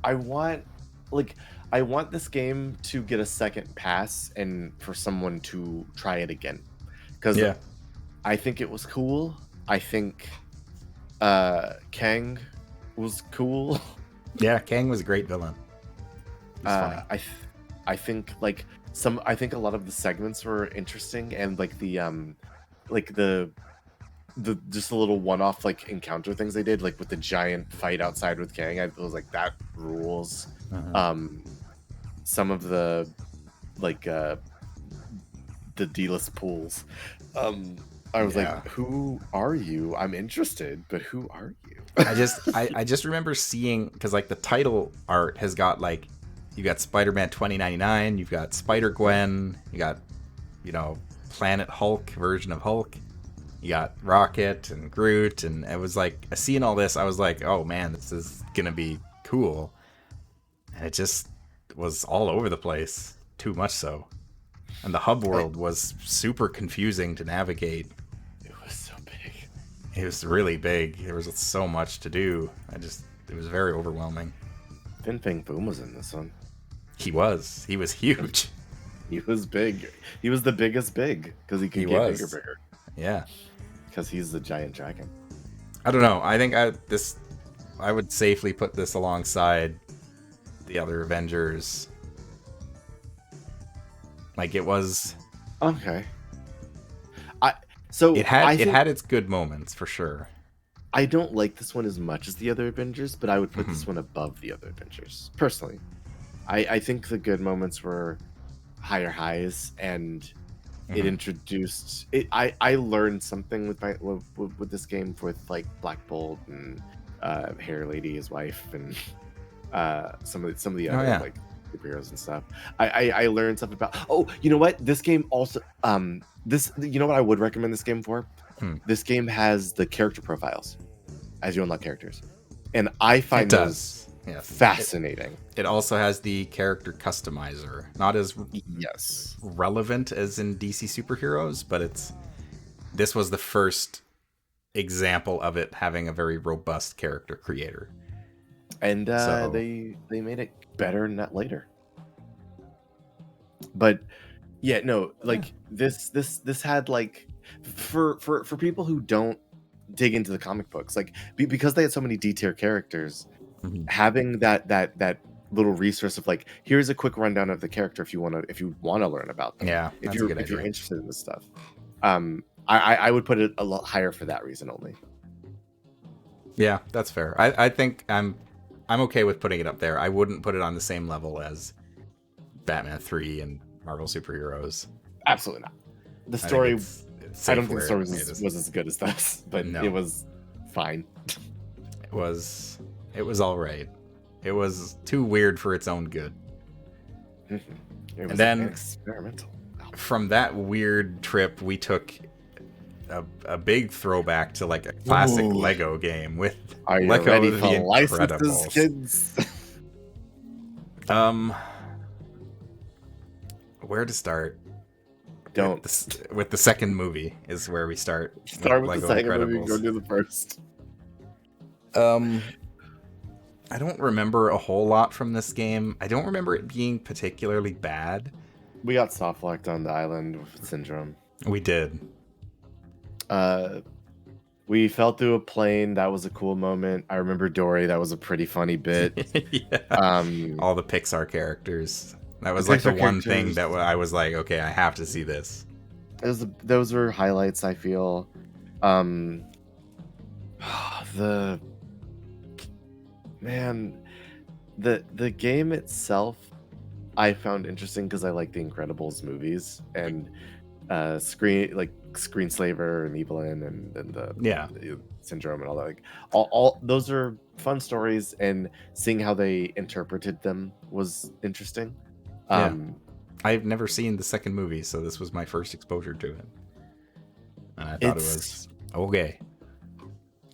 I want like I want this game to get a second pass and for someone to try it again because Yeah. I think it was cool. I think Kang was cool. Yeah, Kang was a great villain. He was funny. I think I think a lot of the segments were interesting and like the just a little one-off like encounter things they did like with the giant fight outside with Kang. I was like that rules. Uh-huh. Some of the like the D-list pools. I was Yeah. like, who are you? I'm interested, but who are you? I just remember seeing, because like the title art has got like, you got Spider-Man 2099, you've got Spider-Gwen, you got, Planet Hulk version of Hulk, you got Rocket and Groot, and it was like, seeing all this, I was like, oh man, this is gonna be cool. And it just was all over the place, too much so. And the hub world was super confusing to navigate. It was so big. It was really big. There was so much to do. It was very overwhelming. Fin Fang Boom was in this one. He was huge. He was big. He was the biggest big because he could get bigger. Yeah. Because he's the giant dragon. I don't know. I think I would safely put this alongside the other Avengers. Like it was. Okay. It had its good moments for sure. I don't like this one as much as the other Avengers, but I would put this one above the other Avengers personally. I think the good moments were higher highs, and it introduced it. I learned something with this game with like Black Bolt and Hair Lady, his wife, and some of the other like superheroes and stuff. I learned stuff about. Oh, you know what? This game also you know what I would recommend this game for? This game has the character profiles as you unlock characters, and I find those fascinating. It also has the character customizer, not as relevant as in DC superheroes, but this was the first example of it having a very robust character creator. And they made it better not later. But yeah, no, like this had like for people who don't dig into the comic books, like because they had so many D-tier characters, having that little resource of like, here's a quick rundown of the character if you want to learn about them. Yeah, if you're interested in this stuff. I would put it a lot higher for that reason only. Yeah, that's fair. I think I'm okay with putting it up there. I wouldn't put it on the same level as Batman 3 and Marvel Superheroes. Absolutely not. The story, I don't think the story was as good as this, but it was fine. It was all right. It was too weird for its own good. It was and then experimental. From that weird trip, we took a big throwback to like a classic Lego game with Lego The Incredibles. Kids? Where to start? Don't. With the second movie is where we start. Start with the second movie. Go do the first. I don't remember a whole lot from this game. I don't remember it being particularly bad. We got soft locked on the island with Syndrome. We did. We fell through a plane. That was a cool moment. I remember Dory. That was a pretty funny bit. All the Pixar characters. That was like the one thing that I was like, okay, I have to see this. Those were highlights, I feel. The game itself I found interesting because I like the Incredibles movies, and Screenslaver and Evelyn and Yeah. the Syndrome and all that. Like all those are fun stories, and seeing how they interpreted them was interesting. Yeah. I've never seen the second movie, so this was my first exposure to it. And I thought it was okay.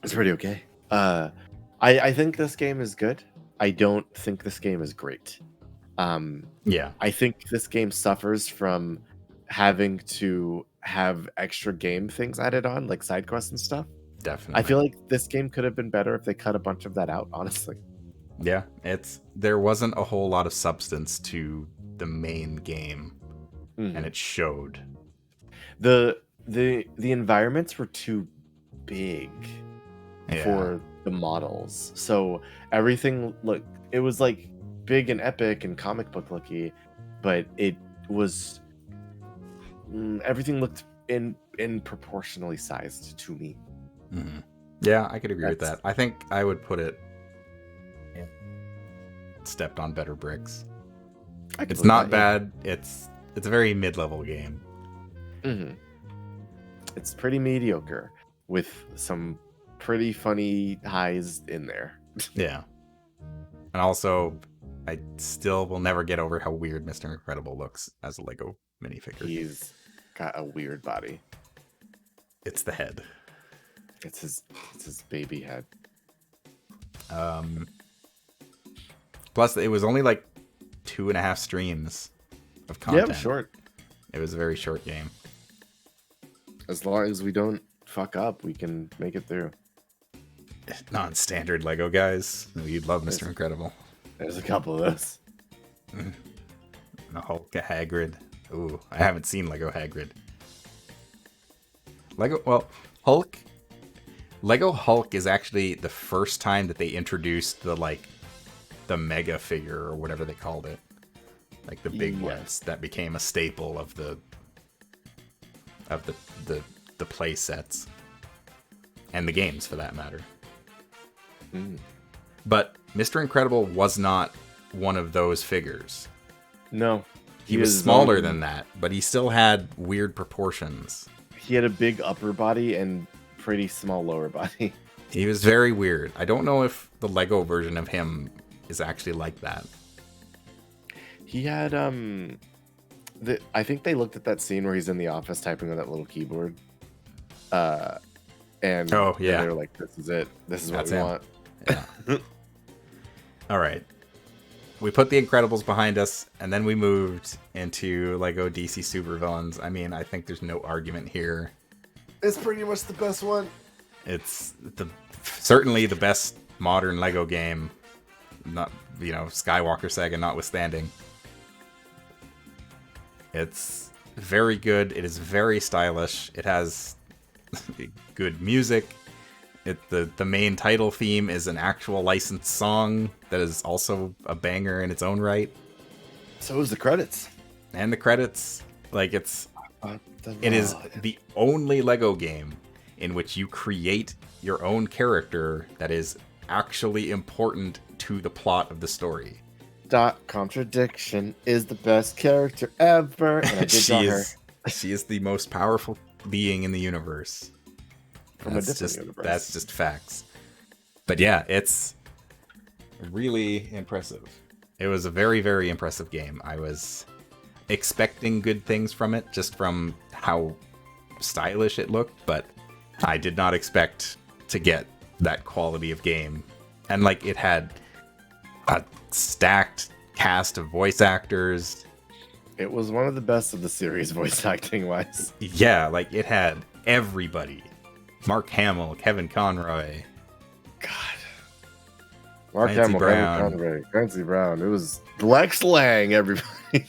It's pretty okay. I think this game is good. I don't think this game is great. Yeah. I think this game suffers from having to have extra game things added on, like side quests and stuff. Definitely. I feel like this game could have been better if they cut a bunch of that out, honestly. Yeah, there wasn't a whole lot of substance to the main game, and it showed. The environments were too big for the models, so everything it was like big and epic and comic book looky, but it was everything looked in proportionally sized to me. Mm-hmm. Yeah, I could agree with that. I think I would put it stepped on better bricks. It's not bad. It's a very mid-level game. It's pretty mediocre with some pretty funny highs in there. Yeah. And also, I still will never get over how weird Mr. Incredible looks as a Lego minifigure. He's got a weird body. It's the head. It's his baby head. Plus, it was only like 2.5 streams of content. Yeah, short. It was a very short game. As long as we don't fuck up, we can make it through. Non-standard Lego guys. You'd love Mr. Incredible. There's a couple of those. A Hulk, a Hagrid. Ooh, I haven't seen Lego Hagrid. Lego Hulk is actually the first time that they introduced the mega figure or whatever they called it. Like the big ones that became a staple of the play sets. And the games for that matter. But Mr. Incredible was not one of those figures. No. He was smaller than that, but he still had weird proportions. He had a big upper body and pretty small lower body. He was very weird. I don't know if the Lego version of him is actually like that. He had I think they looked at that scene where he's in the office typing on that little keyboard. And they were like, this is it. This is what we want. Yeah. All right. We put the Incredibles behind us, and then we moved into Lego DC Supervillains. I mean, I think there's no argument here. It's pretty much the best one. It's certainly the best modern Lego game. Not, Skywalker Saga notwithstanding. It's very good. It is very stylish. It has good music. The main title theme is an actual licensed song that is also a banger in its own right. So is the credits. And the credits, it is the only Lego game in which you create your own character that is actually important to the plot of the story. Contradiction is the best character ever. And I did she is the most powerful being in the universe. From a different universe. That's just facts. But yeah, it's really impressive. It was a very, very impressive game. I was expecting good things from it, just from how stylish it looked, but I did not expect to get that quality of game. And it had a stacked cast of voice actors. It was one of the best of the series, voice acting wise. Yeah, it had everybody. Mark Hamill, Kevin Conroy. God. Mark Hamill, Kevin Conroy, Clancy Brown. It was Lex Lang, everybody.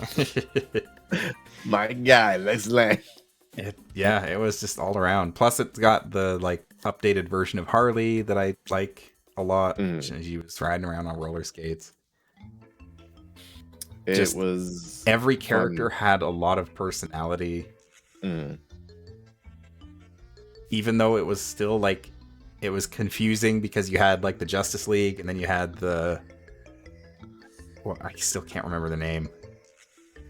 My guy, Lex Lang. It was just all around. Plus, it's got the updated version of Harley that I like a lot. She was riding around on roller skates. It was every character had a lot of personality. Even though it was still it was confusing because you had the Justice League and then you had I still can't remember the name.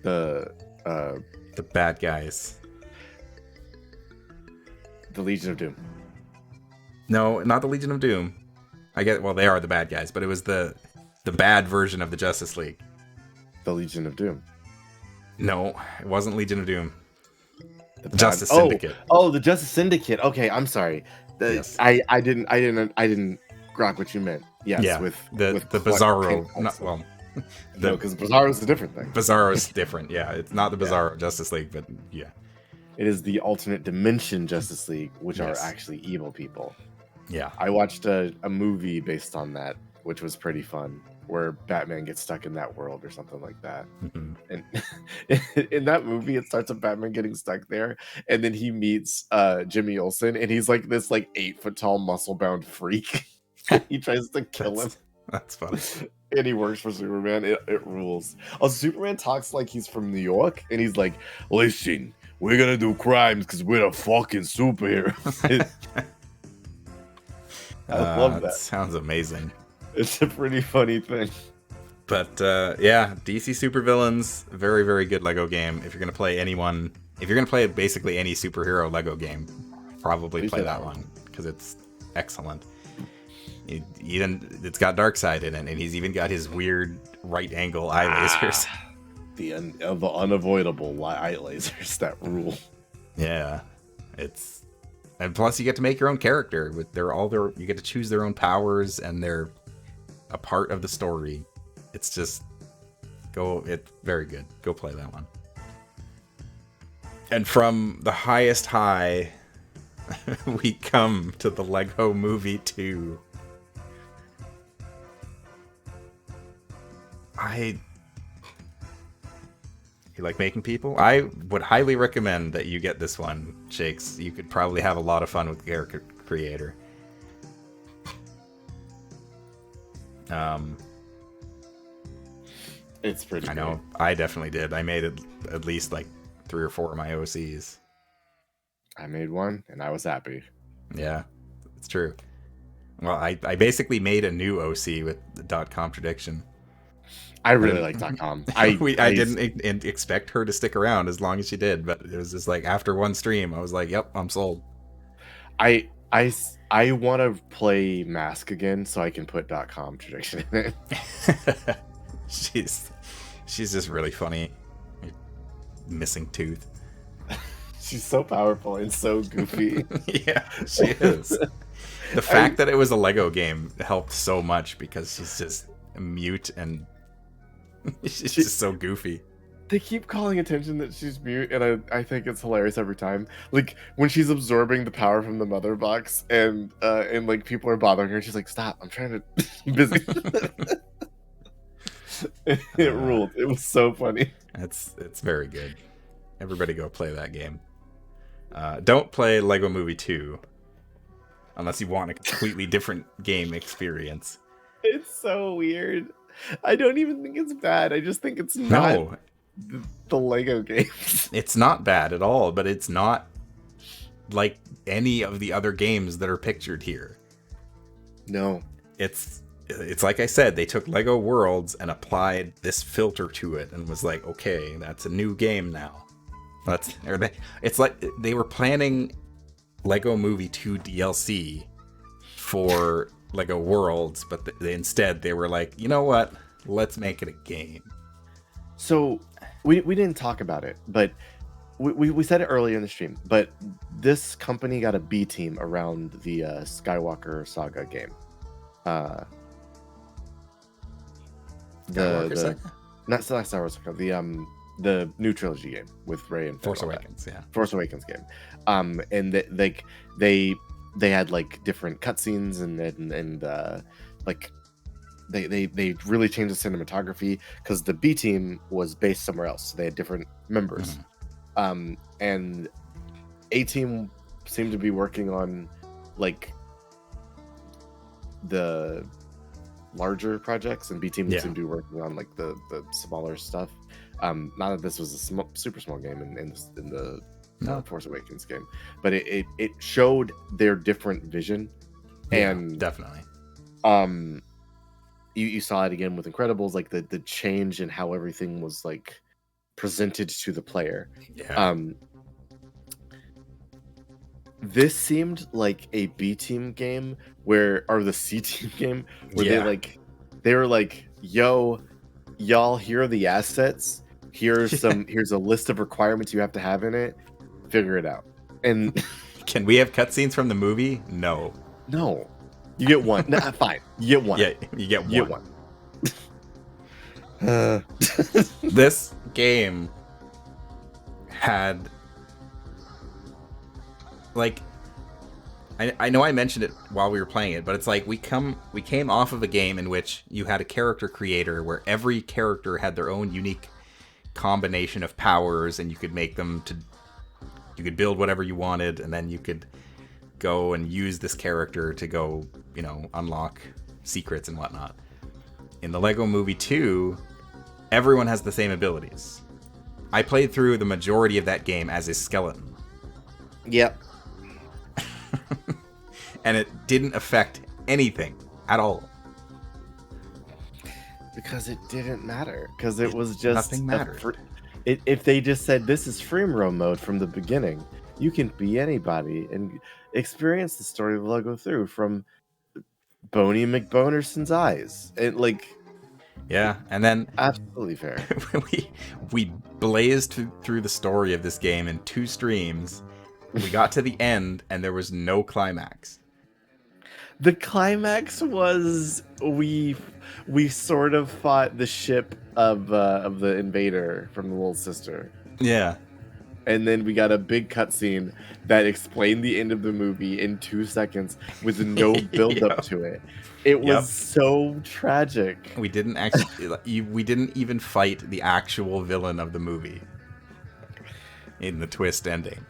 The bad guys. The Legion of Doom. No, not the Legion of Doom. Well, they are the bad guys, but it was the bad version of the Justice League. The Legion of Doom. No, it wasn't Legion of Doom. The Justice Syndicate. Oh, the Justice Syndicate. Okay, I'm sorry. Yes. I didn't grok what you meant. Yes, Yeah, with the Clark Bizarro. Kent Not, also. well, No, because Bizarro is a different thing. Bizarro's different. Yeah, it's not the Bizarro Justice League, but yeah. It is the alternate dimension Justice League, which are Yes. actually evil people. Yeah. I watched a movie based on that, which was pretty fun, where Batman gets stuck in that world or something like that. Mm-hmm. And in that movie, it starts with Batman getting stuck there, and then he meets Jimmy Olsen, and he's like this 8-foot tall, muscle bound freak. He tries to kill him. That's funny. And he works for Superman. It rules. Oh, Superman talks like he's from New York, and he's like, "Listen, we're gonna do crimes because we're the fucking superheroes." I love that. Sounds amazing. It's a pretty funny thing. But yeah, DC Supervillains, very, very good Lego game. If you're gonna play basically any superhero Lego game, probably play that one because it's excellent. It's got Darkseid in it, and he's even got his weird right angle eye lasers. The unavoidable eye lasers that rule. Yeah, and plus you get to make your own character with you get to choose their own powers, and they're a part of the story. It's very good. Go play that one. And from the highest high, we come to the Lego Movie 2. You like making people? I would highly recommend that you get this one, Shakes. You could probably have a lot of fun with Character Creator. It's pretty. I know. I definitely did. I made at least 3 or 4 of my OCs. I made one, and I was happy. Yeah, it's true. Well, I basically made a new OC with the .contradiction. I really like .com. I didn't expect her to stick around as long as she did, but it was just after one stream, I was like, "Yep, I'm sold." I want to play Mask again so I can put .com contradiction in it. She's just really funny. Missing tooth. She's so powerful and so goofy. Yeah, she is. The fact that it was a Lego game helped so much because she's just mute and she's just so goofy. They keep calling attention that she's mute, and I think it's hilarious every time. When she's absorbing the power from the mother box, and people are bothering her, she's like, "Stop! I'm trying to busy." It ruled. It was so funny. It's very good. Everybody go play that game. Don't play Lego Movie 2 unless you want a completely different game experience. It's so weird. I don't even think it's bad. I just think it's not the Lego games. It's not bad at all, but it's not like any of the other games that are pictured here. No. It's like I said, they took Lego Worlds and applied this filter to it and was like, okay, that's a new game now. It's like they were planning Lego Movie 2 DLC for Lego Worlds, but instead they were like, you know what? Let's make it a game. So we didn't talk about it, but we said it earlier in the stream, but this company got a B team around the Skywalker Saga game. Saga? Not Star Wars Saga, the new trilogy game with Rey and Force Awakens, yeah. Force Awakens game. And they had different cutscenes and they really changed the cinematography because the B team was based somewhere else. So they had different members. Mm-hmm. And A team seemed to be working on the larger projects, and B team seemed to be working on the smaller stuff. Not that this was a super small game in the Force Awakens game, but it showed their different vision. Yeah, and definitely. You saw it again with Incredibles, the change in how everything was presented to the player. Yeah. This seemed like a B team game or the C team game where Yeah. they were like, yo, y'all, here are the assets. Here's a list of requirements you have to have in it. Figure it out. And Can we have cutscenes from the movie? No. no, you get one. Nah, fine, you get one. Yeah, you get You one. get one. This game had like I know I mentioned it while we were playing it, but it's like we came off of a game in which you had a character creator where every character had their own unique combination of powers, and you could make them to you could build whatever you wanted, and then you could go and use this character to go, unlock secrets and whatnot. In the Lego Movie 2, everyone has the same abilities. I played through the majority of that game as a skeleton. Yep. And it didn't affect anything at all. Because it didn't matter. Because it was just Nothing mattered. If they just said this is free roam mode from the beginning, you can be anybody and experience the story of Lego through from Boney McBonerson's eyes. Yeah, and then Absolutely fair. we blazed through the story of this game in 2 streams. We got to the end, and there was no climax. The climax was we sort of fought the ship of the invader from the little sister, Yeah. and then we got a big cutscene that explained the end of the movie in 2 seconds with no build up Yep. to it. It was Yep. so tragic. We didn't even fight the actual villain of the movie in the twist ending.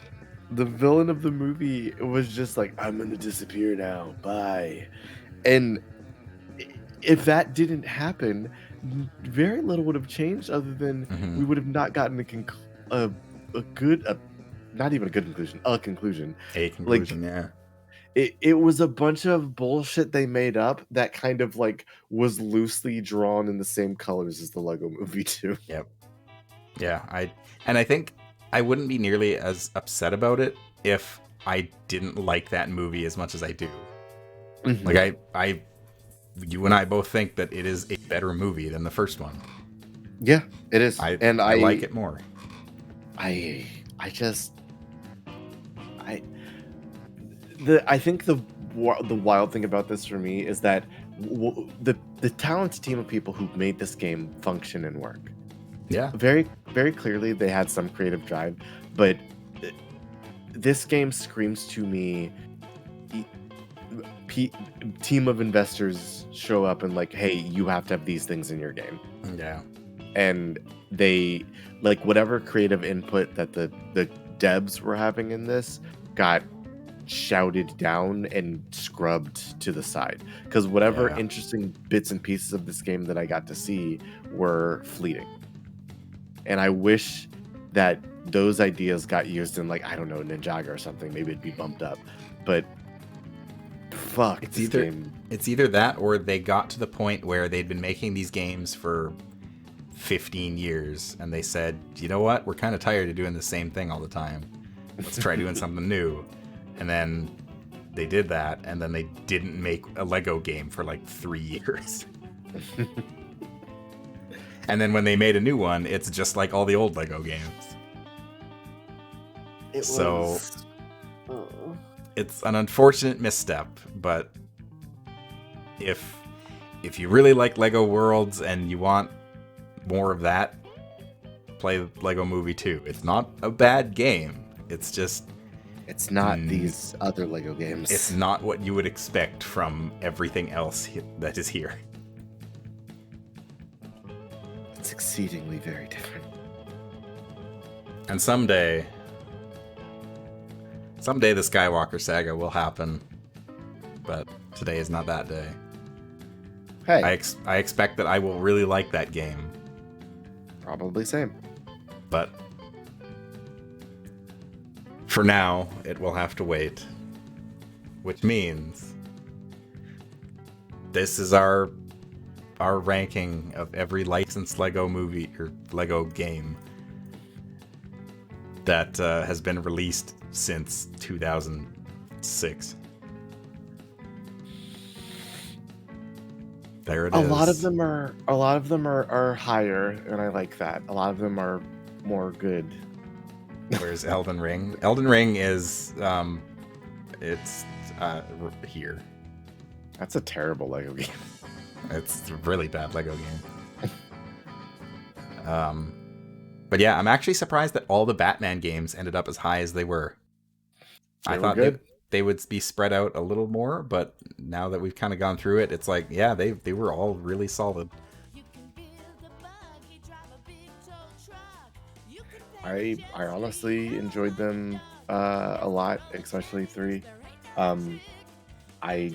The villain of the movie was just like, I'm gonna disappear now, bye. And if that didn't happen, very little would have changed other than we would have not gotten not even a good conclusion, a conclusion. A conclusion, yeah. It was a bunch of bullshit they made up that kind of was loosely drawn in the same colors as the Lego Movie 2. Yep. Yeah, I think I wouldn't be nearly as upset about it if I didn't like that movie as much as I do. Mm-hmm. Like you and I both think that it is a better movie than the first one. Yeah, it is. I like it more. I think the wild thing about this for me is that the talented team of people who made this game function and work. Yeah. Very, very clearly they had some creative drive, but this game screams to me team of investors show up and hey, you have to have these things in your game. Yeah. And they whatever creative input that the devs were having in this got shouted down and scrubbed to the side, because whatever interesting bits and pieces of this game that I got to see were fleeting. And I wish that those ideas got used in I don't know, Ninjago or something. Maybe it'd be bumped up. But fuck, It's either that or they got to the point where they'd been making these games for 15 years and they said, you know what, we're kind of tired of doing the same thing all the time. Let's try doing something new. And then they did that, and then they didn't make a Lego game for 3 years. And then when they made a new one, it's just like all the old Lego games. It's an unfortunate misstep, but if you really like Lego Worlds and you want more of that, play Lego Movie 2. It's not a bad game. It's not these other Lego games. It's not what you would expect from everything else that is here. It's exceedingly very different. And someday the Skywalker saga will happen, but today is not that day. Hey, I expect that I will really like that game, probably same. but for now, it will have to wait. Which means this is our ranking of every licensed Lego movie or Lego game that has been released since 2000 6. There it A is. lot of them are higher, and I like that. A lot of them are more good. Where's Elden Ring? Elden Ring is it's here. That's a terrible Lego game. It's a really bad Lego game. But yeah, I'm actually surprised that all the Batman games ended up as high as they were. I thought they would be spread out a little more, but now that we've kind of gone through it, it's like, yeah, they were all really solid. I honestly enjoyed them a lot, especially 3. I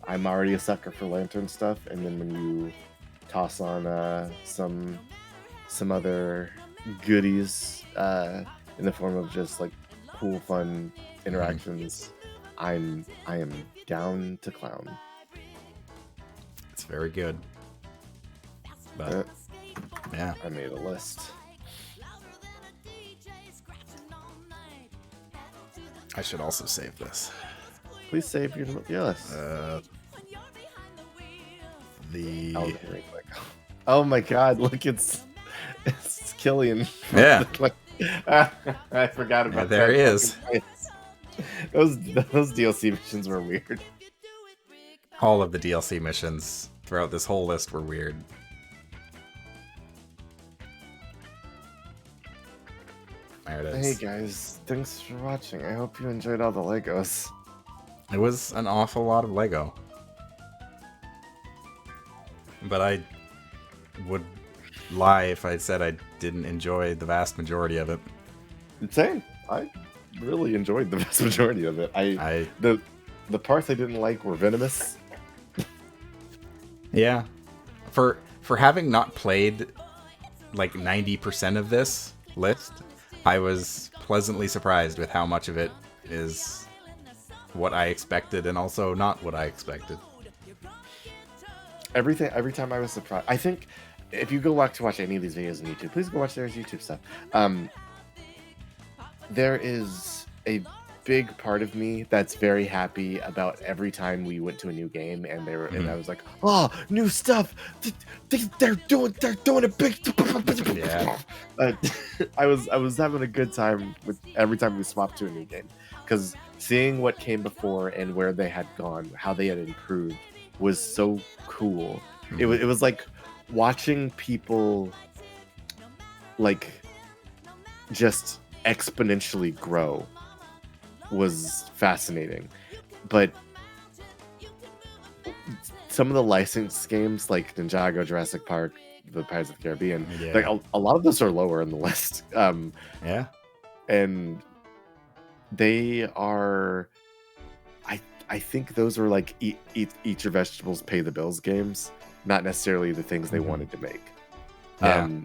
I'm already a sucker for lantern stuff, and then when you toss on some other goodies in the form of just like cool, fun interactions, I am down to clown. It's very good. But yeah, I made a list. I should also save this. Please save your list. Oh my God! Look, it's Killian. Yeah. I forgot about that. There he is. Those DLC missions were weird. All of the DLC missions throughout this whole list were weird. There it Hey is. guys, thanks for watching. I hope you enjoyed all the Legos. It was an awful lot of Lego. But I would lie if I said I didn't enjoy the vast majority of it. Same. I really enjoyed the vast majority of it. The parts I didn't like were venomous. Yeah. For having not played like 90% of this list, I was pleasantly surprised with how much of it is what I expected and also not what I expected. Every time I was surprised. I think if you go back to watch any of these videos on YouTube, please go watch their YouTube stuff. There is a big part of me that's very happy about every time we went to a new game and and I was like, oh, new stuff. They're doing a big. Yeah. I was having a good time with every time we swapped to a new game, because seeing what came before and where they had gone, how they had improved, was so cool. It was like watching people like just exponentially grow was fascinating. But some of the licensed games like Ninjago, Jurassic Park, the Pirates of the Caribbean, like a lot of those are lower in the list. Yeah. And they are, I think those are like eat your vegetables, pay the bills games, not necessarily the things they wanted to make.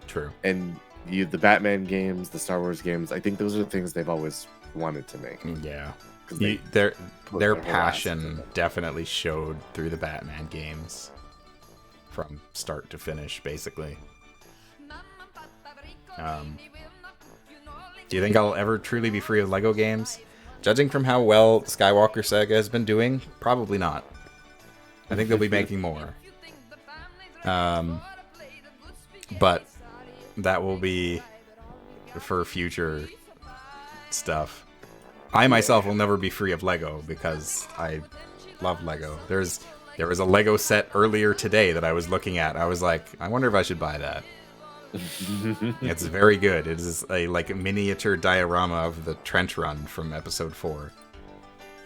True. And the Batman games, the Star Wars games, I think those are the things they've always wanted to make. Yeah. They Their passion definitely showed through the Batman games from start to finish, basically. Do you think I'll ever truly be free of Lego games? Judging from how well Skywalker Saga has been doing, probably not. I think they'll be making more. But that will be for future stuff. I myself will never be free of Lego because I love Lego. There was a Lego set earlier today that I was looking at. I was like, I wonder if I should buy that. It's very good. It is a like miniature diorama of the trench run from episode 4.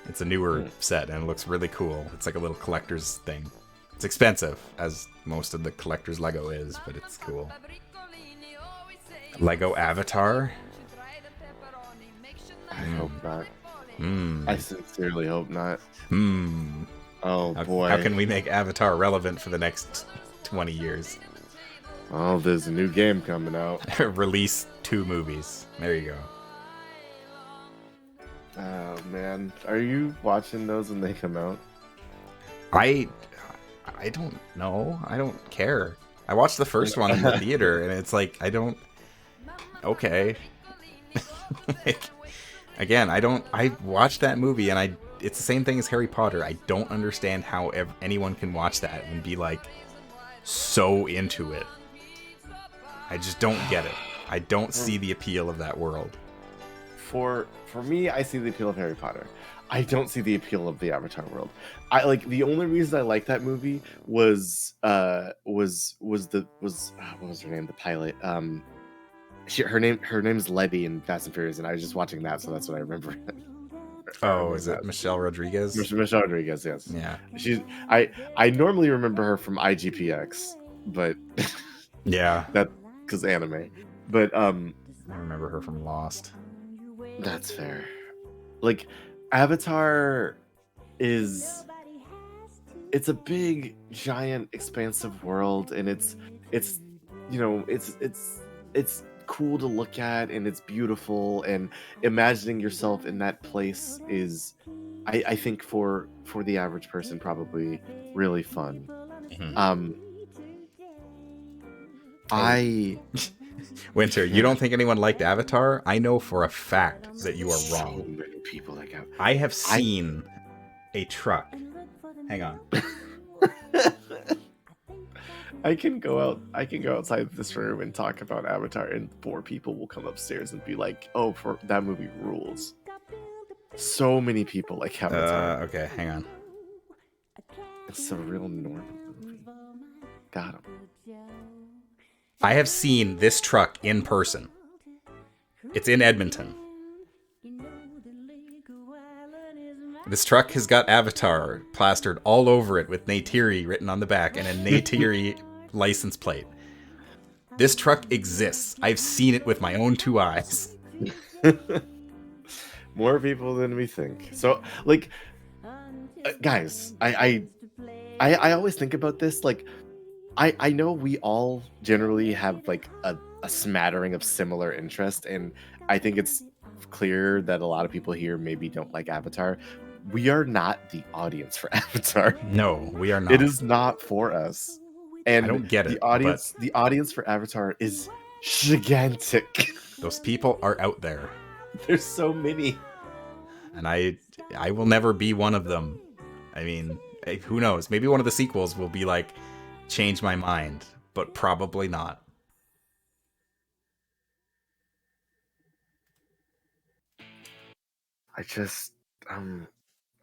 It's a newer set and it looks really cool. It's like a little collector's thing. It's expensive, as most of the collector's Lego is, but it's cool. Lego Avatar? I hope not. I sincerely hope not. Oh boy. How can we make Avatar relevant for the next 20 years? Oh, there's a new game coming out. Release 2 movies. There you go. Oh man, are you watching those when they come out? I don't know. I don't care. I watched the first one in the theater, and it's like, I don't... Okay. Like, Again, I watched that movie and it's the same thing as Harry Potter. I don't understand how anyone can watch that and be like so into it. I just don't get it. I don't see the appeal of that world. For me, I see the appeal of Harry Potter. I don't see the appeal of the Avatar world. I like the only reason I like that movie was what was her name? The pilot. Her name's Letty in Fast and Furious, and I was just watching that, so that's what I remember. Oh, is it Michelle Rodriguez? Michelle Rodriguez, yes. Yeah. I normally remember her from IGPX, but yeah, that because anime. But I remember her from Lost. That's fair. Like Avatar it's a big, giant, expansive world, and it's cool to look at, and it's beautiful, and imagining yourself in that place is, I think for the average person, probably really fun. Mm-hmm. Winter, you don't think anyone liked Avatar? I know for a fact that you are wrong. So many people like Avatar. I have seen a truck. Hang on. I can go outside this room and talk about Avatar, and 4 people will come upstairs and be like, "Oh, for that movie rules." So many people like Avatar. Okay, hang on. It's a real normal movie. Got him. I have seen this truck in person. It's in Edmonton. This truck has got Avatar plastered all over it with Neytiri written on the back and a Neytiri license plate. This truck exists. I've seen it with my own 2 eyes. More people than we think. So, like, guys, I always think about this. Like, I know we all generally have like a smattering of similar interest, and I think it's clear that a lot of people here maybe don't like Avatar. We are not the audience for Avatar. No, we are not. It is not for us. And I don't get it. The audience for Avatar is gigantic. Those people are out there. There's so many. And I will never be one of them. I mean, who knows? Maybe one of the sequels will be like, change my mind, but probably not.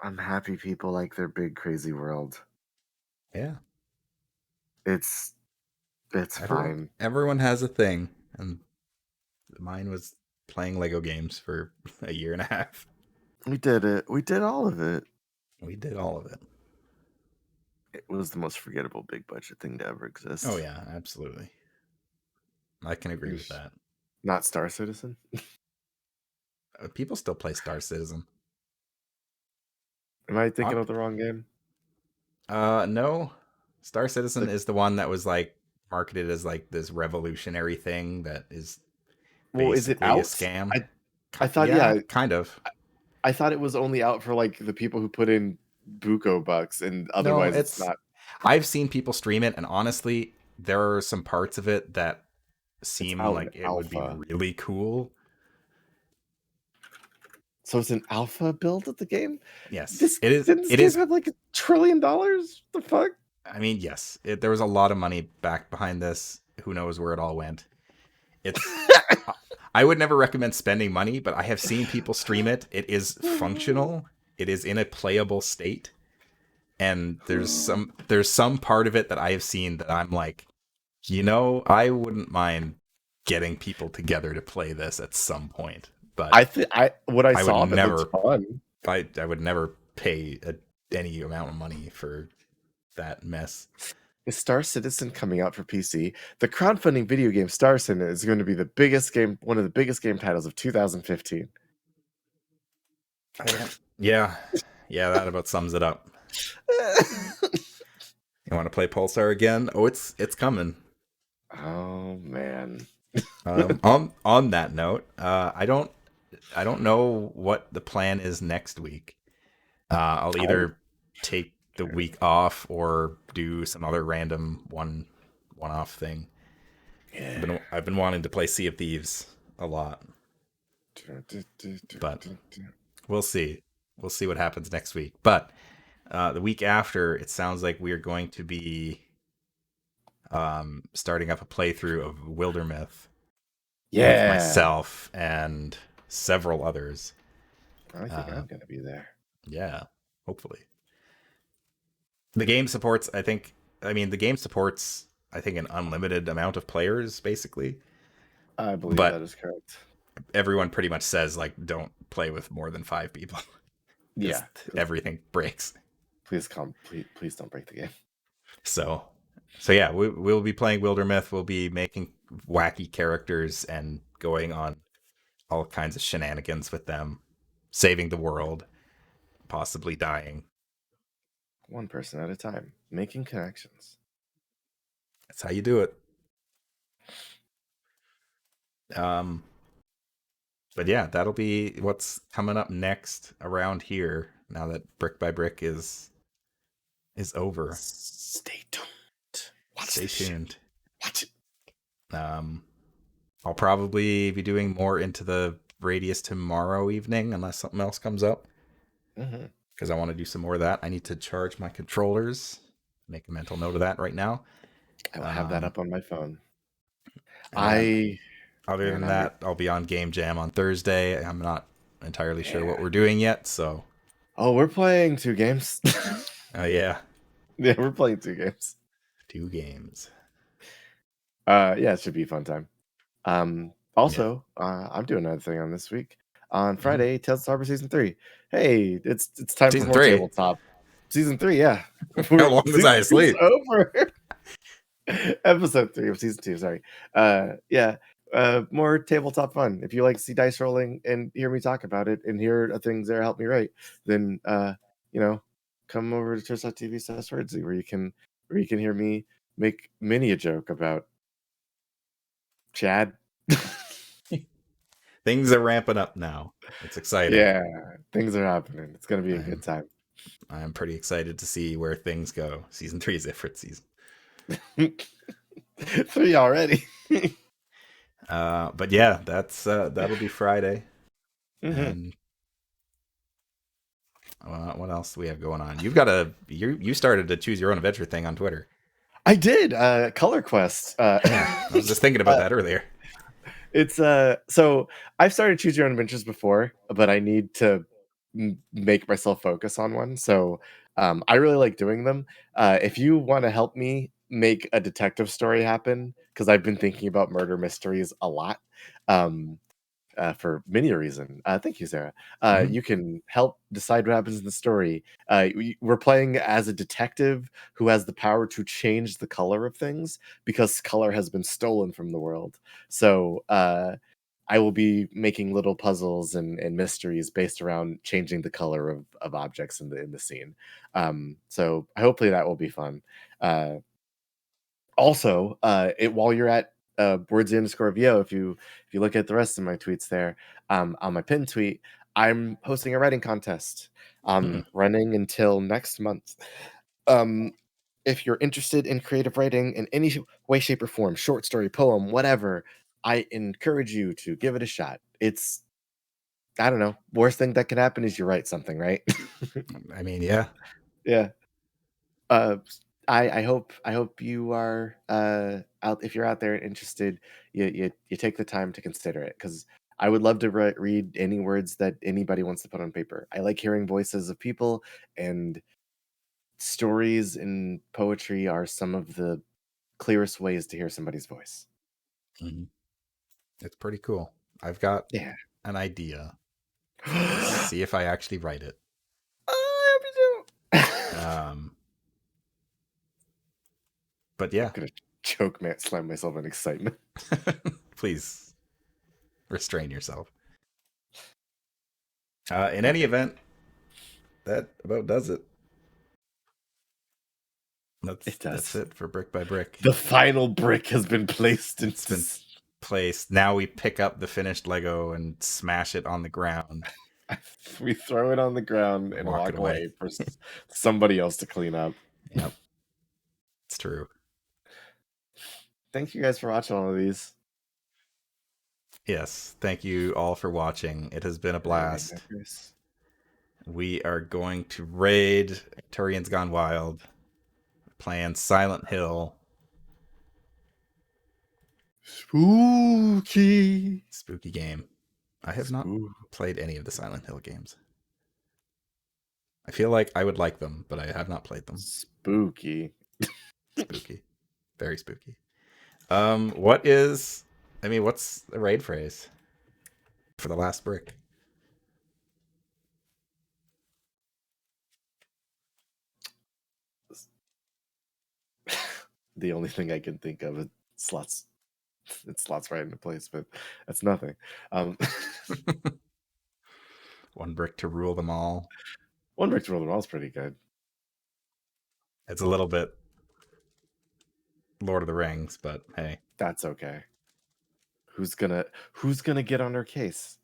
I'm happy people like their big crazy world. Yeah. It's fine. Everyone has a thing, and mine was playing Lego games for a year and a half. We did it. We did all of it. We did all of it. It was the most forgettable big budget thing to ever exist. Oh yeah, absolutely. I can agree with that. Not Star Citizen? People still play Star Citizen. Am I thinking of the wrong game? No. Star Citizen is the one that was like marketed as like this revolutionary thing that is is it out? A scam. I thought yeah, kind of. I thought it was only out for like the people who put in buco bucks, and otherwise no, it's not. I've seen people stream it, and honestly, there are some parts of it that seem like it would be really cool. So it's an alpha build of the game? Yes. It is. Didn't this game have like $1 trillion? The fuck? I mean, yes. There was a lot of money back behind this. Who knows where it all went? It's. I would never recommend spending money, but I have seen people stream it. It is functional. It is in a playable state. And there's some part of it that I have seen that I'm like, I wouldn't mind getting people together to play this at some point. But I saw that it's fun. I would never pay any amount of money for that mess. Is Star Citizen coming out for PC? The crowdfunding video game Star Citizen is going to be one of the biggest game titles of 2015. Yeah, that about sums it up. You want to play Pulsar again? Oh, it's coming. Oh man. On that note, I don't know what the plan is next week. I'll either take the week off or do some other random one-off thing. Yeah. I've been wanting to play Sea of Thieves a lot. But we'll see. We'll see what happens next week. But the week after, it sounds like we are going to be starting up a playthrough of Wildermyth with Yeah. myself and several others. I think I'm gonna be there. Yeah, hopefully. The game supports, I think, the game supports, I think, an unlimited amount of players, basically. I believe But that is correct. everyone pretty much says, like, don't play with more than 5 people. Yeah. Everything breaks. Please don't break the game. So yeah, we'll be playing Wildermyth. We'll be making wacky characters and going on all kinds of shenanigans with them, saving the world, possibly dying. One person at a time, making connections. That's how you do it. But yeah, that'll be what's coming up next around here. Now that Brick by Brick is over. Stay tuned. Stay tuned. Watch it. I'll probably be doing more Into the Radius tomorrow evening, unless something else comes up. Because I want to do some more of that. I need to charge my controllers. Make a mental note of that right now. I will have that up on my phone. Other than that, I'll be on Game Jam on Thursday. I'm not entirely sure what we're doing yet, so. Oh, we're playing 2 games. Oh, yeah. Yeah, we're playing 2 games. 2 games. Yeah, it should be a fun time. Also, I'm doing another thing on this week. On Friday, Tales of Harbor Season 3. Hey, it's time Season for more 3. tabletop. Season 3, yeah. How long was I asleep? Over. Episode 3 of Season 2, sorry. Yeah. More tabletop fun. If you like to see dice rolling and hear me talk about it and hear things that help me write, then come over to twitch.tv/Wordse where you can hear me make many a joke about Chad. Things are ramping up now. It's exciting. Yeah, things are happening. It's gonna be a good time. I'm pretty excited to see where things go. Season 3 is Ifrit season. 3 already. But yeah, that'll be Friday. And what else do we have going on? You started to choose your own adventure thing on Twitter. I did. Color Quest. Yeah, I was just thinking about that earlier. It's so I've started choose your own adventures before, but I need to make myself focus on one. So I really like doing them. If you want to help me make a detective story happen, because I've been thinking about murder mysteries a lot. For many a reason. Thank you, Sarah. You can help decide what happens in the story. We're playing as a detective who has the power to change the color of things because color has been stolen from the world. So I will be making little puzzles and mysteries based around changing the color of objects in the scene. So hopefully that will be fun. Also, while you're at Wordse_VO, if you look at the rest of my tweets there, on my pinned tweet, I'm hosting a writing contest. Running until next month. If you're interested in creative writing in any way, shape, or form, short story, poem, whatever, I encourage you to give it a shot. It's, I don't know, worst thing that can happen is you write something, right? I mean, yeah. Yeah. I hope you are out. If you're out there and interested, you take the time to consider it, because I would love to read any words that anybody wants to put on paper. I like hearing voices of people, and stories and poetry are some of the clearest ways to hear somebody's voice. It's pretty cool. I've got Yeah. an idea. See if I actually write it. I hope you do. But yeah. I'm gonna choke man slam myself in excitement. Please restrain yourself. In any event, that about does it. That's it for Brick by Brick. The final brick has been placed. It's been placed. Now we pick up the finished Lego and smash it on the ground. We throw it on the ground and walk away for somebody else to clean up. Yep. It's true. Thank you guys for watching all of these. Yes, thank you all for watching. It has been a blast. We are going to raid Turian's Gone Wild, playing Silent Hill. Spooky. Spooky game. I have not played any of the Silent Hill games. I feel like I would like them, but I have not played them. Spooky. Spooky. Very spooky. What's the raid phrase for the last brick? The only thing I can think of is slots. It slots right into place, but that's nothing. One brick to rule them all. One brick to roll them all is pretty good. It's a little bit Lord of the Rings, but hey. That's okay. Who's gonna get on our case?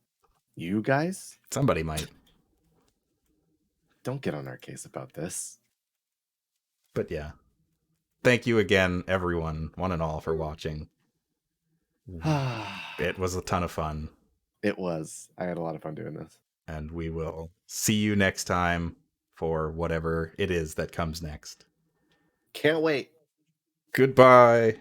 You guys? Somebody might. Don't get on our case about this. But yeah. Thank you again, everyone, one and all, for watching. It was a ton of fun. It was. I had a lot of fun doing this. And we will see you next time for whatever it is that comes next. Can't wait. Goodbye.